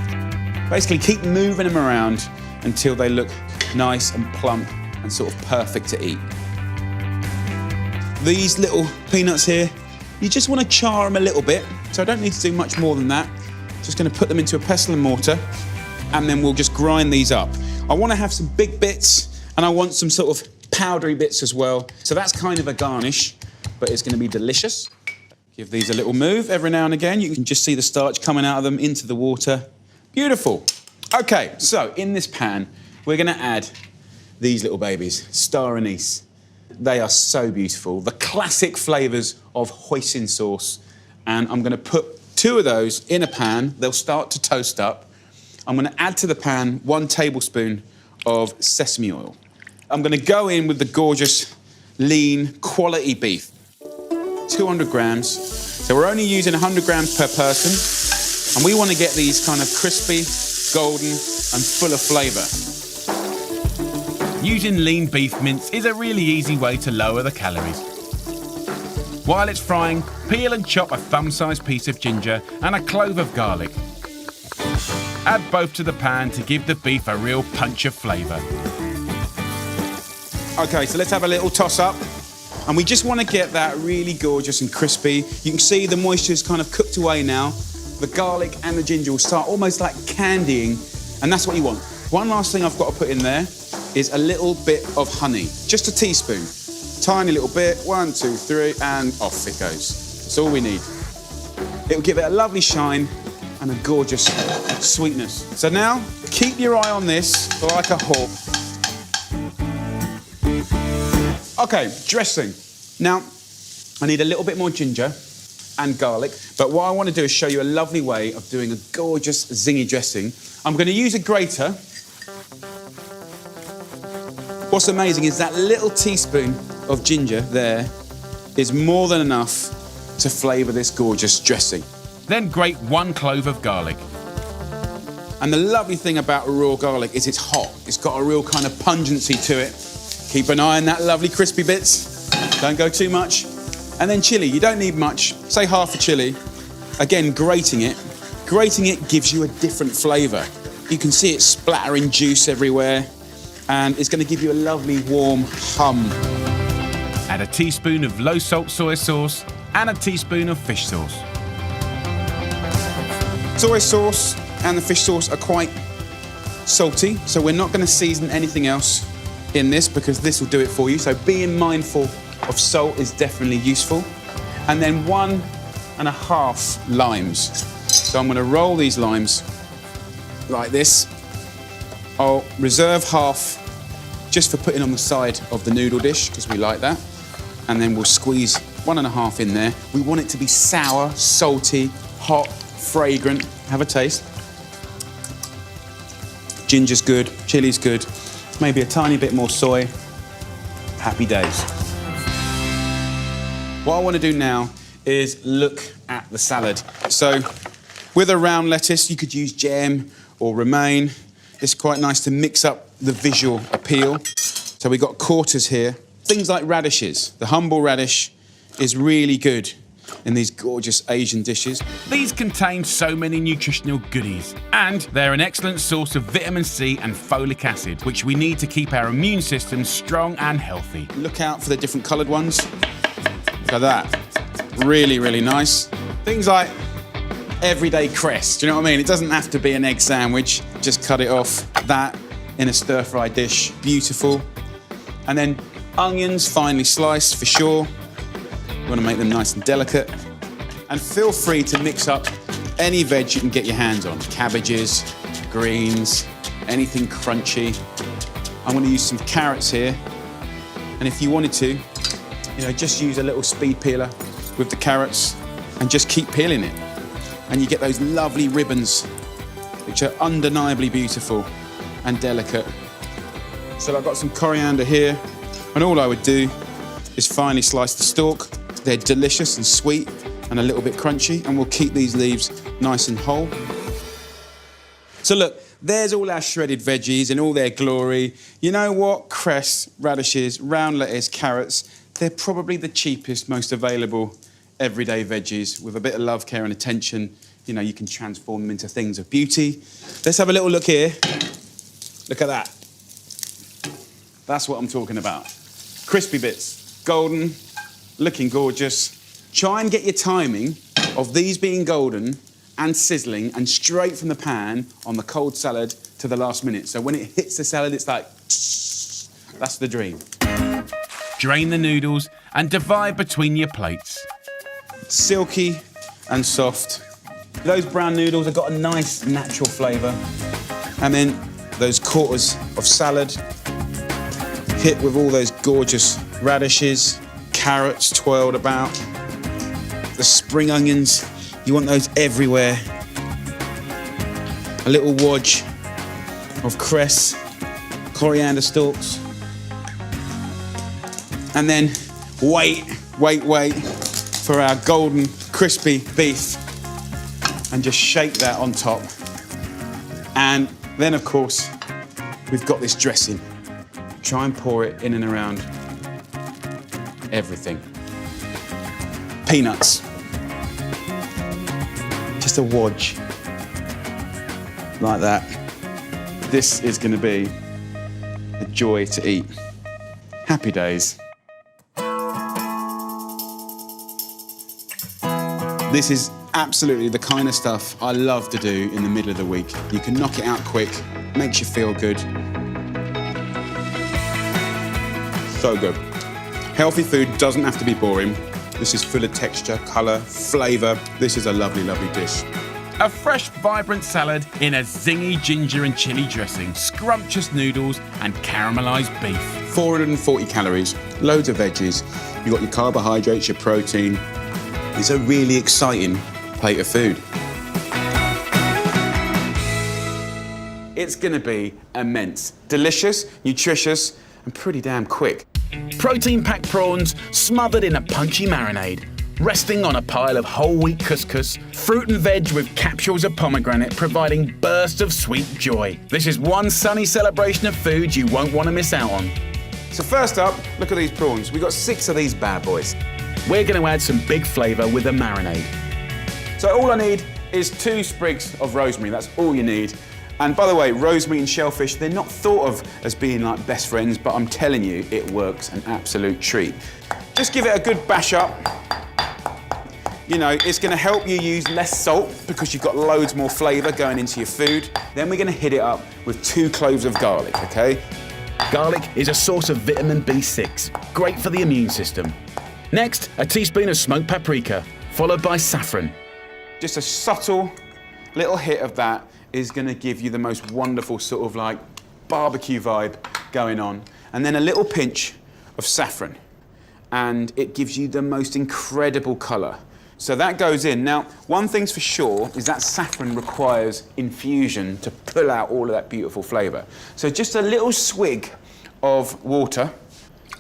Basically keep moving them around until they look nice and plump and sort of perfect to eat. These little peanuts here, you just want to char them a little bit, so I don't need to do much more than that. Just going to put them into a pestle and mortar, and then we'll just grind these up. I want to have some big bits, and I want some sort of powdery bits as well. So that's kind of a garnish, but it's going to be delicious. Give these a little move every now and again. You can just see the starch coming out of them into the water. Beautiful. Okay, so in this pan, we're going to add these little babies, star anise. They are so beautiful. The classic flavours of hoisin sauce. And I'm going to put 2 of those in a pan. They'll start to toast up. I'm going to add to the pan 1 tablespoon of sesame oil. I'm going to go in with the gorgeous, lean, quality beef. 200 grams. So we're only using 100 grams per person, and we want to get these kind of crispy, golden, and full of flavour. Using lean beef mince is a really easy way to lower the calories. While it's frying, peel and chop a thumb-sized piece of ginger and a clove of garlic. Add both to the pan to give the beef a real punch of flavour. Okay, so let's have a little toss up. And we just want to get that really gorgeous and crispy. You can see the moisture's kind of cooked away now. The garlic and the ginger will start almost like candying, and that's what you want. One last thing I've got to put in there is a little bit of honey, just a teaspoon. Tiny little bit, 1, 2, 3, and off it goes. That's all we need. It'll give it a lovely shine and a gorgeous sweetness. So now, keep your eye on this like a hawk. Okay, dressing. Now, I need a little bit more ginger and garlic, but what I want to do is show you a lovely way of doing a gorgeous zingy dressing. I'm going to use a grater. What's amazing is that little teaspoon of ginger there is more than enough to flavour this gorgeous dressing. Then grate 1 clove of garlic. And the lovely thing about raw garlic is it's hot. It's got a real kind of pungency to it. Keep an eye on that lovely crispy bits. Don't go too much. And then chilli, you don't need much. Say half a chilli. Again, grating it. Grating it gives you a different flavour. You can see it splattering juice everywhere, and it's going to give you a lovely warm hum. Add a teaspoon of low-salt soy sauce and a teaspoon of fish sauce. Soy sauce and the fish sauce are quite salty, so we're not going to season anything else in this because this will do it for you. So being mindful of salt is definitely useful. And then 1.5 limes. So I'm going to roll these limes like this. I'll reserve half just for putting on the side of the noodle dish because we like that. And then we'll squeeze 1.5 in there. We want it to be sour, salty, hot, fragrant. Have a taste. Ginger's good, chili's good. Maybe a tiny bit more soy. Happy days. What I want to do now is look at the salad. So with a round lettuce, you could use jam or romaine. It's quite nice to mix up the visual appeal. So we've got quarters here. Things like radishes. The humble radish is really good in these gorgeous Asian dishes. These contain so many nutritional goodies, and they're an excellent source of vitamin C and folic acid, which we need to keep our immune system strong and healthy. Look out for the different coloured ones. Look at that. Really, really nice. Things like everyday cress, do you know what I mean? It doesn't have to be an egg sandwich, just cut it off. That in a stir-fry dish, beautiful. And then onions, finely sliced for sure. You want to make them nice and delicate. And feel free to mix up any veg you can get your hands on. Cabbages, greens, anything crunchy. I'm going to use some carrots here. And if you wanted to, just use a little speed peeler with the carrots and just keep peeling it. And you get those lovely ribbons, which are undeniably beautiful and delicate. So I've got some coriander here. And all I would do is finely slice the stalk. They're delicious and sweet and a little bit crunchy, and we'll keep these leaves nice and whole. So look, there's all our shredded veggies in all their glory. You know what? Cress, radishes, round lettuce, carrots, they're probably the cheapest, most available everyday veggies. With a bit of love, care and attention, you can transform them into things of beauty. Let's have a little look here. Look at that. That's what I'm talking about. Crispy bits, golden, looking gorgeous. Try and get your timing of these being golden and sizzling and straight from the pan on the cold salad to the last minute. So when it hits the salad, it's like, that's the dream. Drain the noodles and divide between your plates. Silky and soft. Those brown noodles have got a nice natural flavour. And then those quarters of salad hit with all those gorgeous radishes, carrots twirled about, the spring onions, you want those everywhere. A little wodge of cress, coriander stalks. And then wait for our golden, crispy beef and just shake that on top. And then, of course, we've got this dressing. Try and pour it in and around everything. Peanuts. Just a wodge. Like that. This is going to be a joy to eat. Happy days. This is absolutely the kind of stuff I love to do in the middle of the week. You can knock it out quick, makes you feel good. So good. Healthy food doesn't have to be boring. This is full of texture, colour, flavour. This is a lovely, lovely dish. A fresh, vibrant salad in a zingy ginger and chilli dressing, scrumptious noodles and caramelised beef. 440 calories, loads of veggies. You've got your carbohydrates, your protein. It's a really exciting plate of food. It's going to be immense. Delicious, nutritious, and pretty damn quick. Protein-packed prawns smothered in a punchy marinade, resting on a pile of whole wheat couscous, fruit and veg with capsules of pomegranate providing bursts of sweet joy. This is one sunny celebration of food you won't want to miss out on. So first up, look at these prawns. We've got 6 of these bad boys. We're going to add some big flavour with a marinade. So all I need is 2 sprigs of rosemary. That's all you need. And by the way, rosemary and shellfish, they're not thought of as being like best friends, but I'm telling you, it works an absolute treat. Just give it a good bash up. You know, it's going to help you use less salt because you've got loads more flavour going into your food. Then we're going to hit it up with 2 cloves of garlic, okay? Garlic is a source of vitamin B6, great for the immune system. Next, a teaspoon of smoked paprika, followed by saffron. Just a subtle little hit of that is going to give you the most wonderful sort of like barbecue vibe going on. And then a little pinch of saffron. And it gives you the most incredible colour. So that goes in. Now, one thing's for sure is that saffron requires infusion to pull out all of that beautiful flavour. So just a little swig of water.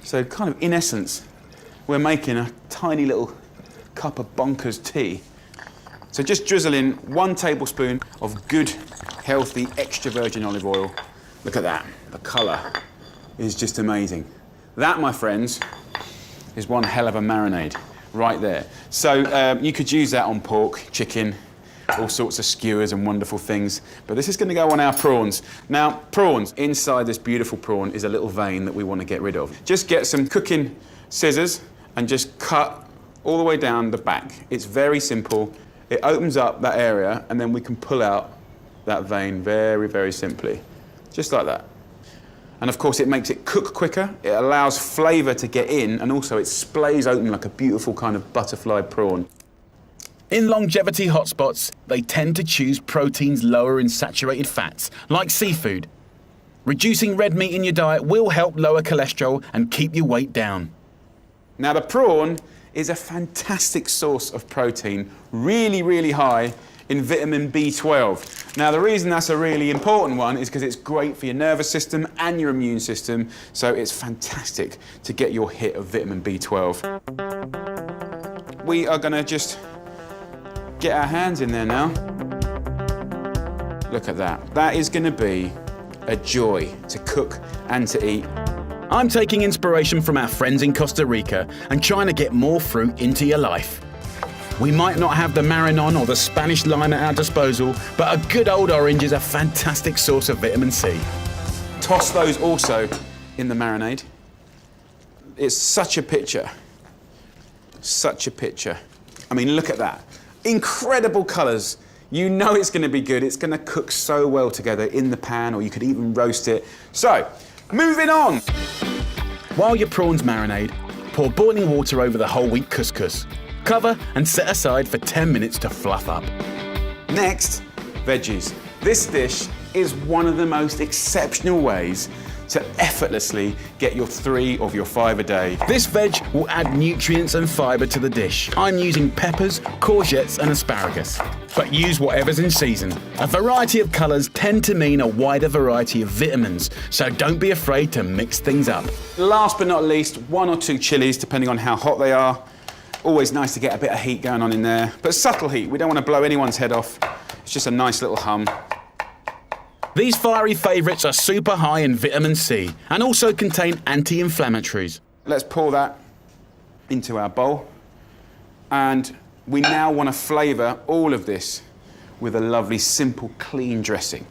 So kind of in essence, we're making a tiny little cup of bonkers tea. So just drizzle in 1 tablespoon of good, healthy, extra virgin olive oil. Look at that. The colour is just amazing. That, my friends, is one hell of a marinade right there. So you could use that on pork, chicken, all sorts of skewers and wonderful things. But this is going to go on our prawns. Now, prawns, inside this beautiful prawn is a little vein that we want to get rid of. Just get some cooking scissors and just cut all the way down the back. It's very simple. It opens up that area and then we can pull out that vein very, very simply. Just like that. And of course it makes it cook quicker, it allows flavour to get in, and also it splays open like a beautiful kind of butterfly prawn. In longevity hotspots, they tend to choose proteins lower in saturated fats, like seafood. Reducing red meat in your diet will help lower cholesterol and keep your weight down. Now the prawn is a fantastic source of protein, really, really high in vitamin B12. Now the reason that's a really important one is because it's great for your nervous system and your immune system, so it's fantastic to get your hit of vitamin B12. We are gonna just get our hands in there now. Look at that. That is gonna be a joy to cook and to eat. I'm taking inspiration from our friends in Costa Rica and trying to get more fruit into your life. We might not have the Marinon or the Spanish lime at our disposal, but a good old orange is a fantastic source of vitamin C. Toss those also in the marinade. It's such a picture. Such a picture. I mean, look at that. Incredible colours. You know it's going to be good. It's going to cook so well together in the pan, or you could even roast it. So, moving on. While your prawns marinade, pour boiling water over the whole wheat couscous. Cover and set aside for 10 minutes to fluff up. Next, veggies. This dish is one of the most exceptional ways to effortlessly get your 3 of your 5 a day. This veg will add nutrients and fibre to the dish. I'm using peppers, courgettes and asparagus. But use whatever's in season. A variety of colours tend to mean a wider variety of vitamins, so don't be afraid to mix things up. Last but not least, 1 or 2 chilies, depending on how hot they are. Always nice to get a bit of heat going on in there, but subtle heat. We don't want to blow anyone's head off. It's just a nice little hum. These fiery favourites are super high in vitamin C and also contain anti-inflammatories. Let's pour that into our bowl. And we now want to flavour all of this with a lovely, simple, clean dressing.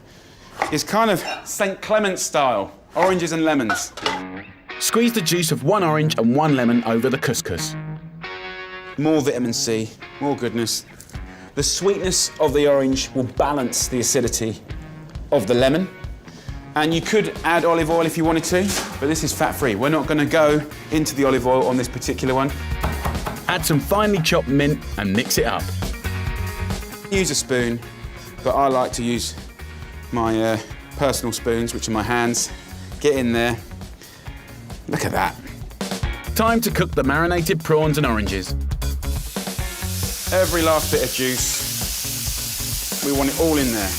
It's kind of St. Clement style, oranges and lemons. Squeeze the juice of 1 orange and 1 lemon over the couscous. More vitamin C, more goodness. The sweetness of the orange will balance the acidity of the lemon. And you could add olive oil if you wanted to, but this is fat-free. We're not going to go into the olive oil on this particular one. Add some finely chopped mint and mix it up. Use a spoon, but I like to use my personal spoons, which are my hands. Get in there. Look at that. Time to cook the marinated prawns and oranges. Every last bit of juice, we want it all in there.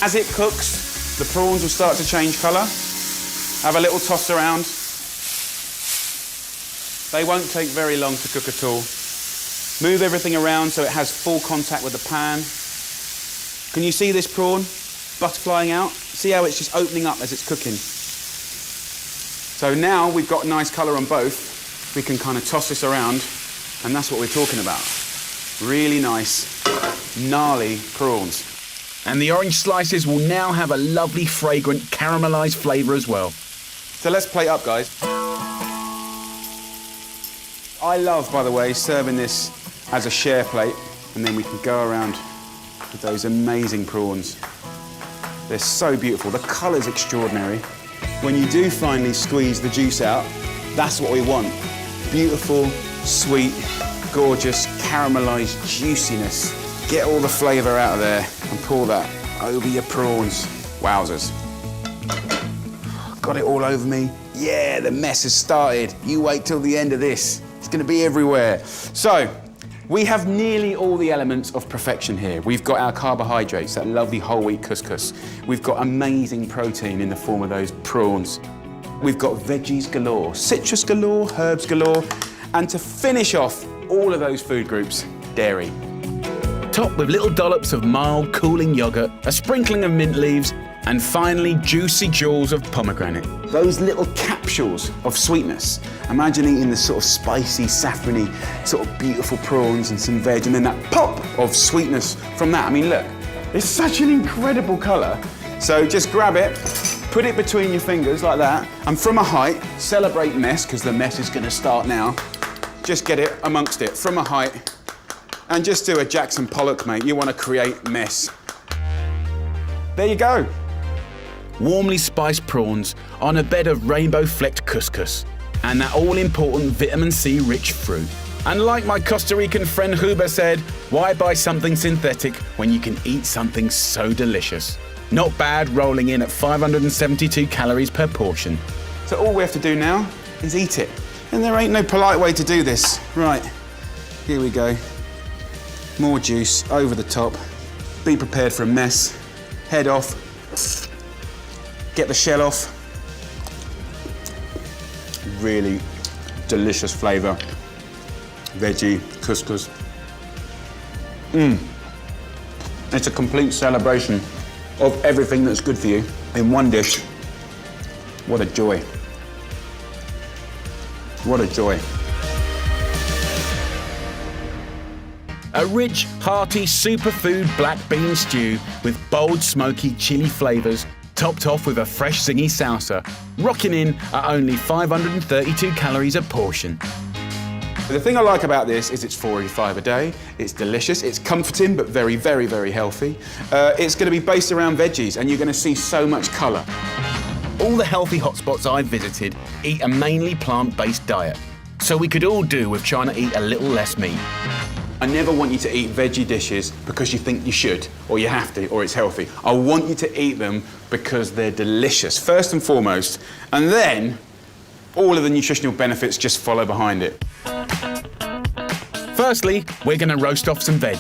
As it cooks, the prawns will start to change colour. Have a little toss around. They won't take very long to cook at all. Move everything around so it has full contact with the pan. Can you see this prawn butterflying out? See how it's just opening up as it's cooking? So now we've got nice colour on both. We can kind of toss this around, and that's what we're talking about. Really nice, gnarly prawns. And the orange slices will now have a lovely, fragrant, caramelised flavour as well. So let's plate up, guys. I love, by the way, serving this as a share plate, and then we can go around with those amazing prawns. They're so beautiful. The colour's extraordinary. When you do finally squeeze the juice out, that's what we want. Beautiful, sweet, gorgeous, caramelised juiciness. Get all the flavour out of there and pour that over your prawns. Wowzers. Got it all over me. Yeah, the mess has started. You wait till the end of this. It's going to be everywhere. So, we have nearly all the elements of perfection here. We've got our carbohydrates, that lovely whole wheat couscous. We've got amazing protein in the form of those prawns. We've got veggies galore, citrus galore, herbs galore, and to finish off all of those food groups, dairy. Top with little dollops of mild, cooling yoghurt, a sprinkling of mint leaves, and finally juicy jewels of pomegranate. Those little capsules of sweetness. Imagine eating the sort of spicy, saffrony, sort of beautiful prawns and some veg, and then that pop of sweetness from that. I mean, look, it's such an incredible colour. So just grab it, put it between your fingers like that, and from a height, celebrate mess, because the mess is going to start now. Just get it amongst it from a height, and just do a Jackson Pollock, mate. You want to create mess. There you go. Warmly spiced prawns on a bed of rainbow-flecked couscous, and that all-important vitamin C-rich fruit. And like my Costa Rican friend Huber said, why buy something synthetic when you can eat something so delicious? Not bad, rolling in at 572 calories per portion. So all we have to do now is eat it. And there ain't no polite way to do this. Right, here we go. More juice over the top. Be prepared for a mess. Head off. Get the shell off. Really delicious flavour. Veggie, couscous. It's a complete celebration of everything that's good for you in one dish. What a joy. What a joy. A rich, hearty superfood black bean stew with bold, smoky chili flavours, topped off with a fresh zingy salsa, rocking in at only 532 calories a portion. The thing I like about this is it's 485 a day, it's delicious, it's comforting but very, very, very healthy. It's going to be based around veggies and you're going to see so much colour. All the healthy hotspots I've visited eat a mainly plant-based diet, so we could all do with trying to eat a little less meat. I never want you to eat veggie dishes because you think you should, or you have to, or it's healthy. I want you to eat them because they're delicious, first and foremost, and then all of the nutritional benefits just follow behind it. Firstly, we're going to roast off some veg.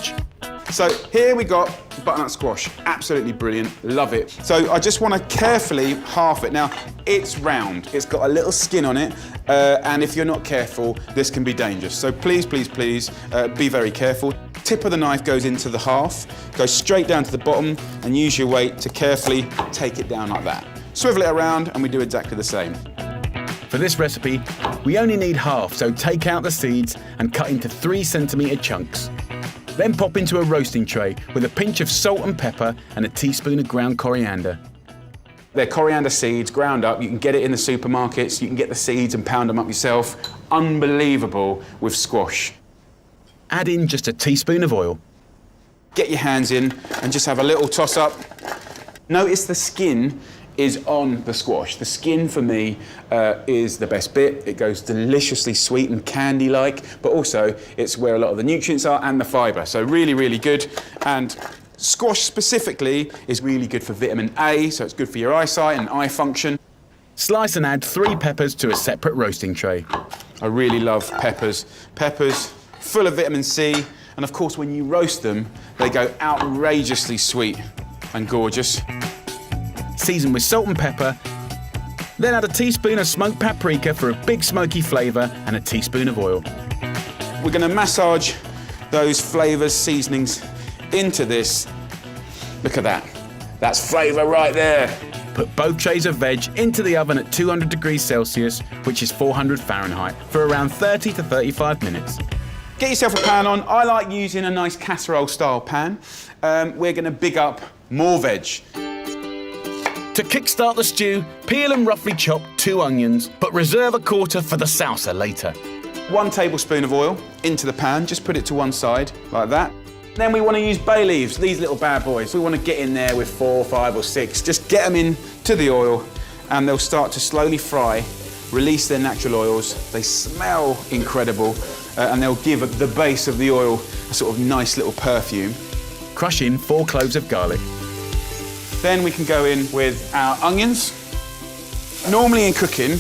So here we got butternut squash, absolutely brilliant, love it. So I just want to carefully half it. Now, it's round. It's got a little skin on it, and if you're not careful, this can be dangerous. So please, please, please be very careful. Tip of the knife goes into the half, go straight down to the bottom, and use your weight to carefully take it down like that. Swivel it around, and we do exactly the same. For this recipe, we only need half, so take out the seeds and cut into 3-centimetre chunks. Then pop into a roasting tray with a pinch of salt and pepper and a teaspoon of ground coriander. They're coriander seeds ground up. You can get it in the supermarkets. You can get the seeds and pound them up yourself. Unbelievable with squash. Add in just a teaspoon of oil. Get your hands in and just have a little toss up. Notice the skin is on the squash. The skin for me is the best bit. It goes deliciously sweet and candy-like, but also it's where a lot of the nutrients are and the fibre. So really, really good. And squash specifically is really good for vitamin A, so it's good for your eyesight and eye function. Slice and add 3 peppers to a separate roasting tray. I really love peppers. Peppers, full of vitamin C, and of course when you roast them, they go outrageously sweet and gorgeous. Season with salt and pepper, then add a teaspoon of smoked paprika for a big smoky flavour and a teaspoon of oil. We're going to massage those flavours, seasonings into this. Look at that. That's flavour right there. Put both trays of veg into the oven at 200 degrees Celsius, which is 400 Fahrenheit, for around 30 to 35 minutes. Get yourself a pan on. I like using a nice casserole style pan. We're going to big up more veg. To kickstart the stew, peel and roughly chop 2 onions, but reserve a quarter for the salsa later. 1 tablespoon of oil into the pan, just put it to one side, like that. Then we want to use bay leaves, these little bad boys. We want to get in there with 4, 5 or 6. Just get them in to the oil and they'll start to slowly fry, release their natural oils. They smell incredible and they'll give the base of the oil a sort of nice little perfume. Crush in 4 cloves of garlic. Then we can go in with our onions. Normally in cooking,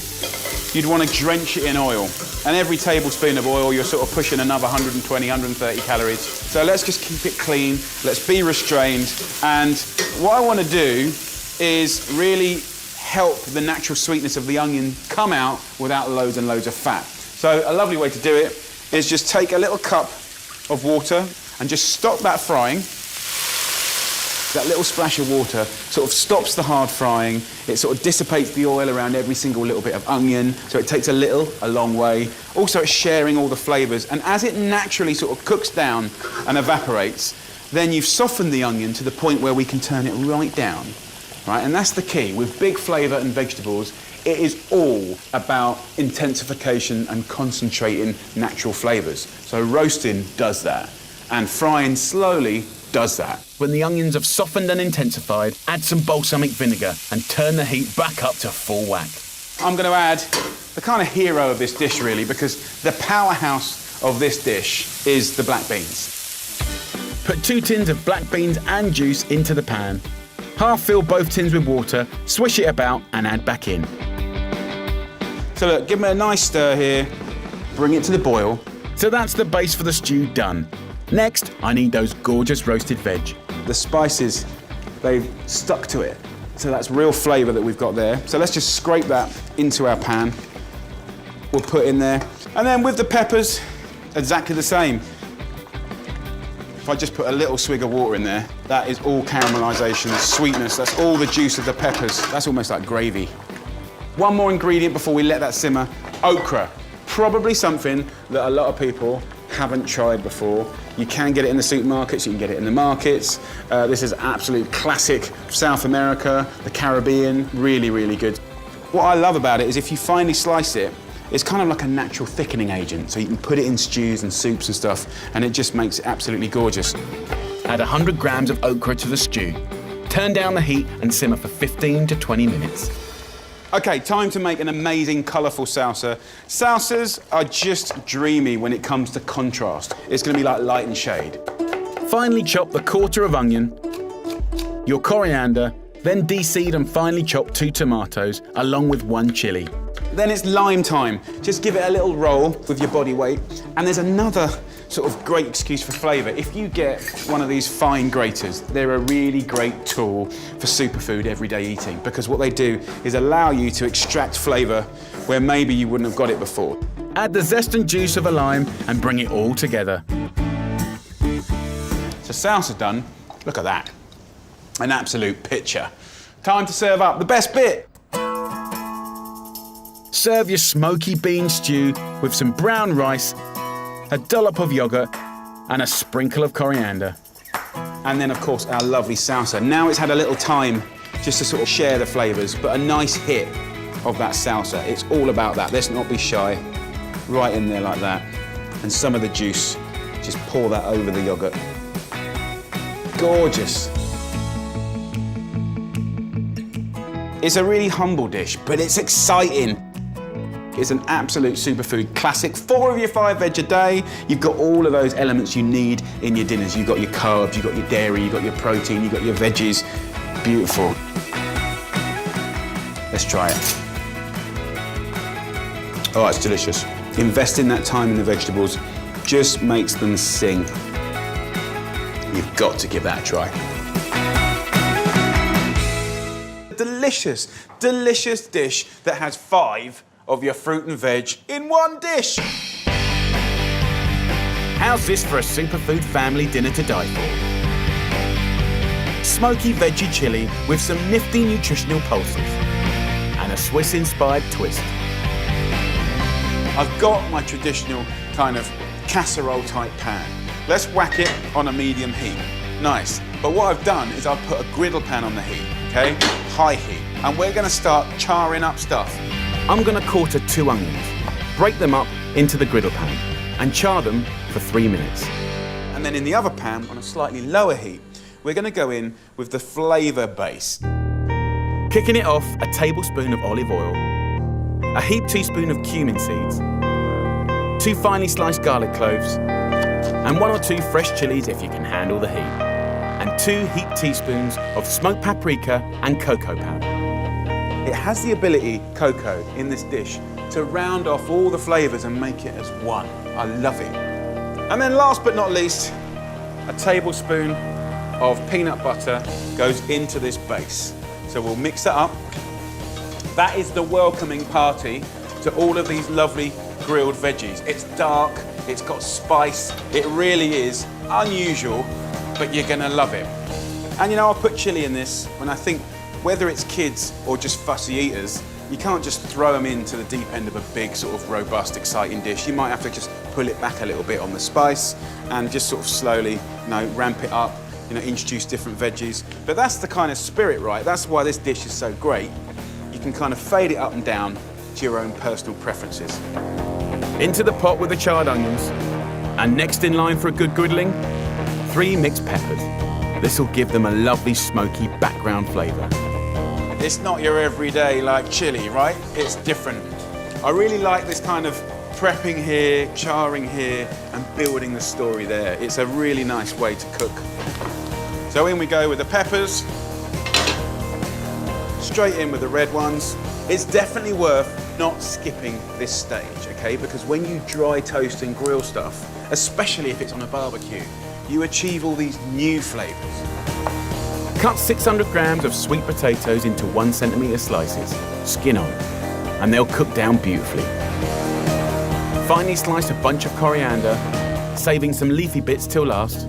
you'd want to drench it in oil. And every tablespoon of oil, you're sort of pushing another 120, 130 calories. So let's just keep it clean. Let's be restrained. And what I want to do is really help the natural sweetness of the onion come out without loads and loads of fat. So a lovely way to do it is just take a little cup of water and just stop that frying. That little splash of water sort of stops the hard frying. It sort of dissipates the oil around every single little bit of onion. So it takes a long way. Also, it's sharing all the flavours. And as it naturally sort of cooks down and evaporates, then you've softened the onion to the point where we can turn it right down. Right? And that's the key. With big flavour and vegetables, it is all about intensification and concentrating natural flavours. So roasting does that. And frying slowly does that. When the onions have softened and intensified, add some balsamic vinegar and turn the heat back up to full whack. I'm going to add the kind of hero of this dish really, because the powerhouse of this dish is the black beans. Put 2 tins of black beans and juice into the pan. Half fill both tins with water, swish it about and add back in. So look, give them a nice stir here, bring it to the boil. So that's the base for the stew done. Next, I need those gorgeous roasted veg. The spices, they've stuck to it. So that's real flavour that we've got there. So let's just scrape that into our pan. We'll put in there. And then with the peppers, exactly the same. If I just put a little swig of water in there, that is all caramelisation, sweetness, that's all the juice of the peppers. That's almost like gravy. One more ingredient before we let that simmer, okra. Probably something that a lot of people haven't tried before. You can get it in the supermarkets, you can get it in the markets. This is absolute classic South America, the Caribbean, really, really good. What I love about it is if you finely slice it, it's kind of like a natural thickening agent. So you can put it in stews and soups and stuff, and it just makes it absolutely gorgeous. Add 100 grams of okra to the stew. Turn down the heat and simmer for 15 to 20 minutes. Okay, time to make an amazing, colourful salsa. Salsas are just dreamy when it comes to contrast. It's going to be like light and shade. Finely chop the quarter of onion, your coriander, then de-seed and finely chop 2 tomatoes, along with 1 chilli. Then it's lime time. Just give it a little roll with your body weight. And there's another sort of great excuse for flavour. If you get one of these fine graters, they're a really great tool for superfood everyday eating, because what they do is allow you to extract flavour where maybe you wouldn't have got it before. Add the zest and juice of a lime and bring it all together. So salsa done. Look at that. An absolute picture. Time to serve up the best bit. Serve your smoky bean stew with some brown rice, a dollop of yogurt, and a sprinkle of coriander. And then, of course, our lovely salsa. Now it's had a little time just to sort of share the flavours, but a nice hit of that salsa. It's all about that. Let's not be shy. Right in there like that. And some of the juice, just pour that over the yogurt. Gorgeous. It's a really humble dish, but it's exciting. It's an absolute superfood classic. 4 of your 5 veg a day. You've got all of those elements you need in your dinners. You've got your carbs, you've got your dairy, you've got your protein, you've got your veggies. Beautiful. Let's try it. Oh, it's delicious. Investing that time in the vegetables just makes them sing. You've got to give that a try. Delicious, delicious dish that has 5 of your fruit and veg in one dish. How's this for a superfood family dinner to die for? Smoky veggie chili with some nifty nutritional pulses and a Swiss-inspired twist. I've got my traditional kind of casserole type pan. Let's whack it on a medium heat. Nice. But what I've done is I've put a griddle pan on the heat, okay? High heat. And we're gonna start charring up stuff. I'm gonna quarter 2 onions, break them up into the griddle pan and char them for 3 minutes. And then in the other pan, on a slightly lower heat, we're gonna go in with the flavour base. Kicking it off, a tablespoon of olive oil, a heaped teaspoon of cumin seeds, 2 finely sliced garlic cloves, and 1 or 2 fresh chilies if you can handle the heat, and 2 heaped teaspoons of smoked paprika and cocoa powder. It has the ability, cocoa, in this dish, to round off all the flavours and make it as one. I love it. And then last but not least, a tablespoon of peanut butter goes into this base. So we'll mix that up. That is the welcoming party to all of these lovely grilled veggies. It's dark, it's got spice, it really is unusual, but you're gonna love it. And you know, I'll put chili in this when I think whether it's kids or just fussy eaters, you can't just throw them into the deep end of a big sort of robust, exciting dish. You might have to just pull it back a little bit on the spice and just sort of slowly, ramp it up, introduce different veggies. But that's the kind of spirit, right? That's why this dish is so great. You can kind of fade it up and down to your own personal preferences. Into the pot with the charred onions. And next in line for a good griddling, 3 mixed peppers. This will give them a lovely smoky background flavour. It's not your everyday like chili, right? It's different. I really like this kind of prepping here, charring here, and building the story there. It's a really nice way to cook. So in we go with the peppers. Straight in with the red ones. It's definitely worth not skipping this stage, okay? Because when you dry toast and grill stuff, especially if it's on a barbecue, you achieve all these new flavours. Cut 600 grams of sweet potatoes into 1 centimetre slices, skin on, and they'll cook down beautifully. Finely slice a bunch of coriander, saving some leafy bits till last.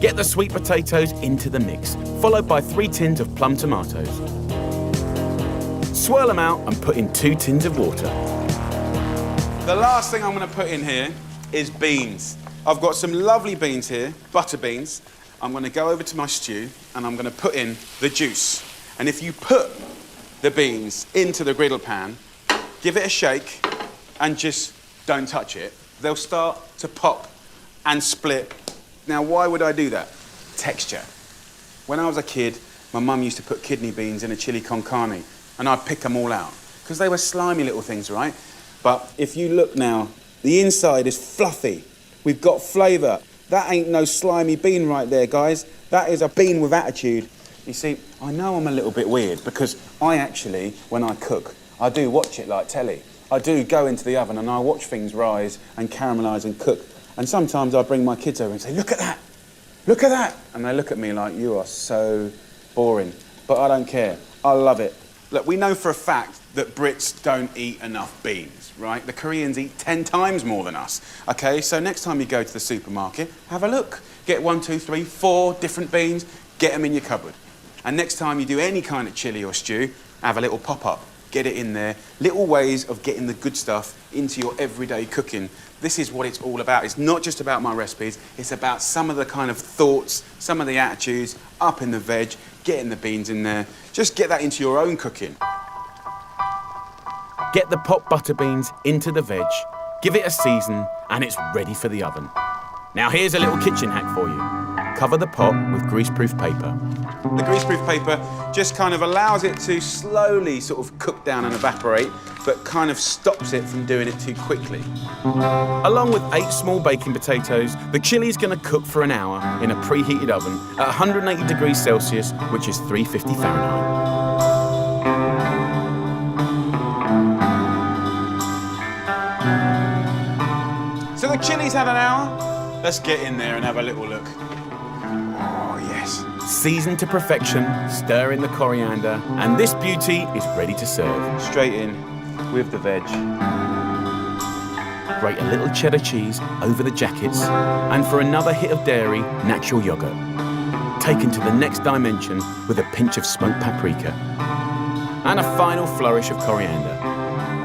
Get the sweet potatoes into the mix, followed by 3 tins of plum tomatoes. Swirl them out and put in 2 tins of water. The last thing I'm going to put in here is beans. I've got some lovely beans here, butter beans. I'm going to go over to my stew and I'm going to put in the juice. And if you put the beans into the griddle pan, give it a shake and just don't touch it, they'll start to pop and split. Now, why would I do that? Texture. When I was a kid, my mum used to put kidney beans in a chili con carne and I'd pick them all out because they were slimy little things, right? But if you look now, the inside is fluffy. We've got flavour. That ain't no slimy bean right there, guys. That is a bean with attitude. You see, I know I'm a little bit weird because I actually, when I cook, I do watch it like telly. I do go into the oven and I watch things rise and caramelise and cook. And sometimes I bring my kids over and say, look at that, look at that. And they look at me like, you are so boring. But I don't care, I love it. Look, we know for a fact that Brits don't eat enough beans, right? The Koreans eat 10 times more than us, okay? So next time you go to the supermarket, have a look. Get 1, 2, 3, 4 different beans, get them in your cupboard. And next time you do any kind of chilli or stew, have a little pop-up. Get it in there. Little ways of getting the good stuff into your everyday cooking. This is what it's all about. It's not just about my recipes, it's about some of the kind of thoughts, some of the attitudes, up in the veg, getting the beans in there. Just get that into your own cooking. Get the pot butter beans into the veg, give it a season, and it's ready for the oven. Now here's a little kitchen hack for you. Cover the pot with greaseproof paper. The greaseproof paper just kind of allows it to slowly sort of cook down and evaporate, but kind of stops it from doing it too quickly. Along with 8 small baking potatoes, the chili is going to cook for an hour in a preheated oven at 180 degrees Celsius, which is 350 Fahrenheit. So the chili's had an hour. Let's get in there and have a little look. Oh, yes. Seasoned to perfection, stir in the coriander, and this beauty is ready to serve. Straight in with the veg. Grate a little cheddar cheese over the jackets, and for another hit of dairy, natural yogurt. Taken to the next dimension with a pinch of smoked paprika. And a final flourish of coriander.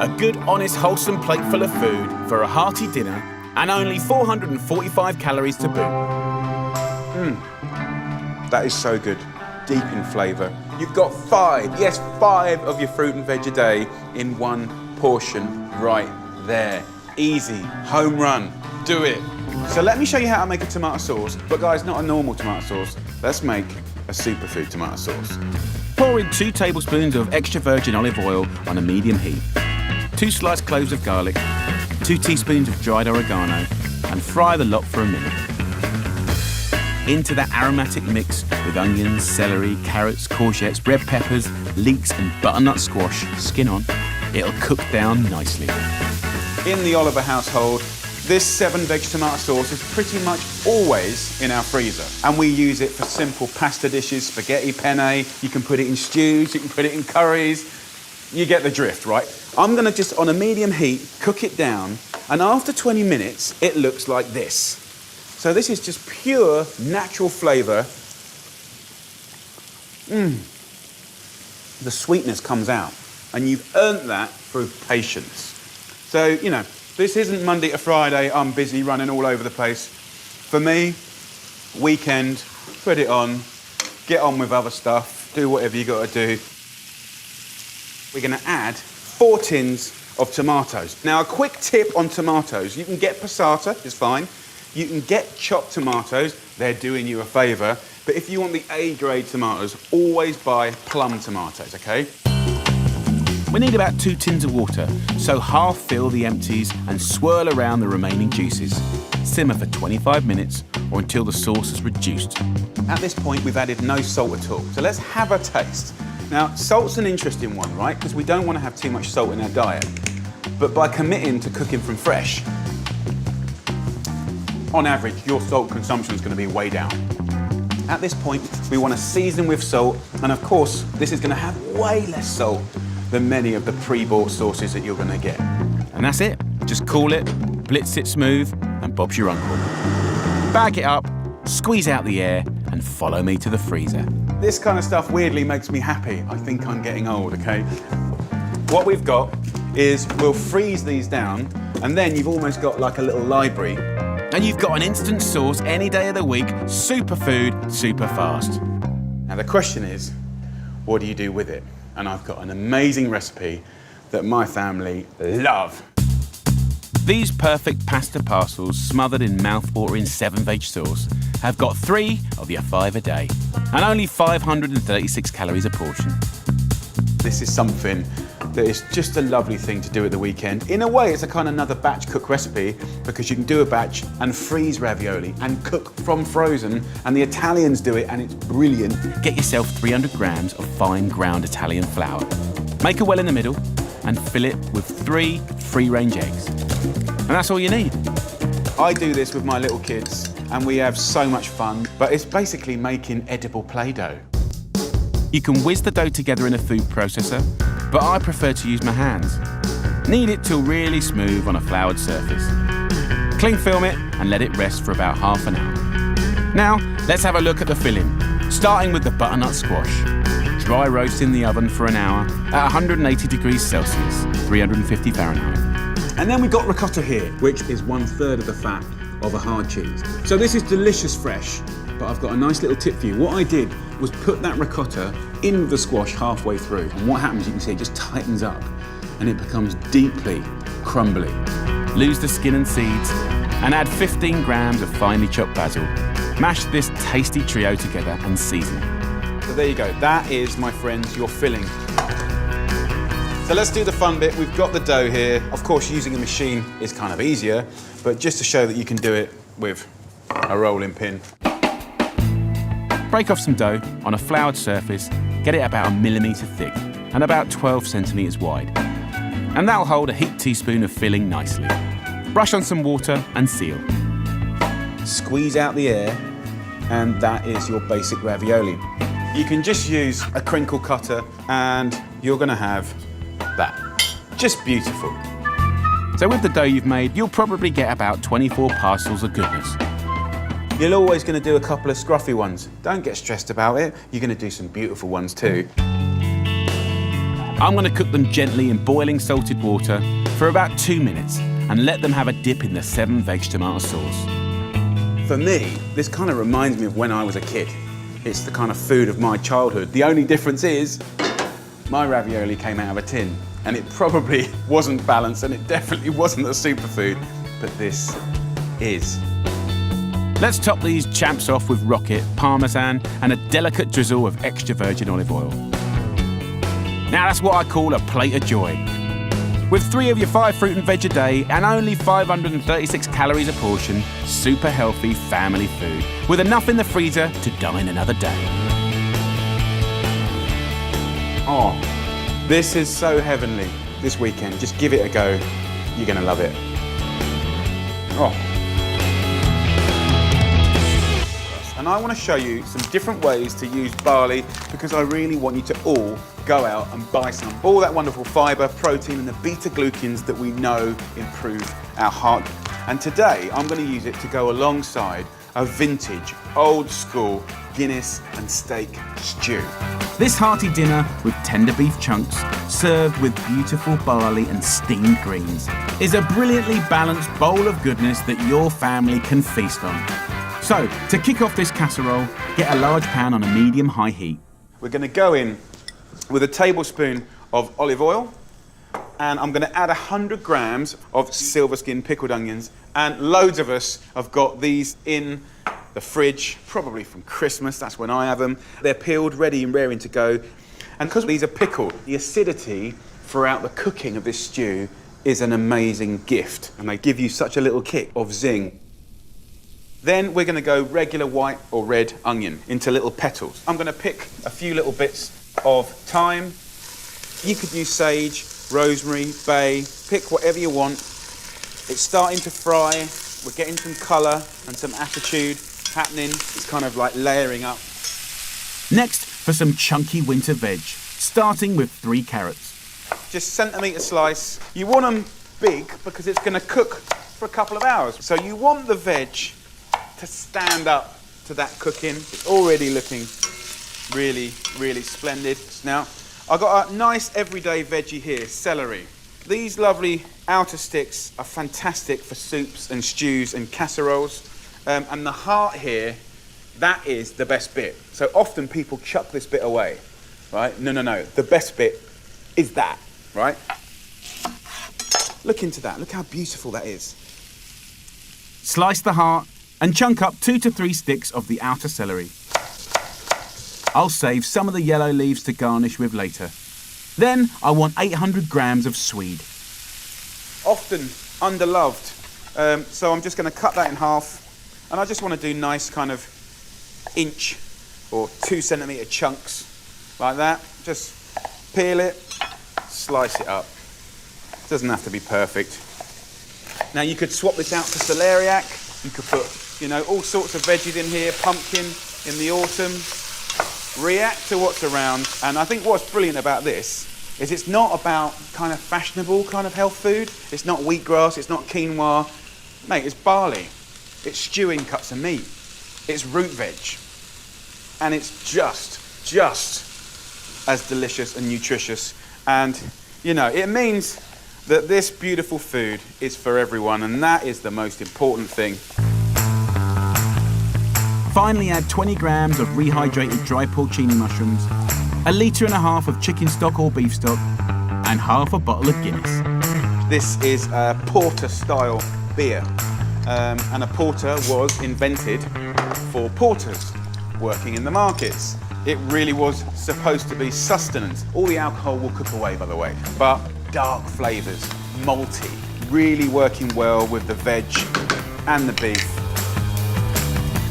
A good, honest, wholesome plate full of food for a hearty dinner, and only 445 calories to boot. That is so good. Deep in flavour. You've got 5, yes, 5 of your fruit and veg a day in one portion right there. Easy, home run, do it. So let me show you how to make a tomato sauce, but guys, not a normal tomato sauce. Let's make a superfood tomato sauce. Pour in 2 tablespoons of extra virgin olive oil on a medium heat, 2 sliced cloves of garlic, 2 teaspoons of dried oregano, and fry the lot for a minute. Into that aromatic mix with onions, celery, carrots, courgettes, red peppers, leeks and butternut squash, skin on. It'll cook down nicely. In the Oliver household, this 7 veg tomato sauce is pretty much always in our freezer. And we use it for simple pasta dishes, spaghetti penne, you can put it in stews, you can put it in curries. You get the drift, right? I'm gonna just, on a medium heat, cook it down, and after 20 minutes, it looks like this. So this is just pure, natural flavour. The sweetness comes out, and you've earned that through patience. So, you know, this isn't Monday to Friday, I'm busy running all over the place. For me, weekend, put it on, get on with other stuff, do whatever you gotta do. We're gonna add 4 tins of tomatoes. Now, a quick tip on tomatoes, you can get passata, it's fine. You can get chopped tomatoes, they're doing you a favour. But if you want the A-grade tomatoes, always buy plum tomatoes, okay? We need about 2 tins of water, so half fill the empties and swirl around the remaining juices. Simmer for 25 minutes or until the sauce is reduced. At this point, we've added no salt at all, so let's have a taste. Now, salt's an interesting one, right? Because we don't want to have too much salt in our diet. But by committing to cooking from fresh, on average, your salt consumption is going to be way down. At this point, we want to season with salt, and of course, this is going to have way less salt than many of the pre-bought sauces that you're going to get. And that's it. Just cool it, blitz it smooth, and Bob's your uncle. Bag it up, squeeze out the air, and follow me to the freezer. This kind of stuff weirdly makes me happy. I think I'm getting old, okay? What we've got is we'll freeze these down, and then you've almost got like a little library. And you've got an instant sauce any day of the week, superfood, super fast. Now the question is, what do you do with it? And I've got an amazing recipe that my family love. These perfect pasta parcels smothered in mouth-watering 7 veg sauce have got 3 of your 5 a day and only 536 calories a portion. This is something that is just a lovely thing to do at the weekend. In a way, it's a kind of another batch cook recipe because you can do a batch and freeze ravioli and cook from frozen, and the Italians do it and it's brilliant. Get yourself 300 grams of fine ground Italian flour. Make a well in the middle, and fill it with 3 free-range eggs. And that's all you need. I do this with my little kids and we have so much fun, but it's basically making edible Play-Doh. You can whiz the dough together in a food processor, but I prefer to use my hands. Knead it till really smooth on a floured surface. Cling film it and let it rest for about half an hour. Now, let's have a look at the filling, starting with the butternut squash. Dry roast in the oven for an hour at 180 degrees Celsius, 350 Fahrenheit. And then we've got ricotta here, which is 1/3 of the fat of a hard cheese. So this is delicious fresh, but I've got a nice little tip for you. What I did was put that ricotta in the squash halfway through. And what happens, you can see it just tightens up and it becomes deeply crumbly. Lose the skin and seeds and add 15 grams of finely chopped basil. Mash this tasty trio together and season it. So there you go. That is, my friends, your filling. So let's do the fun bit. We've got the dough here. Of course, using a machine is kind of easier, but just to show that you can do it with a rolling pin. Break off some dough on a floured surface, get it about 1 millimetre thick and about 12 centimetres wide. And that'll hold a heaped teaspoon of filling nicely. Brush on some water and seal. Squeeze out the air, and that is your basic ravioli. You can just use a crinkle cutter and you're gonna have that. Just beautiful. So with the dough you've made, you'll probably get about 24 parcels of goodness. You're always gonna do a couple of scruffy ones. Don't get stressed about it. You're gonna do some beautiful ones too. I'm going to cook them gently in boiling salted water for about 2 minutes and let them have a dip in the 7 veg tomato sauce. For me, this kind of reminds me of when I was a kid. It's the kind of food of my childhood. The only difference is my ravioli came out of a tin and it probably wasn't balanced and it definitely wasn't a superfood, but this is. Let's top these champs off with rocket, parmesan and a delicate drizzle of extra virgin olive oil. Now that's what I call a plate of joy. With 3 of your 5 fruit and veg a day and only 536 calories a portion, super healthy family food with enough in the freezer to dine another day. Oh, this is so heavenly this weekend. Just give it a go. You're gonna love it. Oh. And I want to show you some different ways to use barley because I really want you to all go out and buy some. All that wonderful fibre, protein and the beta-glucans that we know improve our heart. And today I'm going to use it to go alongside a vintage, old school Guinness and steak stew. This hearty dinner with tender beef chunks, served with beautiful barley and steamed greens, is a brilliantly balanced bowl of goodness that your family can feast on. So, to kick off this casserole, get a large pan on a medium-high heat. We're going to go in with a tablespoon of olive oil, and I'm going to add 100 grams of silver skin pickled onions, and loads of us have got these in the fridge, probably from Christmas, that's when I have them. They're peeled, ready and raring to go. And because these are pickled, the acidity throughout the cooking of this stew is an amazing gift, and they give you such a little kick of zing. Then we're going to go regular white or red onion into little petals. I'm going to pick a few little bits of thyme. You could use sage, rosemary, bay, pick whatever you want. It's starting to fry. We're getting some colour and some attitude happening. It's kind of like layering up. Next, for some chunky winter veg, starting with 3 carrots. Just centimetre slice. You want them big because it's going to cook for a couple of hours. So you want the veg to stand up to that cooking. It's already looking really, really splendid. Now, I've got a nice everyday veggie here, celery. These lovely outer sticks are fantastic for soups and stews and casseroles. And the heart here, that is the best bit. So often people chuck this bit away, right? No. The best bit is that, right? Look into that. Look how beautiful that is. Slice the heart and chunk up 2 to 3 sticks of the outer celery. I'll save some of the yellow leaves to garnish with later. Then I want 800 grams of swede. Often underloved. So I'm just going to cut that in half. And I just want to do nice kind of inch or 2 centimetre chunks like that. Just peel it, slice it up. Doesn't have to be perfect. Now you could swap this out for celeriac. You could put, you know, all sorts of veggies in here, pumpkin in the autumn. React to what's around. And I think what's brilliant about this is it's not about kind of fashionable kind of health food. It's not wheatgrass, it's not quinoa. Mate, it's barley. It's stewing cuts of meat. It's root veg. And it's just as delicious and nutritious. And, you know, it means that this beautiful food is for everyone, and that is the most important thing. Finally, add 20 grams of rehydrated dry porcini mushrooms, 1.5 litres of chicken stock or beef stock, and half a bottle of Guinness. This is a porter-style beer, and a porter was invented for porters working in the markets. It really was supposed to be sustenance. All the alcohol will cook away, by the way, but dark flavours, malty, really working well with the veg and the beef.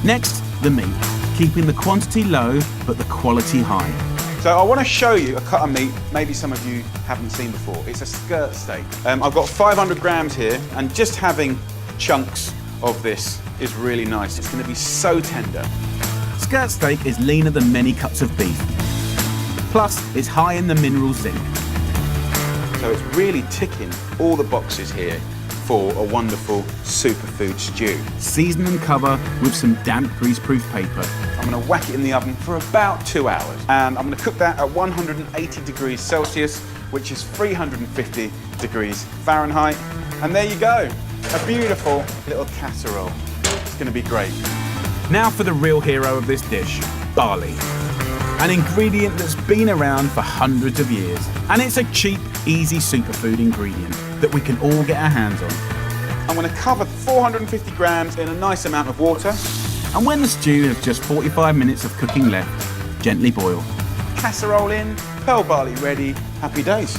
Next, the meat, keeping the quantity low but the quality high. So I want to show you a cut of meat maybe some of you haven't seen before. It's a skirt steak. I've got 500 grams here, and just having chunks of this is really nice. It's going to be so tender. Skirt steak is leaner than many cuts of beef. Plus, it's high in the mineral zinc. So it's really ticking all the boxes here for a wonderful superfood stew. Season and cover with some damp greaseproof paper. I'm going to whack it in the oven for about 2 hours. And I'm going to cook that at 180 degrees Celsius, which is 350 degrees Fahrenheit. And there you go, a beautiful little casserole. It's going to be great. Now for the real hero of this dish, barley. An ingredient that's been around for hundreds of years. And it's a cheap, easy superfood ingredient that we can all get our hands on. I'm going to cover 450 grams in a nice amount of water. And when the stew has just 45 minutes of cooking left, gently boil. Casserole in, pearl barley ready, happy days.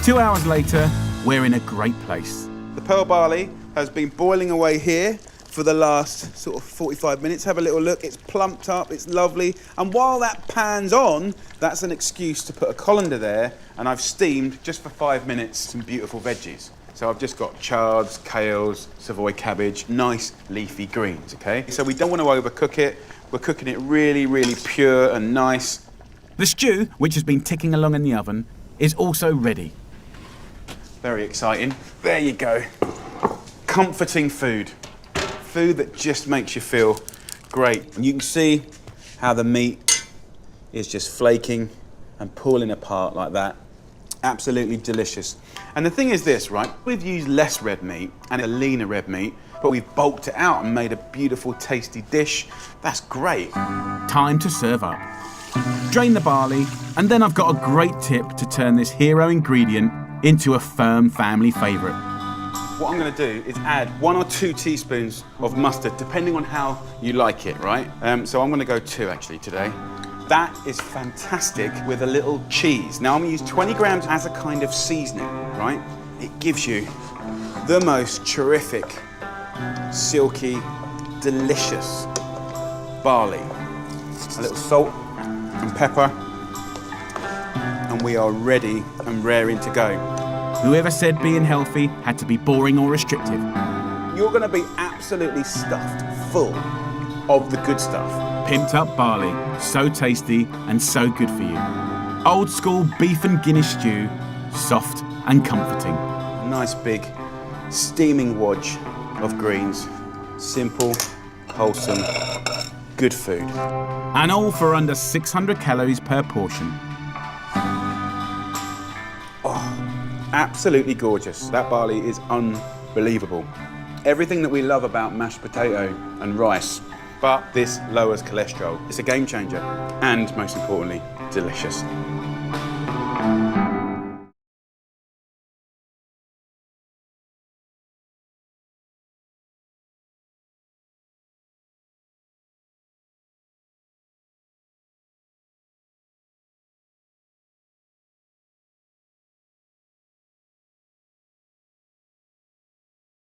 2 hours later, we're in a great place. The pearl barley has been boiling away here for the last sort of 45 minutes. Have a little look, it's plumped up, it's lovely. And while that pans on, that's an excuse to put a colander there, and I've steamed, just for 5 minutes, some beautiful veggies. So I've just got chards, kales, Savoy cabbage, nice leafy greens, okay? So we don't want to overcook it. We're cooking it really, really pure and nice. The stew, which has been ticking along in the oven, is also ready. Very exciting. There you go. Comforting food. Food that just makes you feel great. And you can see how the meat is just flaking and pulling apart like that. Absolutely delicious. And the thing is this, right? We've used less red meat and a leaner red meat, but we've bulked it out and made a beautiful, tasty dish. That's great. Time to serve up. Drain the barley, and then I've got a great tip to turn this hero ingredient into a firm family favourite. What I'm going to do is add 1 or 2 teaspoons of mustard, depending on how you like it, right? So I'm going to go 2 actually today. That is fantastic with a little cheese. Now I'm going to use 20 grams as a kind of seasoning, right? It gives you the most terrific, silky, delicious barley. A little salt and pepper, and we are ready and raring to go. Whoever said being healthy had to be boring or restrictive? You're going to be absolutely stuffed full of the good stuff. Pimped up barley, so tasty and so good for you. Old school beef and Guinness stew, soft and comforting. A nice big steaming wodge of greens. Simple, wholesome, good food. And all for under 600 calories per portion. Absolutely gorgeous. That barley is unbelievable. Everything that we love about mashed potato and rice, but this lowers cholesterol. It's a game changer, and most importantly, delicious.